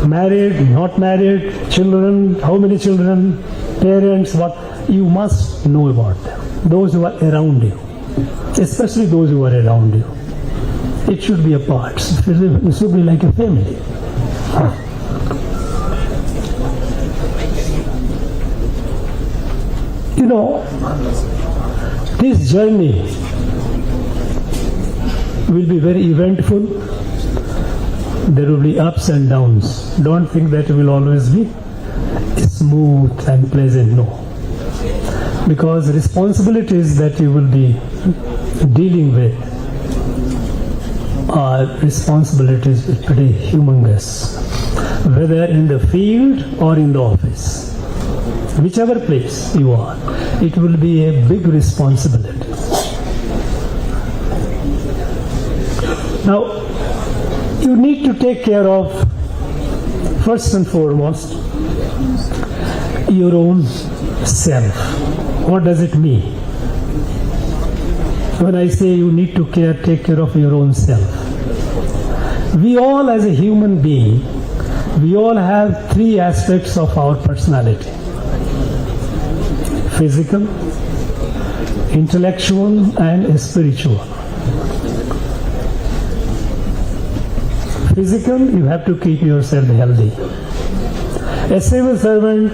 married, not married, children, how many children, parents, what, you must know about them. Those who are around you, especially those who are around you. It should be a part. It should be like a family. You know, this journey will be very eventful. There will be ups and downs. Don't think that it will always be smooth and pleasant. No. Because responsibilities that you will be dealing with are responsibilities pretty humongous, whether in the field or in the office. Whichever place you are, it will be a big responsibility. Now, you need to take care of, first and foremost, your own self. What does it mean? When I say you need to take care of your own self, we all as a human being, we all have three aspects of our personality: physical, intellectual, and spiritual. Physical, you have to keep yourself healthy. A civil servant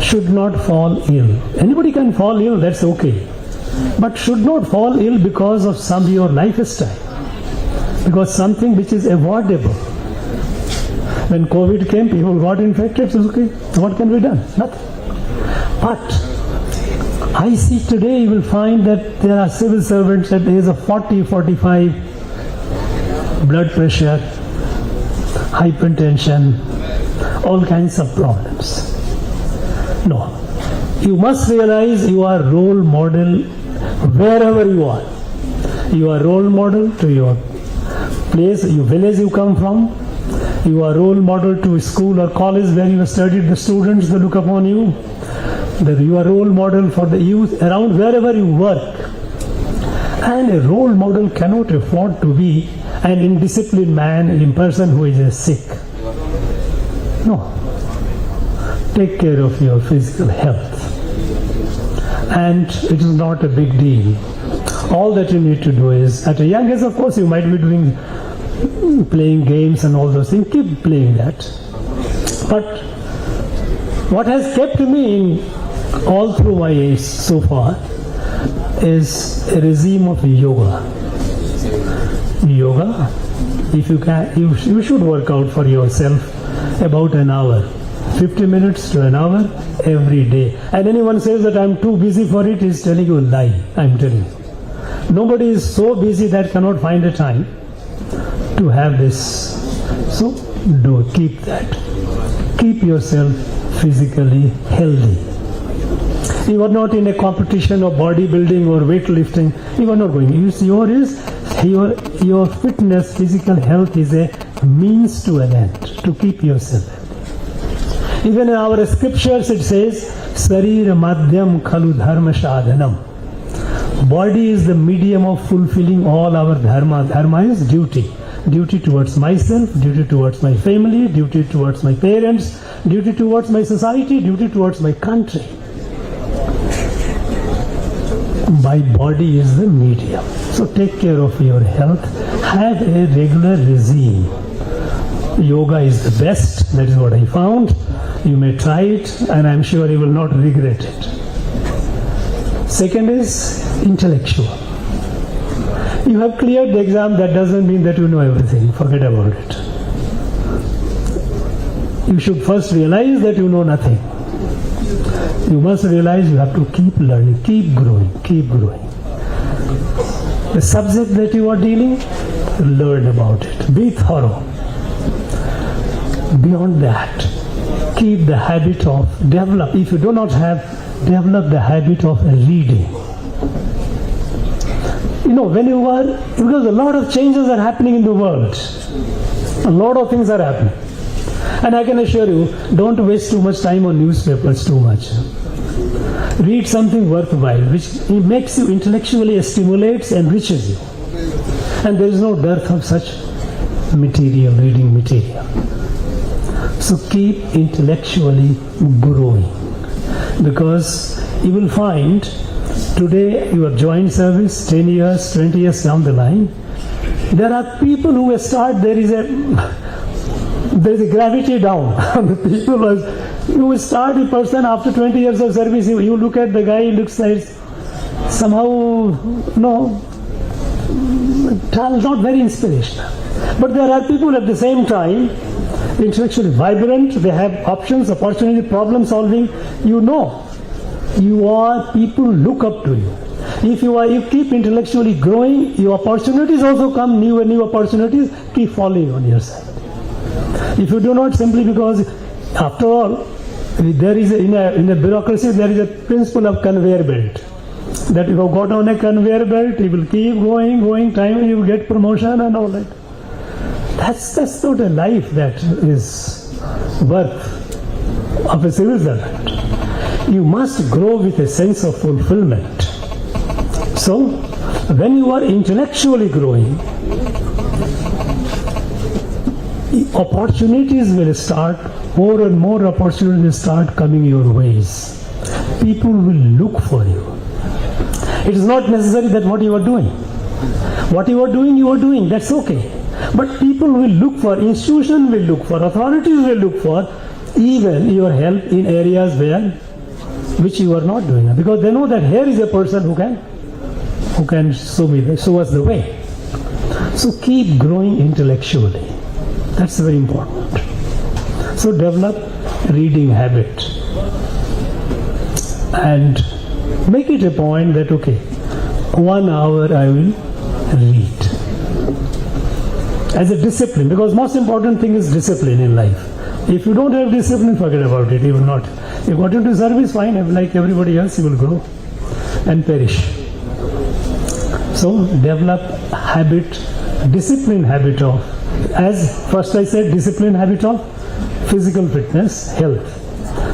should not fall ill. Anybody can fall ill, that's okay. But should not fall ill because of your lifestyle. Because something which is avoidable. When COVID came, people got infected, so okay, what can be done? Nothing. But I see today, you will find that there are civil servants at the age of 40, 45, blood pressure, hypertension, all kinds of problems. No. You must realize you are role model wherever you are. You are role model to your place, your village you come from. You are role model to school or college where you have studied. The students, they look upon you. You are role model for the youth around wherever you work. And a role model cannot afford to be an indisciplined man, a person who is sick. No. Take care of your physical health. And it is not a big deal. All that you need to do is, at a young age, of course, you might be playing games and all those things. Keep playing that. But what has kept me in all through my age so far is a regime of yoga. Yoga, if you can, you should work out for yourself about an hour, 50 minutes to an hour every day. And anyone says that I'm too busy for it, is telling you a lie. I'm telling you. Nobody is so busy that cannot find a time to have this. So keep that. Keep yourself physically healthy. You are not in a competition of bodybuilding or weightlifting. You are not going. Your fitness, physical health is a means to an end, to keep yourself. Even in our scriptures it says, Sarira madhyam khalu dharma sadhanam. Body is the medium of fulfilling all our dharma. Dharma is duty. Duty towards myself, duty towards my family, duty towards my parents, duty towards my society, duty towards my country. My body is the medium. So take care of your health. Have a regular regime. Yoga is the best. That is what I found. You may try it and I am sure you will not regret it. Second is intellectual. You have cleared the exam, that doesn't mean that you know everything. Forget about it. You should first realize that you know nothing. You must realize you have to keep learning, keep growing, keep growing. The subject that you are dealing, learn about it. Be thorough. Beyond that, keep the habit of, develop, if you do not have, develop the habit of reading. You know, when you are, because a lot of changes are happening in the world. A lot of things are happening. And I can assure you, don't waste too much time on newspapers too much. Read something worthwhile, which makes you intellectually, stimulates, enriches you. And there is no dearth of such material, reading material. So keep intellectually growing. Because you will find, today you have joined service 10 years, 20 years down the line. There are people who start, there is a gravity down on the people. You will start a person after 20 years of service, you look at the guy, he looks like somehow, not very inspirational. But there are people at the same time, intellectually vibrant, they have options, opportunity, problem solving. You are, people look up to you. If you keep intellectually growing, your opportunities also come, new and new opportunities, keep falling on your side. If you do not, simply because, after all, there is in a bureaucracy, there is a principle of conveyor belt. That if you got on a conveyor belt, you will keep going, time you will get promotion and all that. That's not a life that is worth of a civil servant. You must grow with a sense of fulfillment. So, when you are intellectually growing, opportunities will start, more and more opportunities will start coming your ways. People will look for you. It is not necessary that what you are doing, that's okay. But people will look for, institutions will look for, authorities will look for even your help in areas which you are not doing. Because they know that here is a person who can show us the way. So keep growing intellectually. That's very important. So develop reading habit. And make it a point that, 1 hour I will read. As a discipline, because most important thing is discipline in life. If you don't have discipline, forget about it. You will not. You got into service, fine, like everybody else, you will grow and perish. So develop discipline habit of, as first I said, discipline habit of physical fitness, health.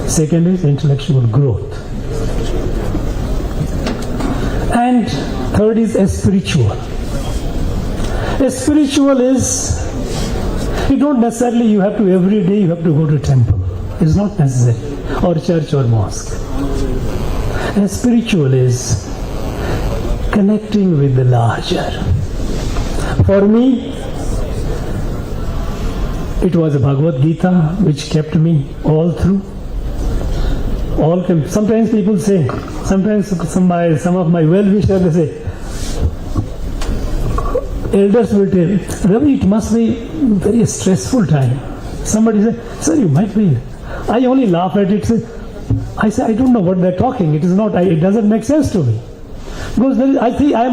Second is intellectual growth. And third is spiritual. Spiritual is, you don't necessarily, you have to every day, you have to go to temple. It's not necessary. Or church or mosque. Spiritual is connecting with the larger. For me, it was a Bhagavad Gita which kept me all through. Sometimes people say, some of my well-wishers, they say, elders will tell, Ravi, it must be very stressful time. Somebody say, sir, you might be. I only laugh at it. I say, I don't know what they're talking. It doesn't make sense to me. Because I think I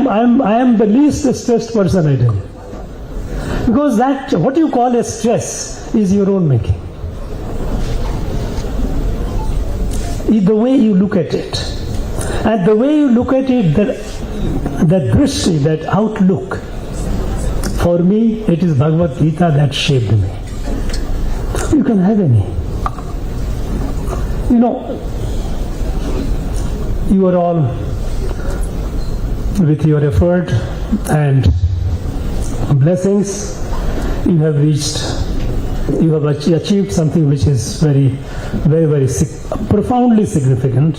am the least stressed person, I tell you. Because that, what you call a stress, is your own making. The way you look at it. And the way you look at it, that drishti, that outlook, for me, it is Bhagavad Gita that shaped me. You can have any. you are all, with your effort and blessings, you have achieved something which is very profoundly significant.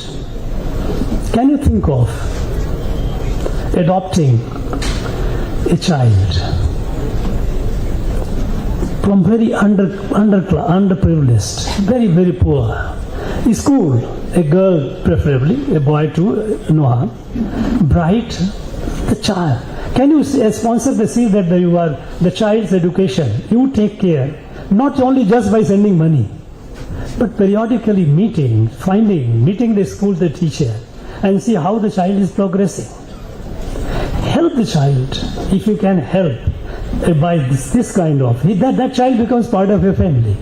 Can you think of adopting a child from very underprivileged, very poor school, a girl preferably, a boy too, no harm, bright, the child. Can you sponsor the see that you are the child's education? You take care, not only just by sending money, but periodically meeting the school, the teacher, and see how the child is progressing. Help the child if you can help by this kind of, that child becomes part of your family.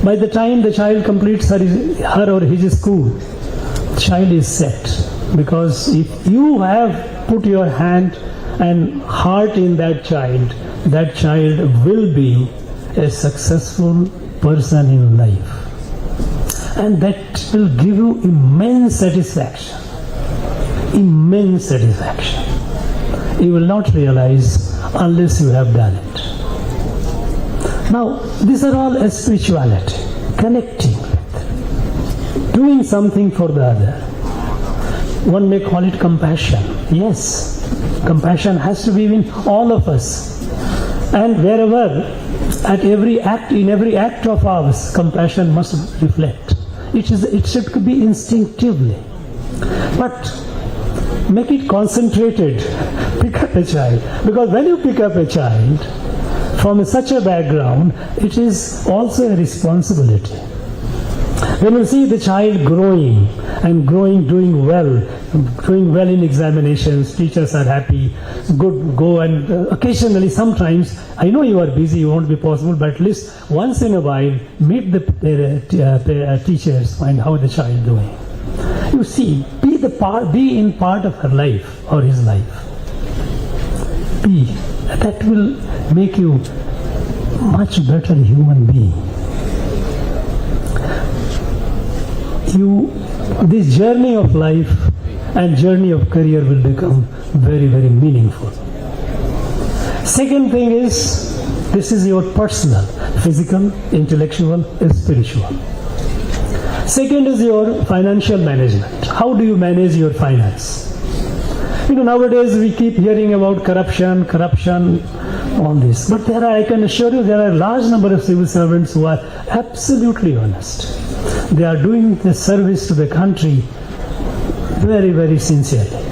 By the time the child completes her or his school, the child is set. Because if you have put your hand and heart in that child will be a successful person in life. And that will give you immense satisfaction. Immense satisfaction. You will not realize unless you have done it. Now, these are all a spirituality, connecting with, doing something for the other. One may call it compassion. Yes, compassion has to be in all of us. And wherever, in every act of ours, compassion must reflect. It should be instinctively. But make it concentrated. Pick up a child. Because when you pick up a child from such a background, it is also a responsibility. When you see the child growing, doing well in examinations, teachers are happy, go and occasionally, sometimes, I know you are busy, it won't be possible, but at least once in a while, meet the teachers, find how the child is doing. You see, be in part of her life or his life. That will make you much better human being. This journey of life and journey of career will become very meaningful. Second thing is, this is your personal, physical, intellectual, and spiritual. Second is your financial management. How do you manage your finance? Nowadays we keep hearing about corruption, all this. But I can assure you, there are a large number of civil servants who are absolutely honest. They are doing the service to the country very sincerely,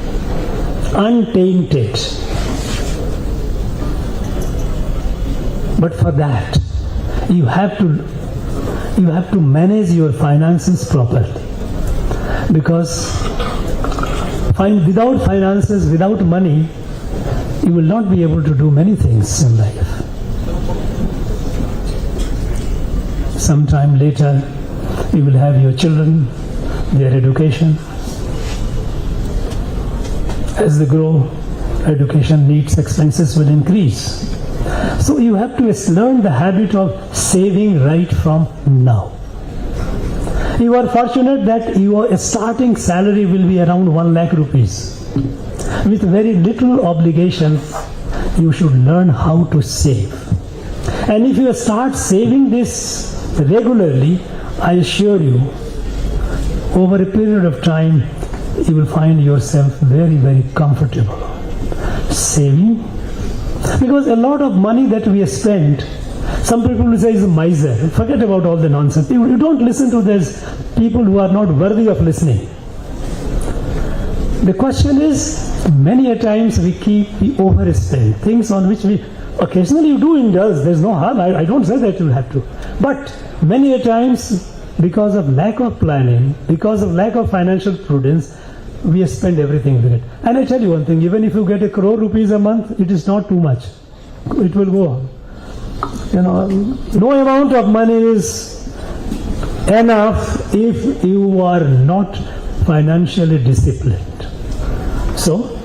untainted. But for that, you have to manage your finances properly. Because without finances, without money, you will not be able to do many things in life. Sometime later, you will have your children, their education. As they grow, education needs, expenses will increase. So you have to learn the habit of saving right from now. You are fortunate that your starting salary will be around 1 lakh rupees. With very little obligation, you should learn how to save. And if you start saving this regularly, I assure you, over a period of time, you will find yourself very comfortable. Saving. Because a lot of money that we spend, some people will say is a miser. Forget about all the nonsense. You don't listen to these people who are not worthy of listening. The question is, many a times we overspend things on which we occasionally you do indulge. There's no harm. I don't say that you have to. But many a times, because of lack of planning, because of lack of financial prudence, we spend everything with it. And I tell you one thing, even if you get 1 crore rupees a month, it is not too much. It will go on. No amount of money is enough if you are not financially disciplined. So,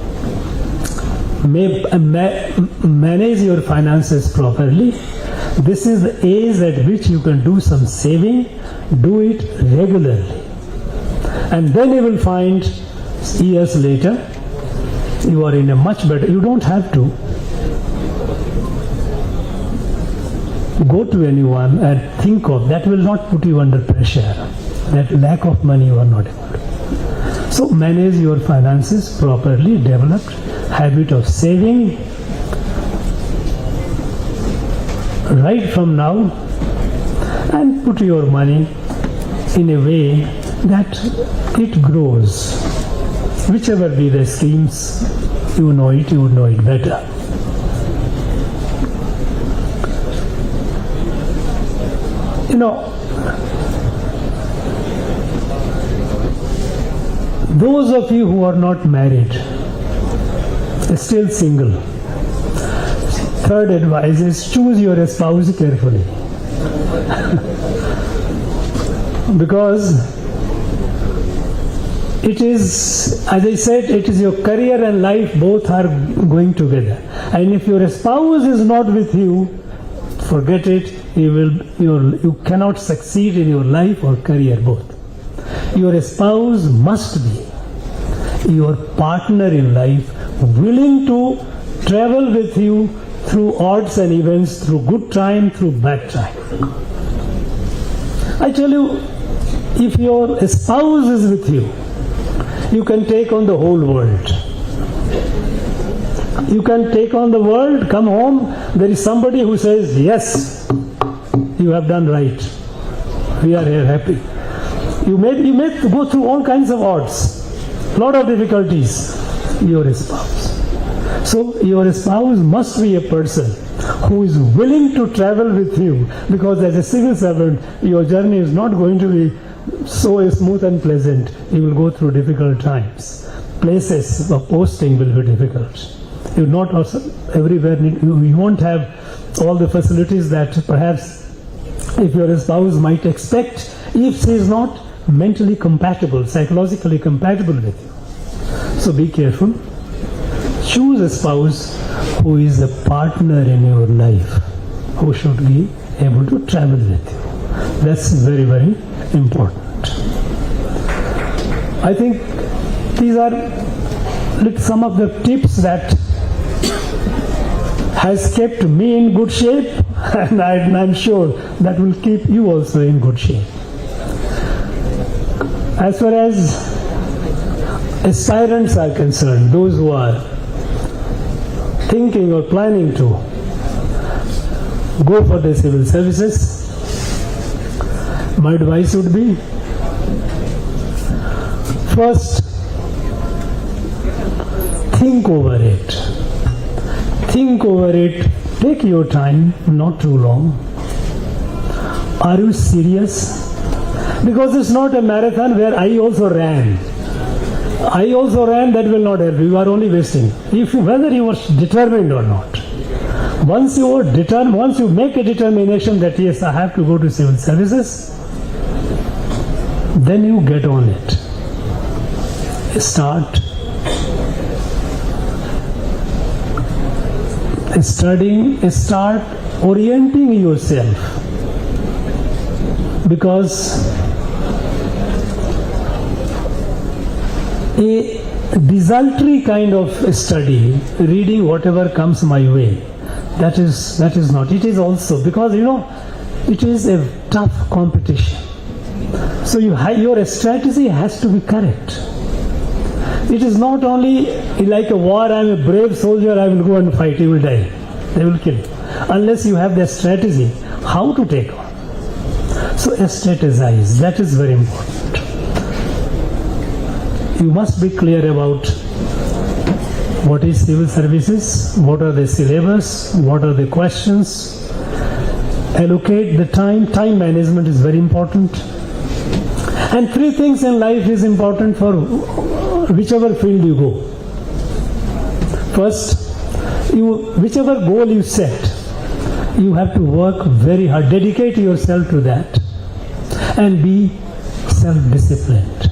manage your finances properly. This is the age at which you can do some saving. Do it regularly. And then you will find years later you are in a much better. You don't have to go to anyone and think of that. Will not put you under pressure. That lack of money you are not able to. So manage your finances properly, develop habit of saving right from now, and put your money in a way that it grows. Whichever be the schemes, you know it better. You know, those of you who are not married, still single, third advice is choose your spouse carefully. Because it is, as I said, it is your career and life both are going together. And if your spouse is not with you, forget it. You cannot succeed in your life or career both. Your spouse must be your partner in life, willing to travel with you through odds and events, through good time, through bad time. I tell you, if your spouse is with you, you can take on the whole world. You can take on the world, come home, there is somebody who says, yes, you have done right. We are here happy. You may go through all kinds of odds, lot of difficulties, your spouse. So your spouse must be a person who is willing to travel with you, because as a civil servant, your journey is not going to be so smooth and pleasant. You will go through difficult times. Places of posting will be difficult. You not also everywhere. You won't have all the facilities that perhaps if your spouse might expect, if she is not mentally compatible, psychologically compatible with you. So be careful. Choose a spouse who is a partner in your life, who should be able to travel with you. That's very, very important. I think these are some of the tips that has kept me in good shape, and I'm sure that will keep you also in good shape. As far as aspirants are concerned, those who are thinking or planning to go for the civil services, my advice would be, first, think over it. Think over it. Take your time, not too long. Are you serious? Because it's not a marathon where I also ran. That will not help you. You are only wasting. Whether you are determined or not. Once you make a determination that yes, I have to go to civil services, then you get on it. Start studying, start orienting yourself, because a desultory kind of study, reading whatever comes my way, that is not. It is also because it is a tough competition. So your strategy has to be correct. It is not only like a war, I am a brave soldier, I will go and fight, you will die. They will kill you. Unless you have the strategy, how to take on. So strategize, that is very important. You must be clear about what is civil services, what are the syllabus, what are the questions. Allocate the time. Time management is very important. And three things in life is important for whichever field you go. First, whichever goal you set, you have to work very hard, dedicate yourself to that, and be self-disciplined.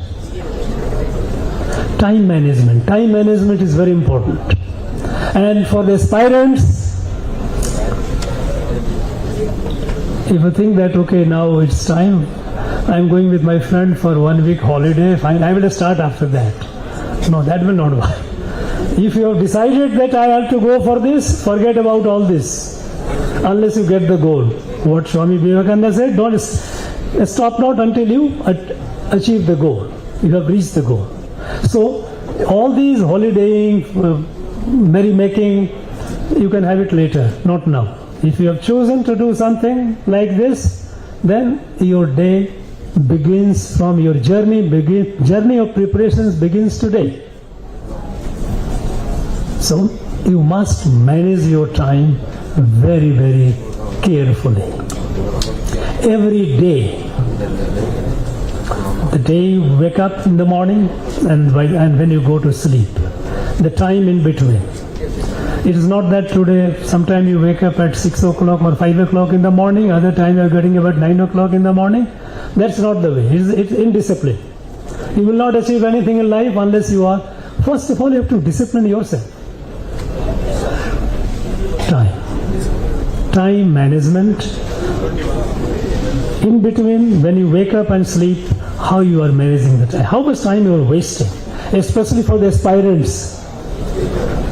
Time management is very important. And for the aspirants, if you think that okay, now it's time, I'm going with my friend for 1 week holiday, fine, I will start after that. No, that will not work. If you have decided that I have to go for this, forget about all this, unless you get the goal. What Swami Vivekananda said, don't stop not until you achieve the goal. You have reached the goal. So, all these holidaying, merrymaking, you can have it later, not now. If you have chosen to do something like this, then your day begins from your journey of preparations begins today. So you must manage your time very, very carefully. Every day, the day you wake up in the morning and when you go to sleep, the time in between. It is not that today, sometime you wake up at 6 o'clock or 5 o'clock in the morning, other time you are getting about 9 o'clock in the morning. That's not the way. It's indiscipline. You will not achieve anything in life unless you are, first of all, you have to discipline yourself. Time management. In between, when you wake up and sleep, how you are managing the time. How much time you are wasting, especially for the aspirants.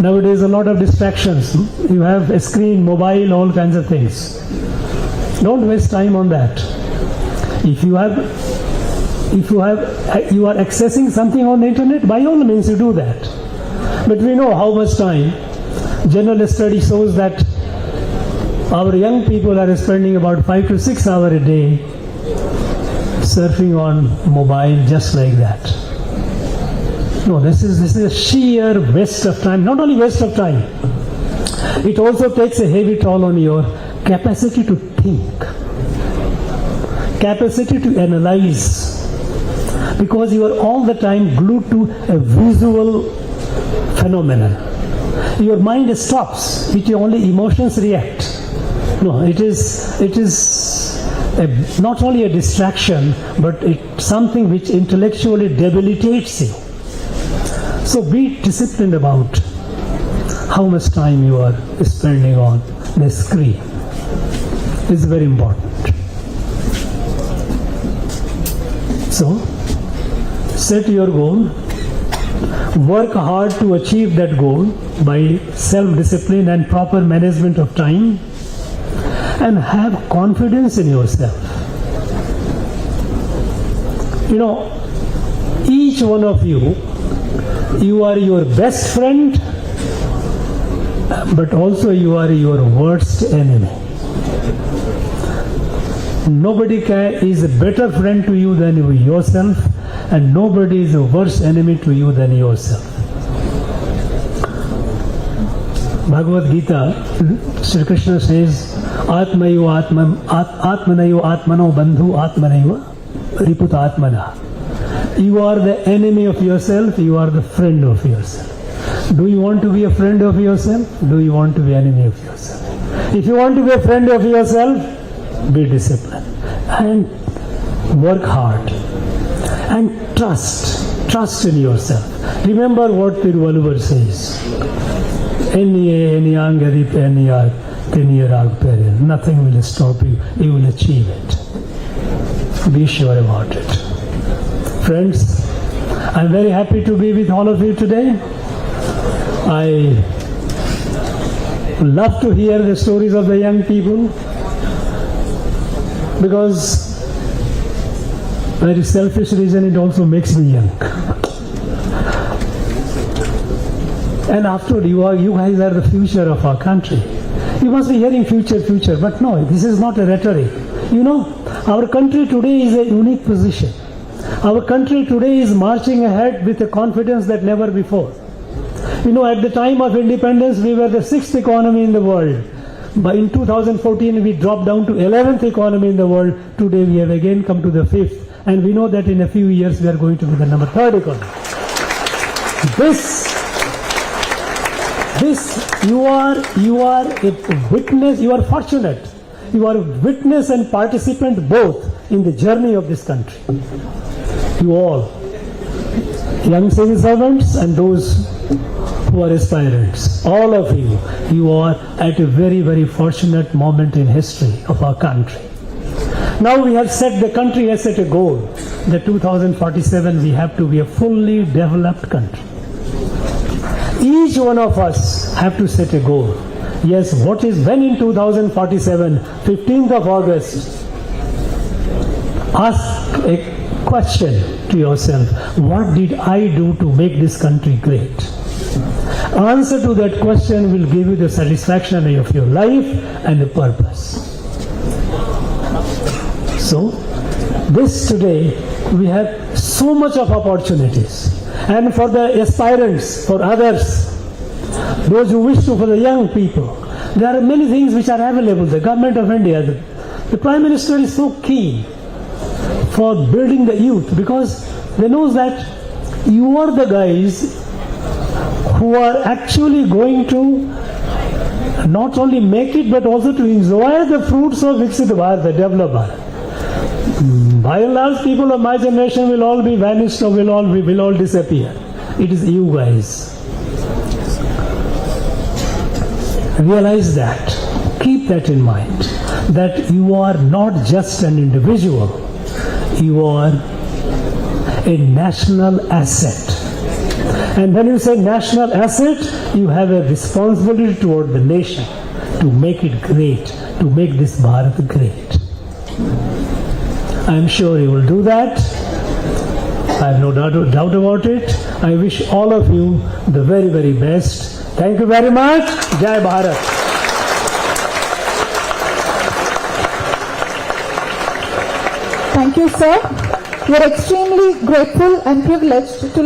Nowadays, a lot of distractions. You have a screen, mobile, all kinds of things. Don't waste time on that. If you are accessing something on the internet, by all means you do that. But we know how much time. General study shows that our young people are spending about 5 to 6 hours a day surfing on mobile just like that. No, this is a sheer waste of time. Not only waste of time, it also takes a heavy toll on your capacity to think, capacity to analyze, because you are all the time glued to a visual phenomenon. Your mind stops, it only emotions react. No, it is not only a distraction, but it's something which intellectually debilitates you. So be disciplined about how much time you are spending on the screen. It's very important. So, set your goal, work hard to achieve that goal by self-discipline and proper management of time, and have confidence in yourself. You know, each one of you are your best friend, but also you are your worst enemy. Nobody is a better friend to you than yourself, and nobody is a worse enemy to you than yourself. Bhagavad Gita, Sri Krishna says, Atmayo Atmanayo Atmano Bandhu Atmanayo Riputa Atmana. You are the enemy of yourself, you are the friend of yourself. Do you want to be a friend of yourself? Do you want to be enemy of yourself? If you want to be a friend of yourself, be disciplined and work hard and trust in yourself. Remember what Tiruvalluvar says. Nothing will stop you. You will achieve it. Be sure about it. Friends, I'm very happy to be with all of you today. I love to hear the stories of the young people, because very selfish reason, it also makes me young. And after all, you guys are the future of our country. You must be hearing future, but no, this is not a rhetoric. You know, our country today is a unique position. Our country today is marching ahead with a confidence that never before. You know, at the time of independence, we were the 6th economy in the world. But in 2014, we dropped down to 11th economy in the world. Today, we have again come to the 5th. And we know that in a few years, we are going to be the number 3rd economy. You are a witness, you are fortunate. You are a witness and participant both in the journey of this country. You all, young civil servants and those who are aspirants, all of you are at a very, very fortunate moment in history of our country. Now we have set, the country has set a goal. The 2047 we have to be a fully developed country. Each one of us have to set a goal. Yes, what is when in 2047, 15th of August, ask a question to yourself, what did I do to make this country great? Answer to that question will give you the satisfaction of your life and the purpose. So, this today, we have so much of opportunities. And for the aspirants, for others, those who wish to, for the young people, there are many things which are available. The government of India, the Prime Minister is so keen for building the youth because they know that you are the guys who are actually going to not only make it but also to enjoy the fruits of Viksit Bharat, the developed Bharat. By and large, people of my generation will all be vanished or will all disappear. It is you guys. Realize that. Keep that in mind. That you are not just an individual. You are a national asset. And when you say national asset, you have a responsibility toward the nation to make it great, to make this Bharat great. I am sure you will do that. I have no doubt about it. I wish all of you the very, very best. Thank you very much. Jai Bharat. Thank you, sir. We are extremely grateful and privileged to